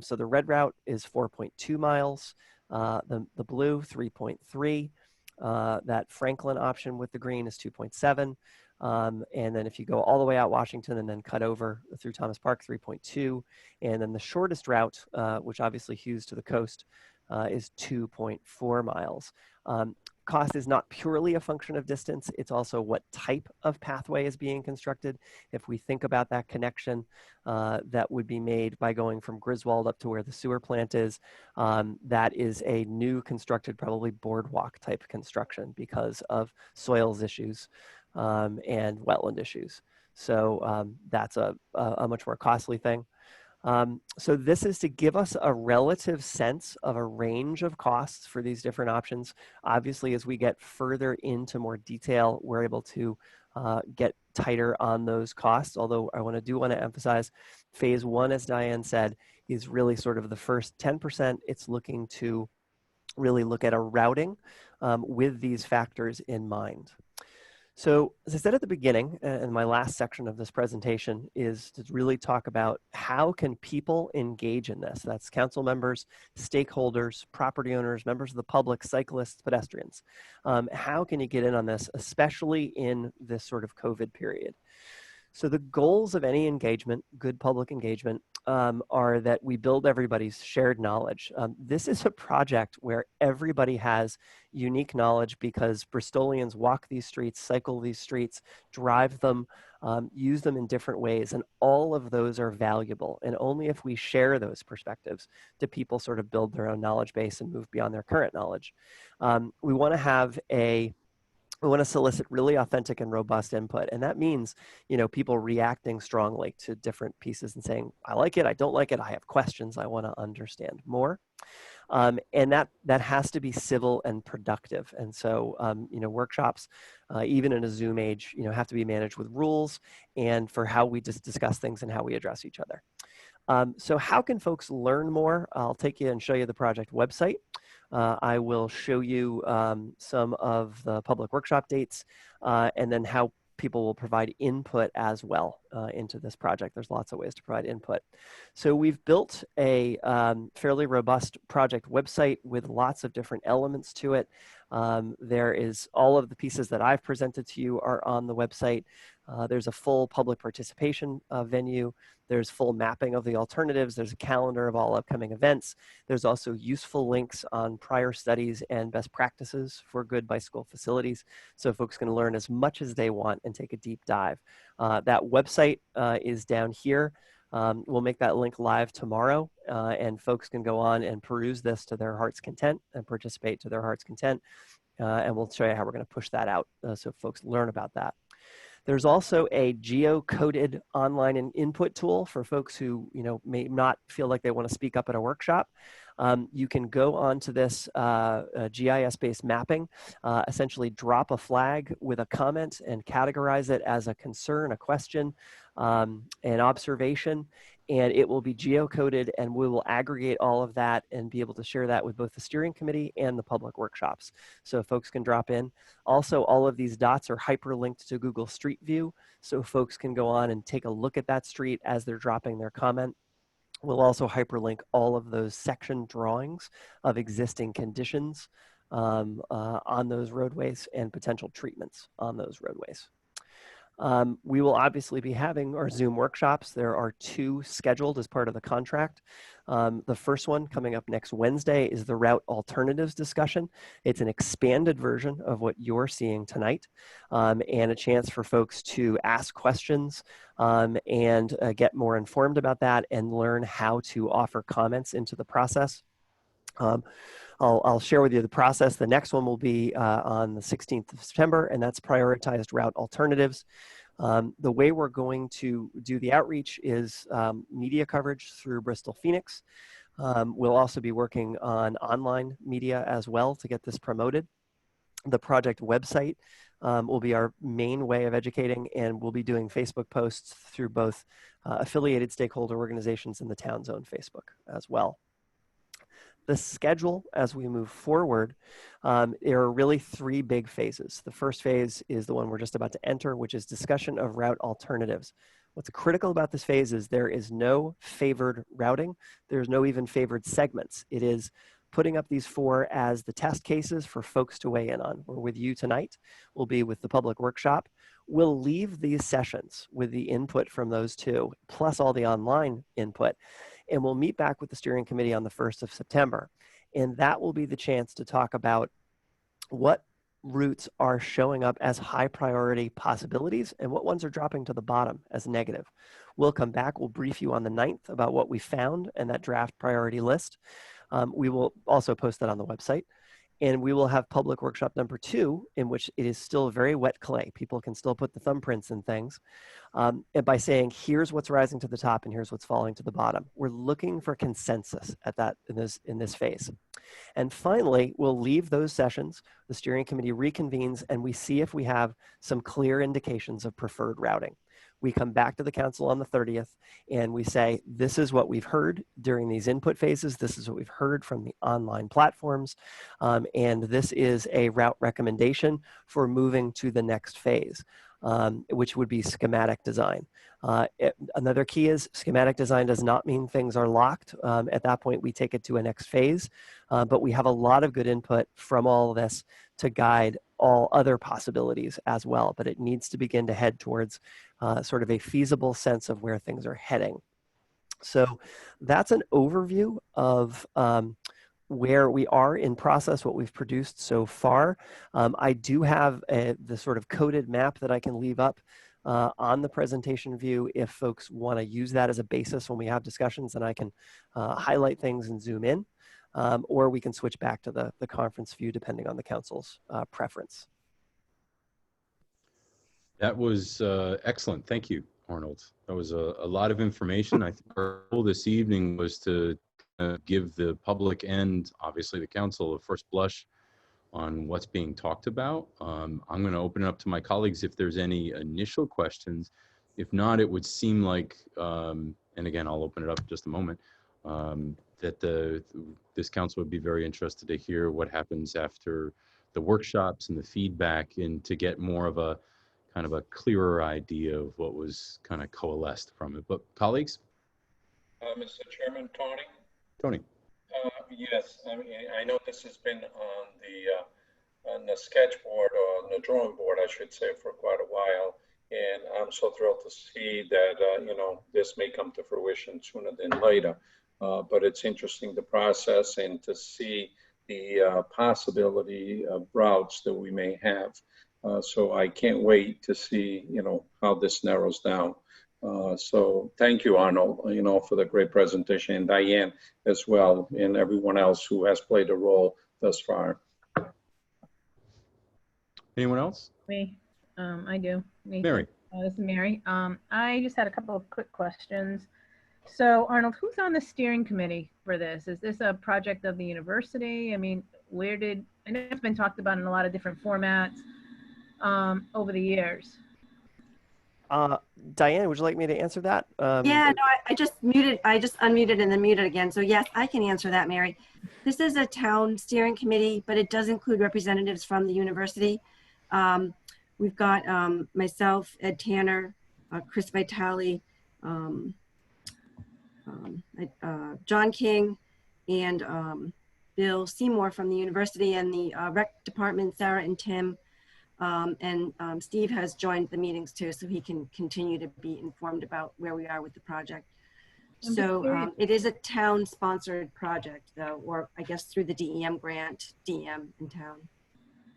[SPEAKER 14] So the red route is 4.2 miles, the blue 3.3, that Franklin option with the green is 2.7. And then if you go all the way out Washington and then cut over through Thomas Park, 3.2. And then the shortest route, which obviously hews to the coast, is 2.4 miles. Cost is not purely a function of distance. It's also what type of pathway is being constructed. If we think about that connection that would be made by going from Griswold up to where the sewer plant is, that is a new constructed, probably boardwalk type construction because of soils issues and wetland issues. So that's a much more costly thing. So this is to give us a relative sense of a range of costs for these different options. Obviously, as we get further into more detail, we're able to get tighter on those costs. Although I want to emphasize phase 1, as Diane said, is really sort of the first 10%. It's looking to really look at a routing with these factors in mind. So as I said at the beginning, and my last section of this presentation is to really talk about how can people engage in this. That's council members, stakeholders, property owners, members of the public, cyclists, pedestrians. How can you get in on this, especially in this sort of COVID period? So the goals of any engagement, good public engagement, are that we build everybody's shared knowledge. This is a project where everybody has unique knowledge because Bristolians walk these streets, cycle these streets, drive them, use them in different ways, and all of those are valuable. And only if we share those perspectives do people sort of build their own knowledge base and move beyond their current knowledge. We want to solicit really authentic and robust input. And that means, people reacting strongly to different pieces and saying, I like it, I don't like it, I have questions, I want to understand more. And that has to be civil and productive. And so, workshops, even in a Zoom age, have to be managed with rules and for how we just discuss things and how we address each other. So how can folks learn more? I'll take you and show you the project website. I will show you some of the public workshop dates and then how people will provide input as well into this project. There's lots of ways to provide input. So we've built a fairly robust project website with lots of different elements to it. There is all of the pieces that I've presented to you are on the website. There's a full public participation venue. There's full mapping of the alternatives. There's a calendar of all upcoming events. There's also useful links on prior studies and best practices for good bicycle facilities. So folks can learn as much as they want and take a deep dive. That website is down here. We'll make that link live tomorrow, and folks can go on and peruse this to their heart's content and participate to their heart's content. And we'll show you how we're going to push that out so folks learn about that. There's also a geo-coded online and input tool for folks who may not feel like they want to speak up at a workshop. You can go onto this GIS-based mapping, essentially drop a flag with a comment and categorize it as a concern, a question, an observation, and it will be geocoded, and we will aggregate all of that and be able to share that with both the steering committee and the public workshops. So folks can drop in. Also, all of these dots are hyperlinked to Google Street View, so folks can go on and take a look at that street as they're dropping their comment. We'll also hyperlink all of those section drawings of existing conditions on those roadways and potential treatments on those roadways. We will obviously be having our Zoom workshops. There are 2 scheduled as part of the contract. The first one coming up next Wednesday is the route alternatives discussion. It's an expanded version of what you're seeing tonight, and a chance for folks to ask questions and get more informed about that and learn how to offer comments into the process. I'll share with you the process. The next one will be on the 16th of September, and that's prioritized route alternatives. The way we're going to do the outreach is media coverage through Bristol Phoenix. We'll also be working on online media as well to get this promoted. The project website will be our main way of educating, and we'll be doing Facebook posts through both affiliated stakeholder organizations and the Town Zone Facebook as well. The schedule as we move forward, there are really 3 big phases. The first phase is the one we're just about to enter, which is discussion of route alternatives. What's critical about this phase is there is no favored routing. There's no even favored segments. It is putting up these 4 as the test cases for folks to weigh in on. We're with you tonight. We'll be with the public workshop. We'll leave these sessions with the input from those 2, plus all the online input. And we'll meet back with the steering committee on the 1st of September. And that will be the chance to talk about what routes are showing up as high priority possibilities and what ones are dropping to the bottom as negative. We'll come back, we'll brief you on the 9th about what we found and that draft priority list. We will also post that on the website. And we will have public workshop number 2, in which it is still very wet clay. People can still put the thumbprints in things. And by saying, here's what's rising to the top and here's what's falling to the bottom. We're looking for consensus at that in this phase. And finally, we'll leave those sessions. The steering committee reconvenes and we see if we have some clear indications of preferred routing. We come back to the council on the 30th and we say, this is what we've heard during these input phases. This is what we've heard from the online platforms. And this is a route recommendation for moving to the next phase, which would be schematic design. Another key is schematic design does not mean things are locked. At that point, we take it to a next phase, but we have a lot of good input from all of this to guide all other possibilities as well, but it needs to begin to head towards sort of a feasible sense of where things are heading. So that's an overview of where we are in process, what we've produced so far. I do have the sort of coded map that I can leave up on the presentation view if folks want to use that as a basis when we have discussions, and I can highlight things and zoom in. Or we can switch back to the conference view depending on the council's preference.
[SPEAKER 2] That was excellent. Thank you, Arnold. That was a lot of information. I think our goal this evening was to give the public and obviously the council a first blush on what's being talked about. I'm going to open it up to my colleagues if there's any initial questions. If not, it would seem like, and again, I'll open it up in just a moment, that this council would be very interested to hear what happens after the workshops and the feedback, and to get more of a kind of a clearer idea of what was kind of coalesced from it. But colleagues?
[SPEAKER 4] Mr. Chairman, Tony?
[SPEAKER 2] Tony.
[SPEAKER 4] Yes, I mean, I know this has been on the sketchboard, or on the drawing board, I should say, for quite a while. And I'm so thrilled to see that, you know, this may come to fruition sooner than later. But it's interesting, the process, and to see the possibility of routes that we may have. So I can't wait to see, you know, how this narrows down. So thank you, Arnold, you know, for the great presentation, and Diane as well, and everyone else who has played a role thus far.
[SPEAKER 2] Anyone else?
[SPEAKER 10] Me, I do. Me.
[SPEAKER 2] Mary.
[SPEAKER 10] This is Mary. I just had a couple of quick questions. So Arnold, who's on the steering committee for this? Is this a project of the university? I mean, I know it's been talked about in a lot of different formats over the years.
[SPEAKER 14] Diane, would you like me to answer that?
[SPEAKER 15] Yeah, no, I just unmuted and then muted again. So yes, I can answer that, Mary. This is a town steering committee, but it does include representatives from the university. We've got myself, Ed Tanner, Chris Vitale, John King, and Bill Seymour from the university, and the rec department, Sarah and Tim. And Steve has joined the meetings too, so he can continue to be informed about where we are with the project. So it is a town-sponsored project, though, or I guess through the DEM grant, DEM in town.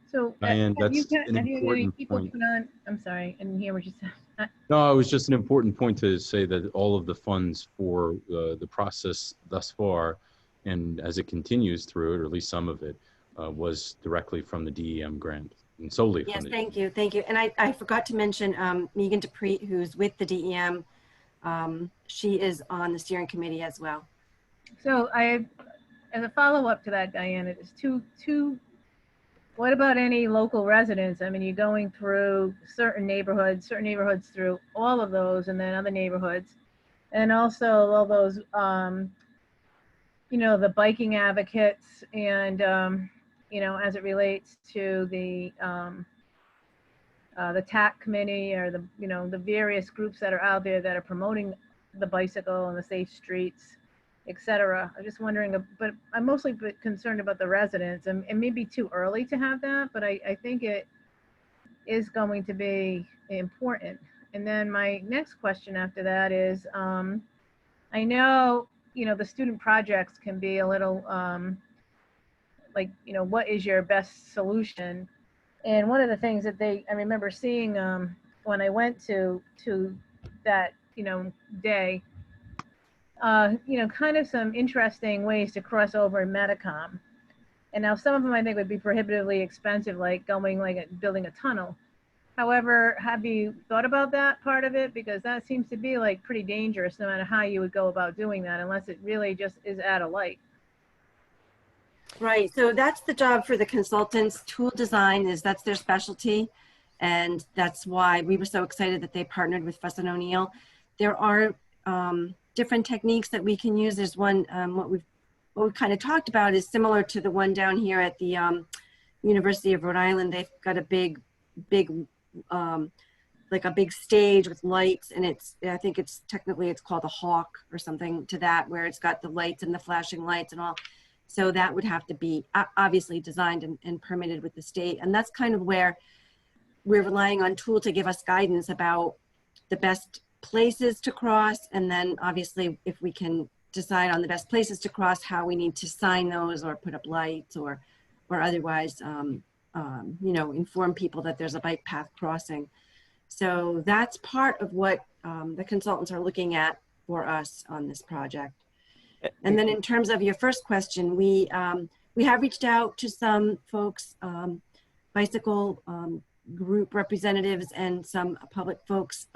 [SPEAKER 10] So
[SPEAKER 2] Diane, that's an important point.
[SPEAKER 10] I'm sorry, I didn't hear what you said.
[SPEAKER 2] No, it was just an important point to say that all of the funds for the process thus far, and as it continues through it, or at least some of it, was directly from the DEM grant. And solely
[SPEAKER 15] yes,
[SPEAKER 2] from the
[SPEAKER 15] thank you. And I forgot to mention Megan DePreet, who's with the DEM. She is on the steering committee as well.
[SPEAKER 10] So as a follow-up to that, Diana, it's two. What about any local residents? I mean, you're going through certain neighborhoods through all of those, and then other neighborhoods, and also all those, you know, the biking advocates, and you know, as it relates to the TAC committee, or the, you know, the various groups that are out there that are promoting the bicycle and the safe streets, etc. I'm just wondering, but I'm mostly concerned about the residents, and it may be too early to have that, but I think it is going to be important. And then my next question after that is, I know, you know, the student projects can be a little, like, you know, what is your best solution? And one of the things that I remember seeing when I went to that, you know, day, you know, kind of some interesting ways to cross over in Metacom. And now some of them I think would be prohibitively expensive, like building a tunnel. However, have you thought about that part of it? Because that seems to be like pretty dangerous no matter how you would go about doing that, unless it really just is at a light.
[SPEAKER 15] Right, so that's the job for the consultants. Tool design that's their specialty. And that's why we were so excited that they partnered with Fuss & O'Neill. There are different techniques that we can use. There's one, what we've kind of talked about is similar to the one down here at the University of Rhode Island. They've got a big, like a big stage with lights, and I think it's called a hawk or something to that, where it's got the lights and the flashing lights and all. So that would have to be obviously designed and permitted with the state. And that's kind of where we're relying on Tool to give us guidance about the best places to cross. And then obviously if we can decide on the best places to cross, how we need to sign those or put up lights or otherwise, you know, inform people that there's a bike path crossing. So that's part of what the consultants are looking at for us on this project. And then in terms of your first question, we have reached out to some folks, bicycle group representatives and some public folks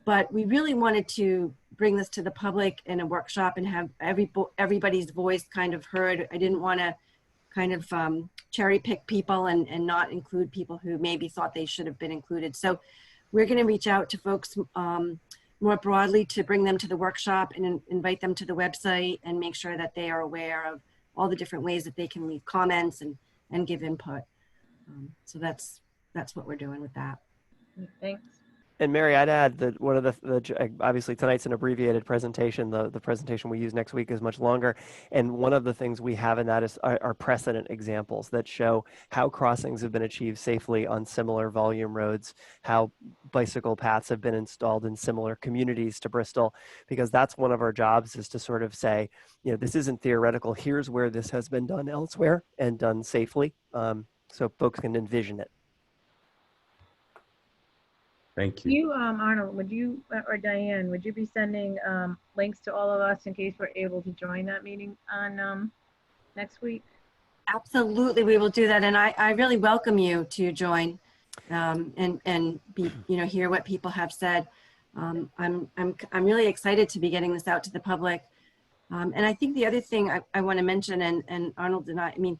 [SPEAKER 15] but we really wanted to bring this to the public in a workshop and have everybody's voice kind of heard. I didn't want to kind of cherry pick people and not include people who maybe thought they should have been included. So we're going to reach out to folks more broadly to bring them to the workshop and invite them to the website and make sure that they are aware of all the different ways that they can leave comments and give input. So that's what we're doing with that.
[SPEAKER 10] Thanks.
[SPEAKER 14] And Mary, I'd add that one of the obviously tonight's an abbreviated presentation. The presentation we use next week is much longer. And one of the things we have in that is our precedent examples that show how crossings have been achieved safely on similar volume roads, how bicycle paths have been installed in similar communities to Bristol, because that's one of our jobs, is to sort of say, you know, this isn't theoretical. Here's where this has been done elsewhere and done safely, so folks can envision it.
[SPEAKER 2] Thank you.
[SPEAKER 10] Arnold, would you, or Diane, would you be sending links to all of us in case we're able to join that meeting on next week?
[SPEAKER 15] Absolutely, we will do that. And I really welcome you to join and be, hear what people have said. I'm really excited to be getting this out to the public. And I think the other thing I want to mention, and Arnold and I mean,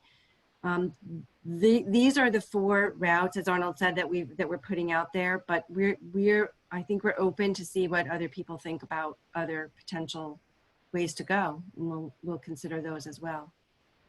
[SPEAKER 15] these are the 4 routes, as Arnold said, that we're putting out there, but I think we're open to see what other people think about other potential ways to go, and we'll consider those as well.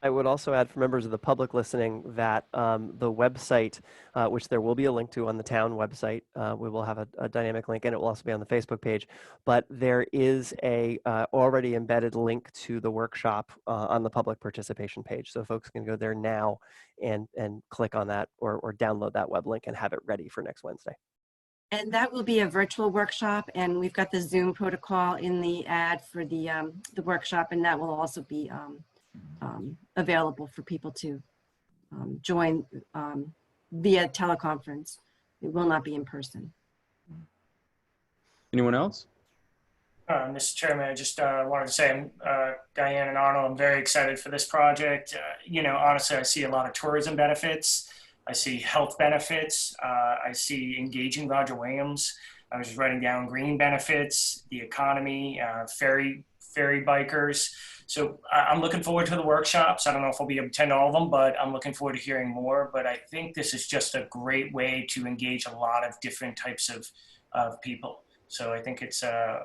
[SPEAKER 14] I would also add for members of the public listening that the website, which there will be a link to on the town website, we will have a dynamic link, and it will also be on the Facebook page, but there is a already embedded link to the workshop on the public participation page. So folks can go there now and click on that or download that web link and have it ready for next Wednesday.
[SPEAKER 15] And that will be a virtual workshop, and we've got the Zoom protocol in the ad for the workshop, and that will also be available for people to join via teleconference. It will not be in person.
[SPEAKER 2] Anyone else?
[SPEAKER 5] Mr. Chairman, I just wanted to say, Diane and Arnold, I'm very excited for this project. Honestly, I see a lot of tourism benefits. I see health benefits. I see engaging Roger Williams. I was just writing down green benefits, the economy, ferry bikers. So I'm looking forward to the workshops. I don't know if I'll be able to attend all of them, but I'm looking forward to hearing more. But I think this is just a great way to engage a lot of different types of people. So I think it's a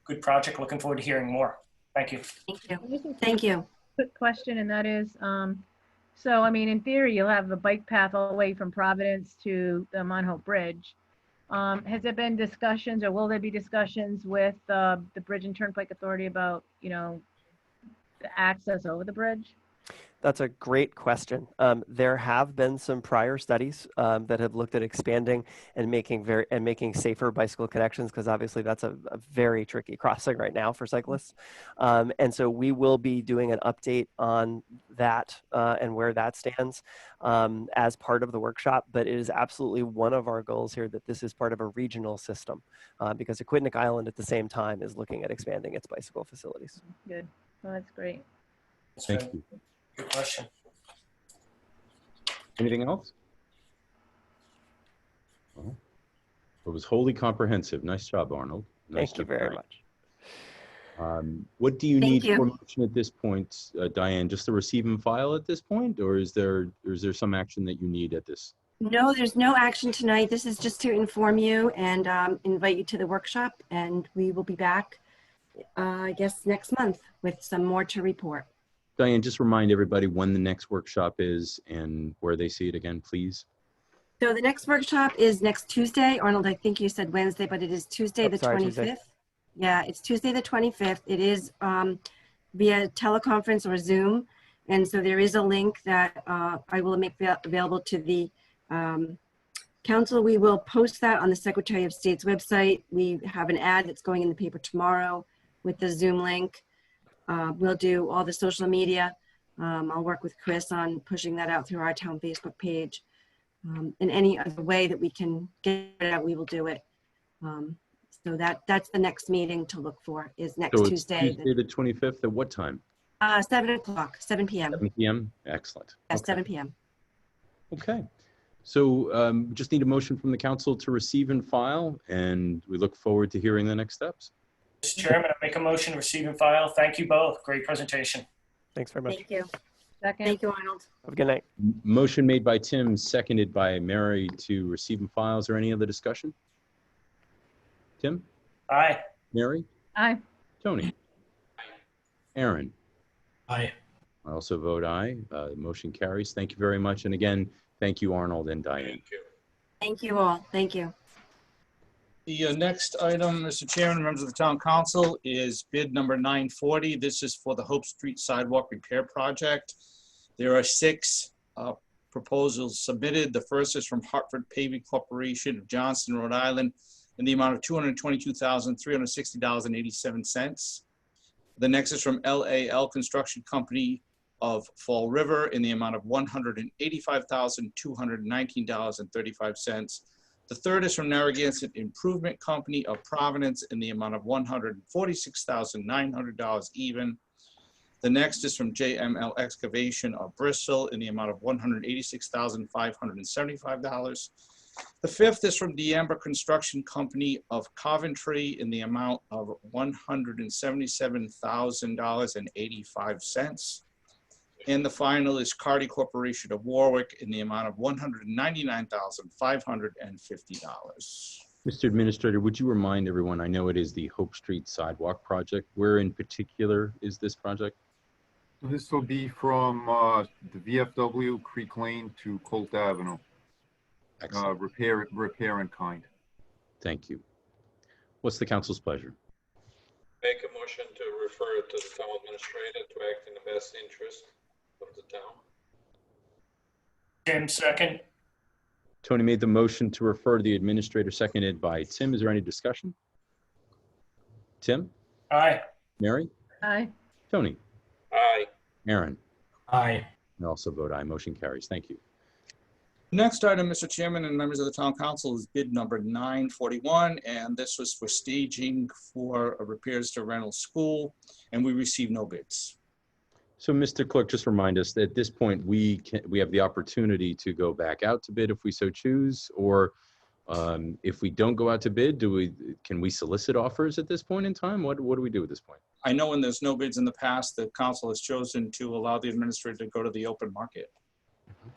[SPEAKER 5] good project. Looking forward to hearing more. Thank you.
[SPEAKER 15] Thank you. Thank you.
[SPEAKER 10] Quick question, and that is, so I mean, in theory, you'll have a bike path all the way from Providence to the Mount Hope Bridge. Has there been discussions, or will there be discussions with the Bridge and Turnpike Authority about, the access over the bridge?
[SPEAKER 14] That's a great question. There have been some prior studies that have looked at expanding and making safer bicycle connections, because obviously that's a very tricky crossing right now for cyclists. And so we will be doing an update on that and where that stands as part of the workshop. But it is absolutely one of our goals here that this is part of a regional system, because Aquidneck Island at the same time is looking at expanding its bicycle facilities.
[SPEAKER 10] Good. Well, that's great.
[SPEAKER 2] Thank you.
[SPEAKER 5] Good question.
[SPEAKER 2] Anything else? Well, it was wholly comprehensive. Nice job, Arnold. Nice
[SPEAKER 14] Thank you very much.
[SPEAKER 2] What do you
[SPEAKER 15] Thank
[SPEAKER 2] need
[SPEAKER 15] you.
[SPEAKER 2] for motion at this point, Diane? Just to receive and file at this point, or is there some action that you need at this?
[SPEAKER 15] No, there's no action tonight. This is just to inform you and invite you to the workshop, and we will be back, I guess, next month with some more to report.
[SPEAKER 2] Diane, just remind everybody when the next workshop is and where they see it again, please.
[SPEAKER 15] So the next workshop is next Tuesday. Arnold, I think you said Wednesday, but it is Tuesday the 25th.
[SPEAKER 14] Tuesday.
[SPEAKER 15] Yeah, it's Tuesday the 25th. It is via teleconference or Zoom. And so there is a link that I will make available to the council. We will post that on the Secretary of State's website. We have an ad that's going in the paper tomorrow with the Zoom link. We'll do all the social media. I'll work with Chris on pushing that out through our town Facebook page. In any other way that we can get it out, we will do it. So that's the next meeting to look for, is next
[SPEAKER 2] So it's
[SPEAKER 15] Tuesday.
[SPEAKER 2] Tuesday the 25th at what time?
[SPEAKER 15] 7 o'clock, 7 p.m.
[SPEAKER 2] 7 p.m. Excellent.
[SPEAKER 15] Yeah,
[SPEAKER 2] Okay.
[SPEAKER 15] 7 p.m.
[SPEAKER 2] Okay. So just need a motion from the council to receive and file, and we look forward to hearing the next steps.
[SPEAKER 5] Mr. Chairman, I make a motion to receive and file. Thank you both. Great presentation.
[SPEAKER 14] Thanks very much.
[SPEAKER 8] Thank you.
[SPEAKER 10] Second.
[SPEAKER 8] Thank you, Arnold.
[SPEAKER 14] Have a good night.
[SPEAKER 2] Motion made by Tim, seconded by Mary to receive and file. Is there any other discussion? Tim?
[SPEAKER 5] Aye.
[SPEAKER 2] Mary?
[SPEAKER 10] Aye.
[SPEAKER 2] Tony? Aaron?
[SPEAKER 6] Aye.
[SPEAKER 2] I also vote aye. The motion carries. Thank you very much. And again, thank you, Arnold and Diane.
[SPEAKER 4] Thank you.
[SPEAKER 15] Thank you all. Thank you.
[SPEAKER 1] The next item, Mr. Chairman, members of the Town Council, is bid number 940. This is for the Hope Street Sidewalk Repair Project. There are 6 proposals submitted. The first is from Hartford Paving Corporation of Johnston, Rhode Island, in the amount of $222,360.87. The next is from LAL Construction Company of Fall River in the amount of $185,219.35. The third is from Narragansett Improvement Company of Providence in the amount of $146,900 even. The next is from JML Excavation of Bristol in the amount of $186,575. The fifth is from D'Amber Construction Company of Coventry in the amount of $177,000.85. And the final is Carty Corporation of Warwick in the amount of $199,550.
[SPEAKER 2] Mr. Administrator, would you remind everyone, I know it is the Hope Street Sidewalk Project. Where in particular is this project?
[SPEAKER 9] This will be from the VFW Creek Lane to Colt Avenue.
[SPEAKER 2] Excellent.
[SPEAKER 9] Repair in kind.
[SPEAKER 2] Thank you. What's the council's pleasure?
[SPEAKER 4] Make a motion to refer it to the town administrator to act in the best interest of the town.
[SPEAKER 5] Tim, second.
[SPEAKER 2] Tony made the motion to refer to the administrator, seconded by Tim. Is there any discussion? Tim?
[SPEAKER 5] Aye.
[SPEAKER 2] Mary?
[SPEAKER 10] Aye.
[SPEAKER 2] Tony?
[SPEAKER 4] Aye.
[SPEAKER 2] Aaron?
[SPEAKER 6] Aye.
[SPEAKER 2] I also vote aye. Motion carries. Thank you.
[SPEAKER 1] Next item, Mr. Chairman and members of the Town Council, is bid number 941, and this was for staging for repairs to Reynolds School, and we received no bids.
[SPEAKER 2] So, Mr. Clerk, just remind us that at this point we have the opportunity to go back out to bid if we so choose, or if we don't go out to bid, can we solicit offers at this point in time? What do we do at this point?
[SPEAKER 1] I know when there's no bids in the past, the council has chosen to allow the administrator to go to the open market.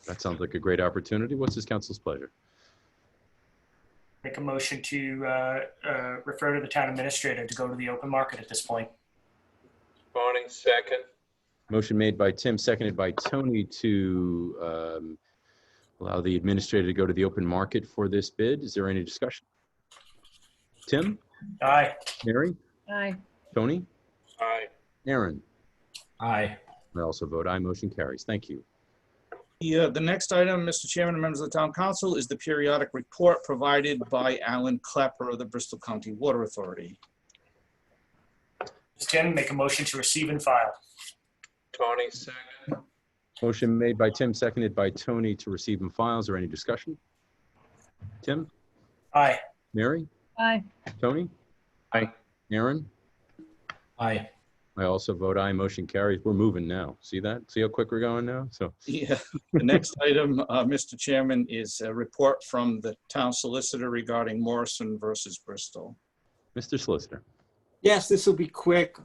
[SPEAKER 2] That sounds like a great opportunity. What's this council's pleasure?
[SPEAKER 5] Make a motion to refer to the town administrator to go to the open market at this point.
[SPEAKER 4] Barney, second.
[SPEAKER 2] Motion made by Tim, seconded by Tony to allow the administrator to go to the open market for this bid. Is there any discussion? Tim?
[SPEAKER 5] Aye.
[SPEAKER 2] Mary?
[SPEAKER 10] Aye.
[SPEAKER 2] Tony?
[SPEAKER 4] Aye.
[SPEAKER 2] Aaron?
[SPEAKER 6] Aye.
[SPEAKER 2] I also vote aye. Motion carries. Thank you.
[SPEAKER 1] The next item, Mr. Chairman and members of the Town Council, is the periodic report provided by Alan Klepper of the Bristol County Water Authority.
[SPEAKER 5] Tim, make a motion to receive and file.
[SPEAKER 4] Tony, second.
[SPEAKER 2] Motion made by Tim, seconded by Tony to receive and file. Is there any discussion? Tim?
[SPEAKER 5] Aye.
[SPEAKER 2] Mary?
[SPEAKER 10] Aye.
[SPEAKER 2] Tony?
[SPEAKER 4] Aye.
[SPEAKER 2] Aaron?
[SPEAKER 6] Aye.
[SPEAKER 2] I also vote aye. Motion carries. We're moving now. See that? See how quick we're going now? So
[SPEAKER 1] Yeah. The next item, Mr. Chairman, is a report from the town solicitor regarding Morrison versus Bristol.
[SPEAKER 2] Mr. Solicitor.
[SPEAKER 11] Yes, this will be quick.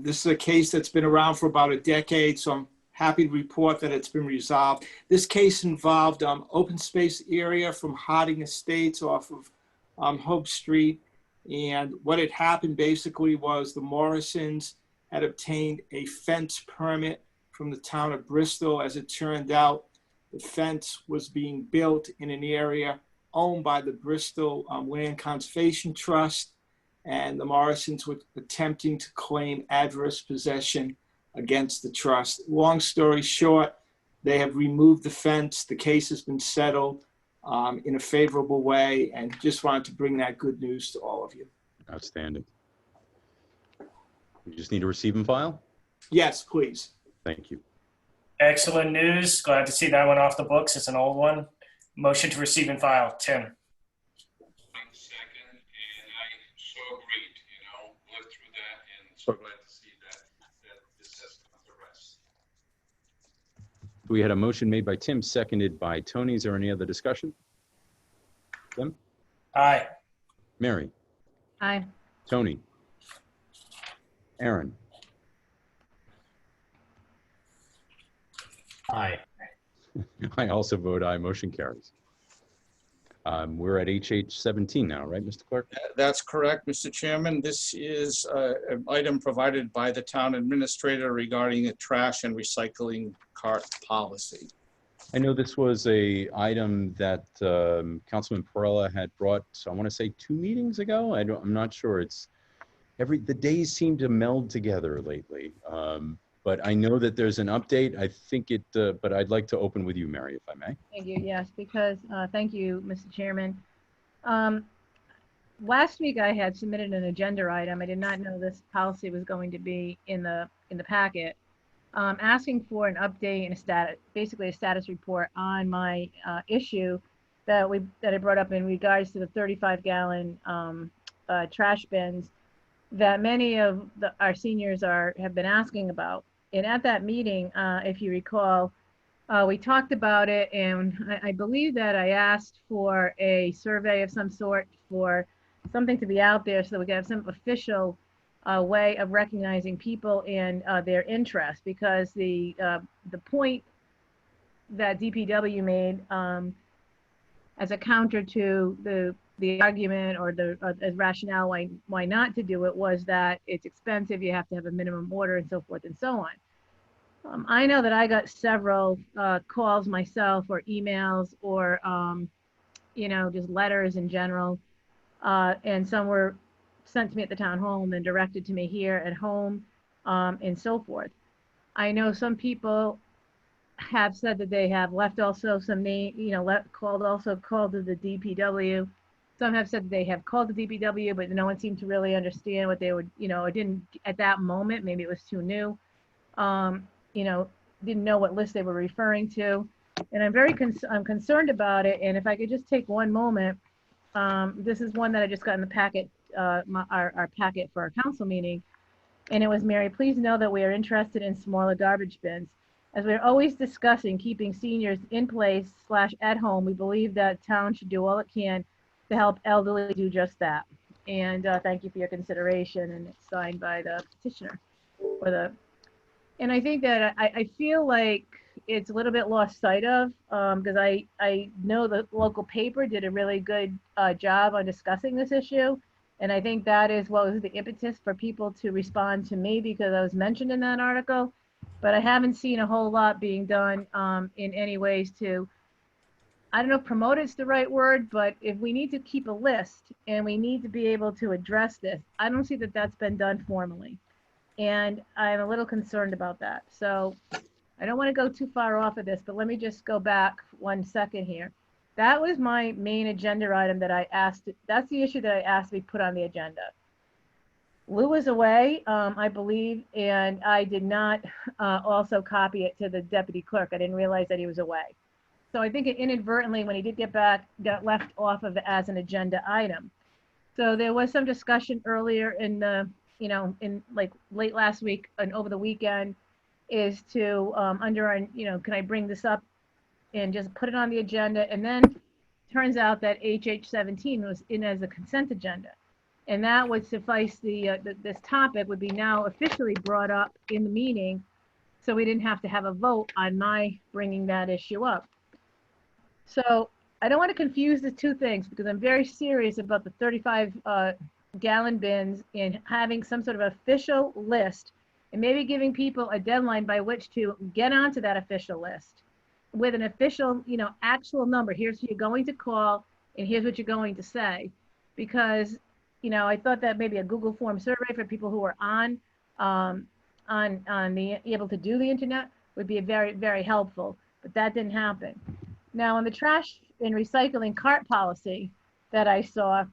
[SPEAKER 11] This is a case that's been around for about a decade, so I'm happy to report that it's been resolved. This case involved open space area from Harding Estates off of Hope Street. And what had happened basically was the Morrisons had obtained a fence permit from the town of Bristol. As it turned out, the fence was being built in an area owned by the Bristol Land Conservation Trust, and the Morrisons were attempting to claim adverse possession against the trust. Long story short, they have removed the fence. The case has been settled in a favorable way, and just wanted to bring that good news to all of you.
[SPEAKER 2] Outstanding. You just need to receive and file?
[SPEAKER 11] Yes, please.
[SPEAKER 2] Thank you.
[SPEAKER 5] Excellent news. Glad to see that one off the books. It's an old one. Motion to receive and file. Tim.
[SPEAKER 4] Second, and I so agreed, lived through that, and so glad to see that this has come to rest.
[SPEAKER 2] We had a motion made by Tim, seconded by Tony. Is there any other discussion? Tim?
[SPEAKER 5] Aye.
[SPEAKER 2] Mary?
[SPEAKER 10] Aye.
[SPEAKER 2] Tony? Aaron?
[SPEAKER 6] Aye.
[SPEAKER 2] I also vote aye. Motion carries. We're at HH 17 now, right, Mr. Clerk?
[SPEAKER 1] That's correct, Mr. Chairman. This is an item provided by the town administrator regarding a trash and recycling cart policy.
[SPEAKER 2] I know this was a item that Councilman Perella had brought, so I want to say 2 meetings ago. I'm not sure. The days seem to meld together lately. But I know that there's an update. I think but I'd like to open with you, Mary, if I may.
[SPEAKER 10] Thank you. Yes, because thank you, Mr. Chairman. Last week I had submitted an agenda item. I did not know this policy was going to be in the packet, asking for an update and basically a status report on my issue that I brought up in regards to the 35-gallon trash bins that many of our seniors have been asking about. And at that meeting, if you recall, we talked about it, and I believe that I asked for a survey of some sort, for something to be out there so that we could have some official way of recognizing people and their interest, because the point that DPW made as a counter to the argument or the rationale why not to do it was that it's expensive, you have to have a minimum order and so forth and so on. I know that I got several calls myself, or emails, or just letters in general, and some were sent to me at the town hall and then directed to me here at home, and so forth. I know some people have said that they have left also some name, called to the DPW. Some have said that they have called the DPW, but no one seemed to really understand what they would, it didn't at that moment, maybe it was too new, didn't know what list they were referring to. And I'm concerned about it. And if I could just take one moment, this is one that I just got in the packet, our packet for our council meeting. And it was, Mary, please know that we are interested in smaller garbage bins. As we're always discussing keeping seniors in place / at home, we believe that town should do all it can to help elderly do just that. And thank you for your consideration. And it's signed by the petitioner. And I think that I feel like it's a little bit lost sight of, because I know the local paper did a really good job on discussing this issue. And I think that is what was the impetus for people to respond to me, because I was mentioned in that article. But I haven't seen a whole lot being done in any ways to, I don't know if promote is the right word, but if we need to keep a list and we need to be able to address this, I don't see that that's been done formally. And I'm a little concerned about that. So I don't want to go too far off of this, but let me just go back 1 second here. That was my main agenda item that I asked. That's the issue that I asked to be put on the agenda. Lou was away, I believe, and I did not also copy it to the deputy clerk. I didn't realize that he was away. So I think it inadvertently, when he did get back, got left off of the as an agenda item. So there was some discussion earlier in the, in like late last week and over the weekend, is to under our, can I bring this up and just put it on the agenda? And then turns out that HH 17 was in as a consent agenda. And that would suffice this topic would be now officially brought up in the meeting, so we didn't have to have a vote on my bringing that issue up. So I don't want to confuse the two things, because I'm very serious about the 35-gallon bins and having some sort of official list, and maybe giving people a deadline by which to get onto that official list with an official, actual number. Here's who you're going to call, and here's what you're going to say. Because I thought that maybe a Google form survey for people who are able to do the internet would be very, very helpful, but that didn't happen. Now, on the trash and recycling cart policy that I saw,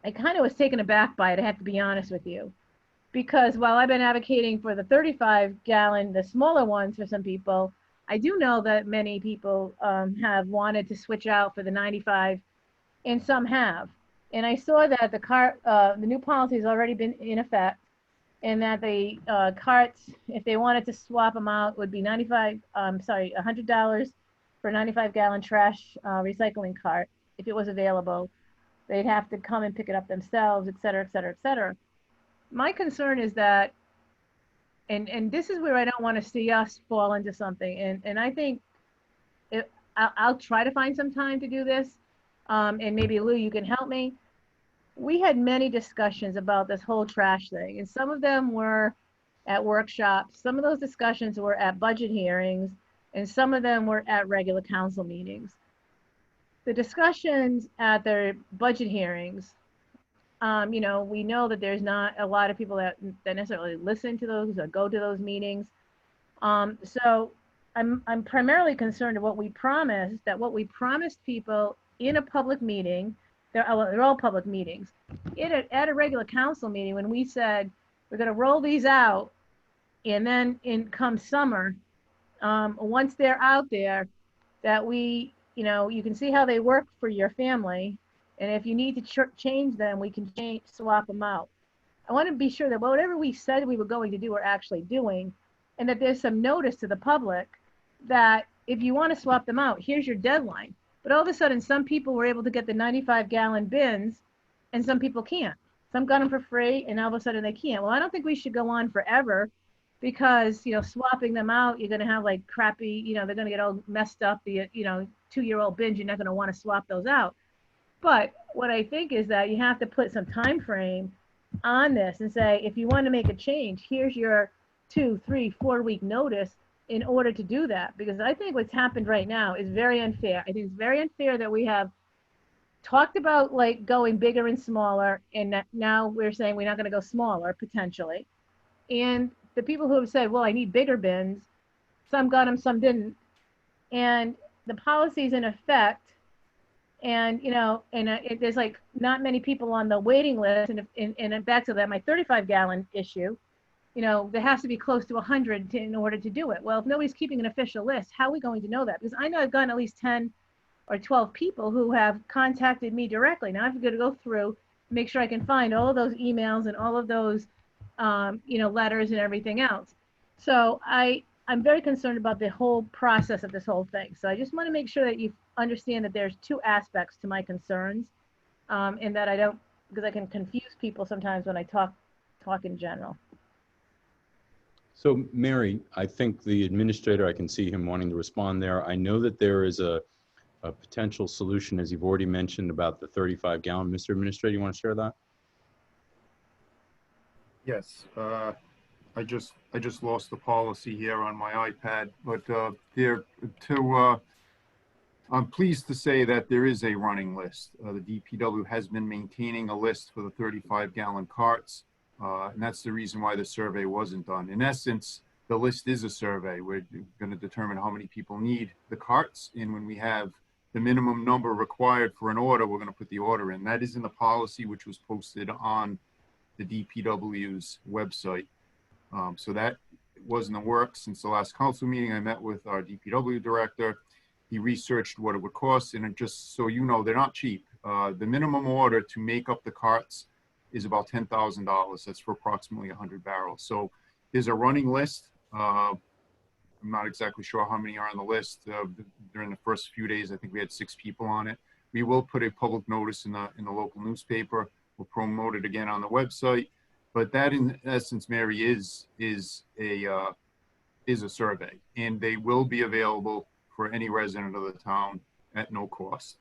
[SPEAKER 10] I kind of was taken aback by it, I have to be honest with you, because while I've been advocating for the 35-gallon, the smaller ones for some people, I do know that many people have wanted to switch out for the 95, and some have. And I saw that the new policy has already been in effect. and that the carts, if they wanted to swap them out, would be $100 for a 95-gallon trash recycling cart if it was available. They'd have to come and pick it up themselves, et cetera, et cetera, et cetera. My concern is that, and this is where I don't want to see us fall into something. And I think I'll try to find some time to do this. And maybe Lou, you can help me. We had many discussions about this whole trash thing, and some of them were at workshops. Some of those discussions were at budget hearings, and some of them were at regular council meetings. The discussions at the budget hearings, we know that there's not a lot of people that necessarily listen to those or go to those meetings. So I'm primarily concerned with what we promised people in a public meeting. They're all public meetings. At a regular council meeting, when we said we're going to roll these out, and then come summer, once they're out there, that you can see how they work for your family, and if you need to change them, we can swap them out. I want to be sure that whatever we said we were going to do, we're actually doing, and that there's some notice to the public that if you want to swap them out, here's your deadline. But all of a sudden, some people were able to get the 95-gallon bins, and some people can't. Some got them for free, and all of a sudden they can't. Well, I don't think we should go on forever, because swapping them out, you're going to have like crappy, they're going to get all messed up. The 2-year-old bins, you're not going to want to swap those out. But what I think is that you have to put some time frame on this and say, if you want to make a change, here's your 2, 3, 4 week notice in order to do that. Because I think what's happened right now is very unfair. I think it's very unfair that we have talked about like going bigger and smaller, and that now we're saying we're not going to go smaller potentially. And the people who have said, well, I need bigger bins, some got them, some didn't. And the policy's in effect, and there's like not many people on the waiting list. And back to that, my 35-gallon issue, there has to be close to 100 in order to do it. Well, if nobody's keeping an official list, how are we going to know that? Because I know I've gotten at least 10 or 12 people who have contacted me directly. Now I've got to go through, make sure I can find all of those emails and all of those, letters and everything else. So I'm very concerned about the whole process of this whole thing. So I just want to make sure that you understand that there's two aspects to my concerns, and that because I can confuse people sometimes when I talk in general.
[SPEAKER 2] So Mary, I think the administrator, I can see him wanting to respond there. I know that there is a potential solution, as you've already mentioned, about the 35-gallon. Mr. Administrator, you want to share that?
[SPEAKER 9] Yes, I just lost the policy here on my iPad, but I'm pleased to say that there is a running list. The DPW has been maintaining a list for the 35-gallon carts, and that's the reason why the survey wasn't done. In essence, the list is a survey. We're going to determine how many people need the carts, and when we have the minimum number required for an order, we're going to put the order in. That is in the policy, which was posted on the DPW's website. So that was in the works since the last council meeting. I met with our DPW director. He researched what it would cost, and just so you know, they're not cheap. The minimum order to make up the carts is about $10,000. That's for approximately 100 barrels. So there's a running list. I'm not exactly sure how many are on the list. During the first few days, I think we had 6 people on it. We will put a public notice in the local newspaper. We'll promote it again on the website. But that, in essence, Mary, is a survey, and they will be available for any resident of the town at no cost.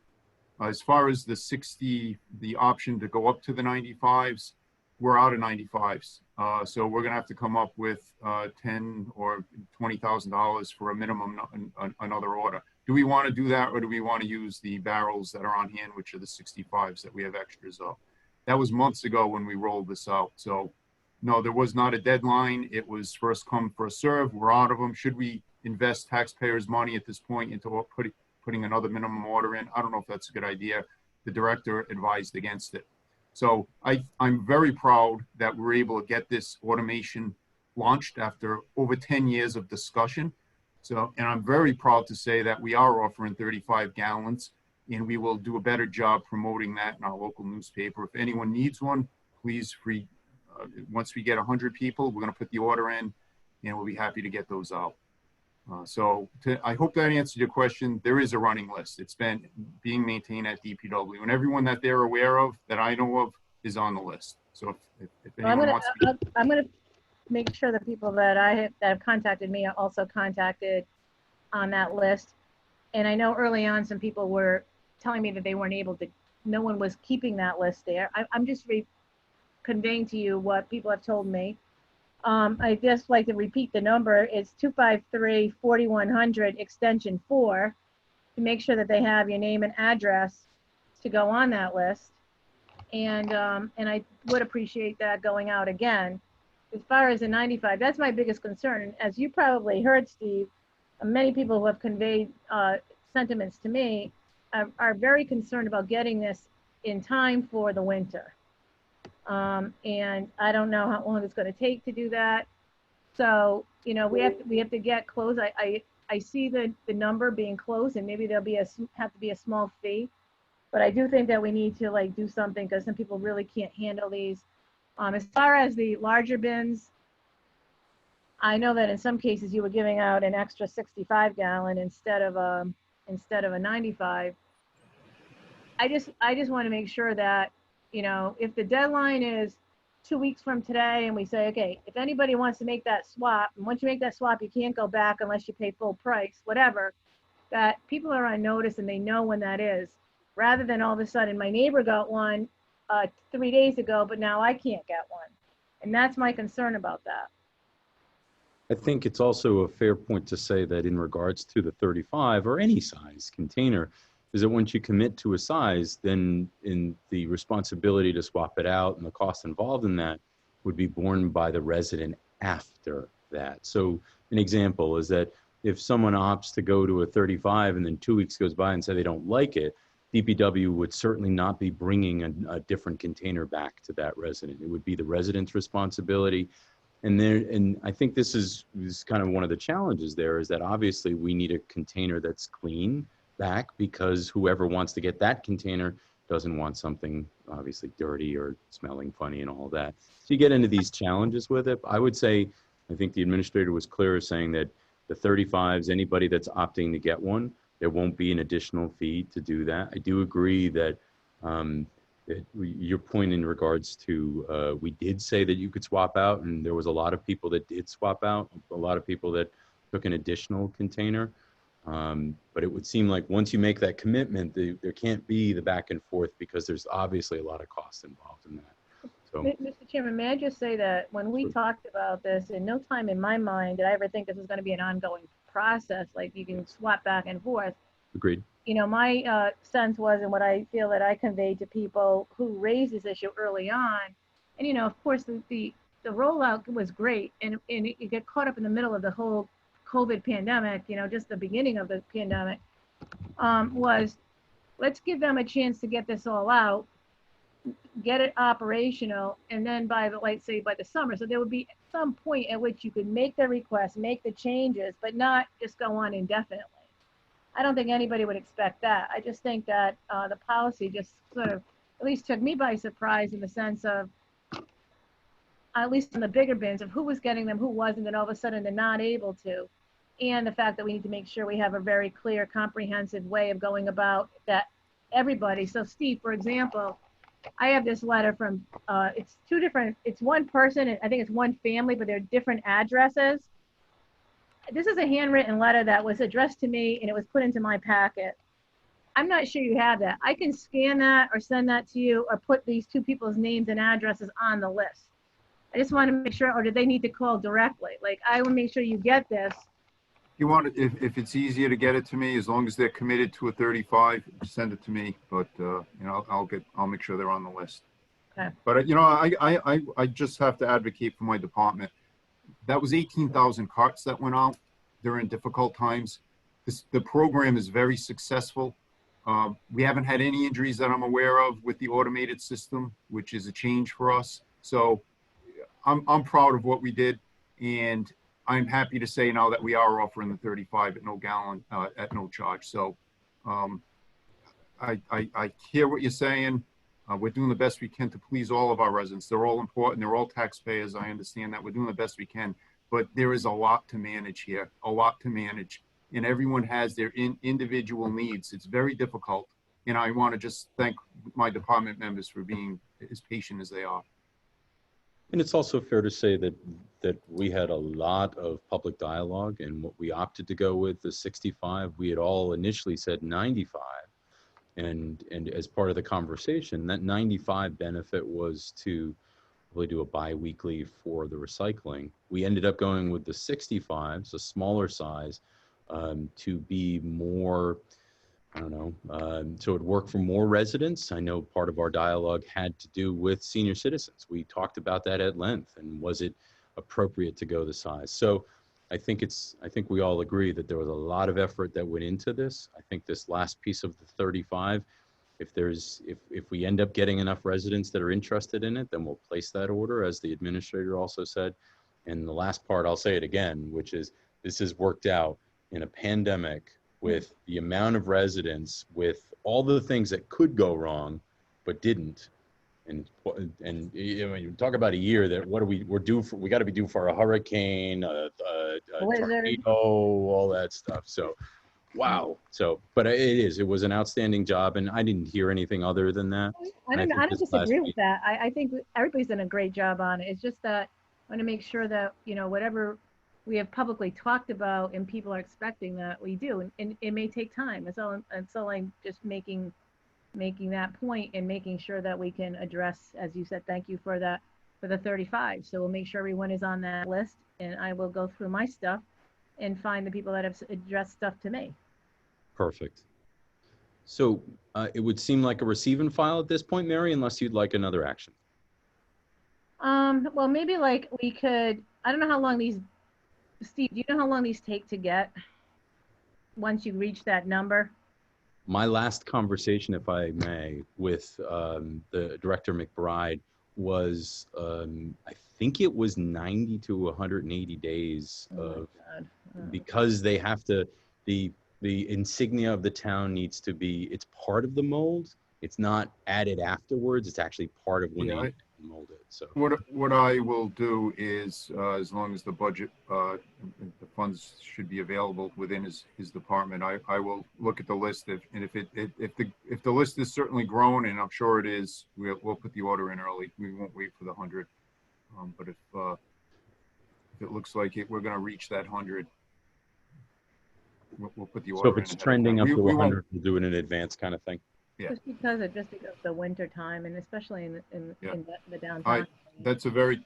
[SPEAKER 9] As far as the option to go up to the 95s, we're out of 95s. So we're going to have to come up with $10,000 or $20,000 for a minimum, another order. Do we want to do that, or do we want to use the barrels that are on hand, which are the 65s that we have extras of? That was months ago when we rolled this out. So no, there was not a deadline. It was first come, first serve. We're out of them. Should we invest taxpayers' money at this point into putting another minimum order in? I don't know if that's a good idea. The director advised against it. So I'm very proud that we're able to get this automation launched after over 10 years of discussion. So, and I'm very proud to say that we are offering 35 gallons, and we will do a better job promoting that in our local newspaper. If anyone needs one, please once we get 100 people, we're going to put the order in, and we'll be happy to get those out. I hope that answered your question. There is a running list. It's been being maintained at DPW, and everyone that they're aware of, that I know of, is on the list. So if anyone wants to...
[SPEAKER 10] I'm gonna make sure the people that have contacted me are also contacted on that list. And I know early on some people were telling me that they weren't able to, no one was keeping that list there. I'm just conveying to you what people have told me. I just like to repeat the number. It's 253-4100 extension 4 to make sure that they have your name and address to go on that list. And I would appreciate that going out again. As far as the 95, that's my biggest concern. And as you probably heard, Steve, many people who have conveyed sentiments to me are very concerned about getting this in time for the winter. And I don't know how long it's going to take to do that. So, you know, we have to get close. I see the number being close, and maybe there'll be have to be a small fee, but I do think that we need to like do something because some people really can't handle these. As far as the larger bins, I know that in some cases you were giving out an extra 65 gallon instead of a 95. I just want to make sure that, you know, if the deadline is 2 weeks from today and we say, okay, if anybody wants to make that swap, and once you make that swap, you can't go back unless you pay full price, whatever, that people are on notice and they know when that is, rather than all of a sudden my neighbor got one 3 days ago, but now I can't get one. And that's my concern about that.
[SPEAKER 2] I think it's also a fair point to say that in regards to the 35 or any size container, is that once you commit to a size, then in the responsibility to swap it out and the cost involved in that would be borne by the resident after that. So an example is that if someone opts to go to a 35 and then 2 weeks goes by and say they don't like it, DPW would certainly not be bringing a different container back to that resident. It would be the resident's responsibility. And I think this is kind of one of the challenges there, is that obviously we need a container that's clean back, because whoever wants to get that container doesn't want something obviously dirty or smelling funny and all that. So you get into these challenges with it. I would say, I think the administrator was clear saying that the 35s, anybody that's opting to get one, there won't be an additional fee to do that. I do agree that your point in regards to, we did say that you could swap out, and there was a lot of people that did swap out, a lot of people that took an additional container. But it would seem like once you make that commitment, there can't be the back and forth, because there's obviously a lot of costs involved in that. So,
[SPEAKER 10] Mr. Chairman, may I just say that when we talked about this, in no time in my mind did I ever think this was going to be an ongoing process, like you can swap back and forth.
[SPEAKER 2] agreed.
[SPEAKER 10] You know, my sense was, and what I feel that I conveyed to people who raised this issue early on, and you know, of course, the rollout was great, and it got caught up in the middle of the whole COVID pandemic, you know, just the beginning of the pandemic, was let's give them a chance to get this all out, get it operational, and then by the summer. So there would be some point at which you could make the request, make the changes, but not just go on indefinitely. I don't think anybody would expect that. I just think that the policy just sort of, at least took me by surprise, in the sense of, at least in the bigger bins, of who was getting them, who wasn't, and all of a sudden they're not able to. And the fact that we need to make sure we have a very clear, comprehensive way of going about that everybody. So Steve, for example, I have this letter from, it's one person, and I think it's one family, but they're different addresses. This is a handwritten letter that was addressed to me, and it was put into my packet. I'm not sure you have that. I can scan that or send that to you, or put these two people's names and addresses on the list. I just want to make sure, or do they need to call directly? Like, I will make sure you get this.
[SPEAKER 9] You want it, if it's easier to get it to me, as long as they're committed to a 35, send it to me. But you know, I'll make sure they're on the list.
[SPEAKER 10] Okay.
[SPEAKER 9] But you know, I just have to advocate for my department. That was 18,000 carts that went out during difficult times. The program is very successful. We haven't had any injuries that I'm aware of with the automated system, which is a change for us. So I'm proud of what we did, and I'm happy to say now that we are offering the 35 at no gallon, at no charge. So I hear what you're saying. We're doing the best we can to please all of our residents. They're all important. They're all taxpayers. I understand that. We're doing the best we can, but there is a lot to manage here, a lot to manage, and everyone has their individual needs. It's very difficult, and I want to just thank my department members for being as patient as they are.
[SPEAKER 2] And it's also fair to say that we had a lot of public dialogue, and what we opted to go with the 65. We had all initially said 95. And as part of the conversation, that 95 benefit was to really do a bi-weekly for the recycling. We ended up going with the 65s, a smaller size, to be more, I don't know, so it worked for more residents. I know part of our dialogue had to do with senior citizens. We talked about that at length, and was it appropriate to go the size? So I think we all agree that there was a lot of effort that went into this. I think this last piece of the 35, if we end up getting enough residents that are interested in it, then we'll place that order, as the administrator also said. And the last part, I'll say it again, which is this has worked out in a pandemic with the amount of residents, with all the things that could go wrong, but didn't. And you know, you talk about a year that we got to be due for a hurricane, a tornado, all that stuff. So, wow. So, but it was an outstanding job, and I didn't hear anything other than that.
[SPEAKER 10] I don't disagree with that. I think everybody's done a great job on it. It's just that I want to make sure that, you know, whatever we have publicly talked about and people are expecting, that we do, and it may take time. That's all I'm just making that point, and making sure that we can address, as you said, thank you for that, for the 35. So we'll make sure everyone is on that list, and I will go through my stuff and find the people that have addressed stuff to me.
[SPEAKER 2] Perfect. So it would seem like a receive and file at this point, Mary, unless you'd like another action.
[SPEAKER 10] Well, maybe like we could, I don't know how long these, Steve, do you know how long these take to get once you reach that number?
[SPEAKER 2] My last conversation, if I may, with the Director McBride was, I think it was 90 to 180 days of, because they have to, the insignia of the town needs to be, it's part of the mold. It's not added afterwards. It's actually part of when they mold it. So
[SPEAKER 9] what I will do is, as long as the budget, the funds should be available within his department, I will look at the list. If the list is certainly grown, and I'm sure it is, we'll put the order in early. We won't wait for the 100. But if it looks like we're going to reach that 100, we'll put the order in.
[SPEAKER 2] So if it's trending up to 100, we'll do it in advance, kind of thing.
[SPEAKER 9] Yeah.
[SPEAKER 10] Just because of the winter time, and especially in the downtown.
[SPEAKER 9] That's a very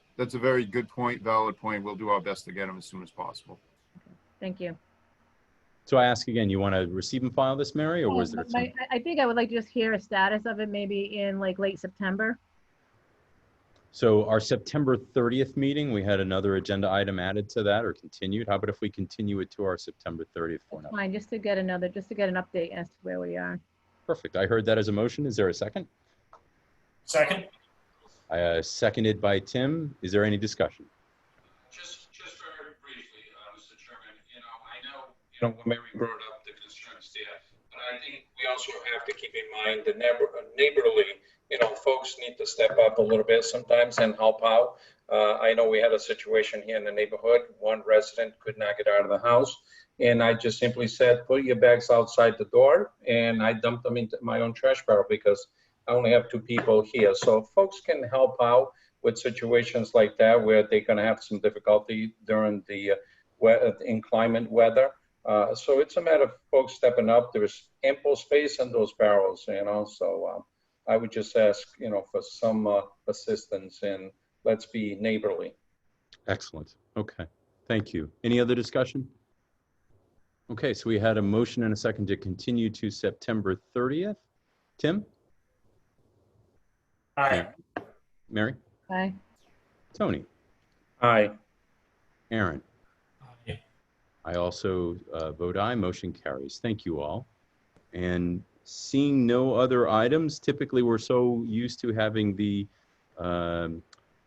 [SPEAKER 9] good point, valid point. We'll do our best to get them as soon as possible.
[SPEAKER 10] Okay. Thank you.
[SPEAKER 2] So I ask again, you want to receive and file this, Mary, or was there some...
[SPEAKER 10] I think I would like to just hear a status of it, maybe in like late September.
[SPEAKER 2] So our September 30th meeting, we had another agenda item added to that, or continued. How about if we continue it to our September 30th?
[SPEAKER 10] Fine, just to get an update as to where we are.
[SPEAKER 2] Perfect. I heard that as a motion. Is there a second?
[SPEAKER 5] Second.
[SPEAKER 2] Seconded by Tim. Is there any discussion?
[SPEAKER 4] Just very briefly, Mr. Chairman, I know, Mary brought up the concerns there, but I think we also have to keep in mind the neighborly, folks need to step up a little bit sometimes and help out. I know we had a situation here in the neighborhood. One resident could not get out of the house. And I just simply said, put your bags outside the door, and I dumped them into my own trash barrel because I only have 2 people here. So folks can help out with situations like that where they're going to have some difficulty during the inclement weather. So it's a matter of folks stepping up. There's ample space in those barrels, so I would just ask, for some assistance, and let's be neighborly.
[SPEAKER 2] Excellent. Okay. Thank you. Any other discussion? Okay, so we had a motion and a second to continue to September 30th. Tim?
[SPEAKER 5] Aye.
[SPEAKER 2] Mary?
[SPEAKER 10] Aye.
[SPEAKER 2] Tony?
[SPEAKER 4] Aye.
[SPEAKER 2] Aaron?
[SPEAKER 6] Aye.
[SPEAKER 2] I also vote aye. Motion carries. Thank you all. And seeing no other items, typically we're so used to having the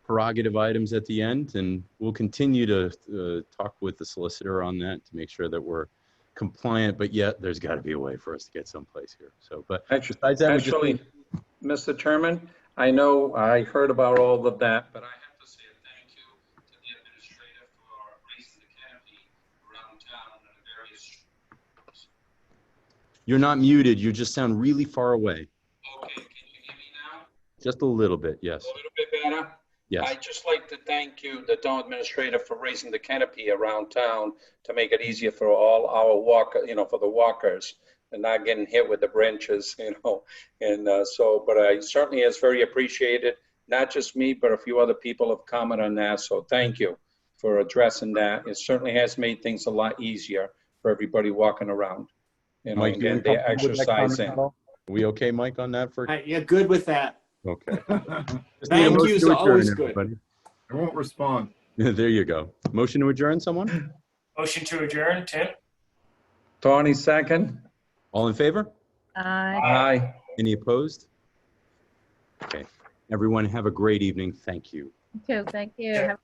[SPEAKER 2] prerogative items at the end, and we'll continue to talk with the solicitor on that to make sure that we're compliant, but yet there's got to be a way for us to get someplace here. So, but besides that,
[SPEAKER 4] Mr. Chairman, I know I heard about all of that, but I have to say a thank you to the administrator for raising the canopy around town and various.
[SPEAKER 2] You're not muted. You just sound really far away.
[SPEAKER 4] Okay, can you hear me now?
[SPEAKER 2] Just a little bit, yes.
[SPEAKER 4] A little bit better?
[SPEAKER 2] Yes.
[SPEAKER 4] I'd just like to thank you, the town administrator, for raising the canopy around town to make it easier for all our for the walkers and not getting hit with the branches, and but I certainly is very appreciated. Not just me, but a few other people have commented on that. So thank you for addressing that. It certainly has made things a lot easier for everybody walking around.
[SPEAKER 2] Mike,
[SPEAKER 4] And then they're exercising.
[SPEAKER 2] Are we okay, Mike, on that?
[SPEAKER 11] Yeah, good with that.
[SPEAKER 2] Okay.
[SPEAKER 11] Thank you is always good.
[SPEAKER 2] Everybody.
[SPEAKER 9] I won't respond.
[SPEAKER 2] There you go. Motion to adjourn, someone?
[SPEAKER 5] Motion to adjourn, Tim?
[SPEAKER 4] Tony, second.
[SPEAKER 2] All in favor?
[SPEAKER 4] Aye.
[SPEAKER 2] Any opposed? Okay. Everyone have a great evening. Thank you.
[SPEAKER 10] You too. Thank you. Have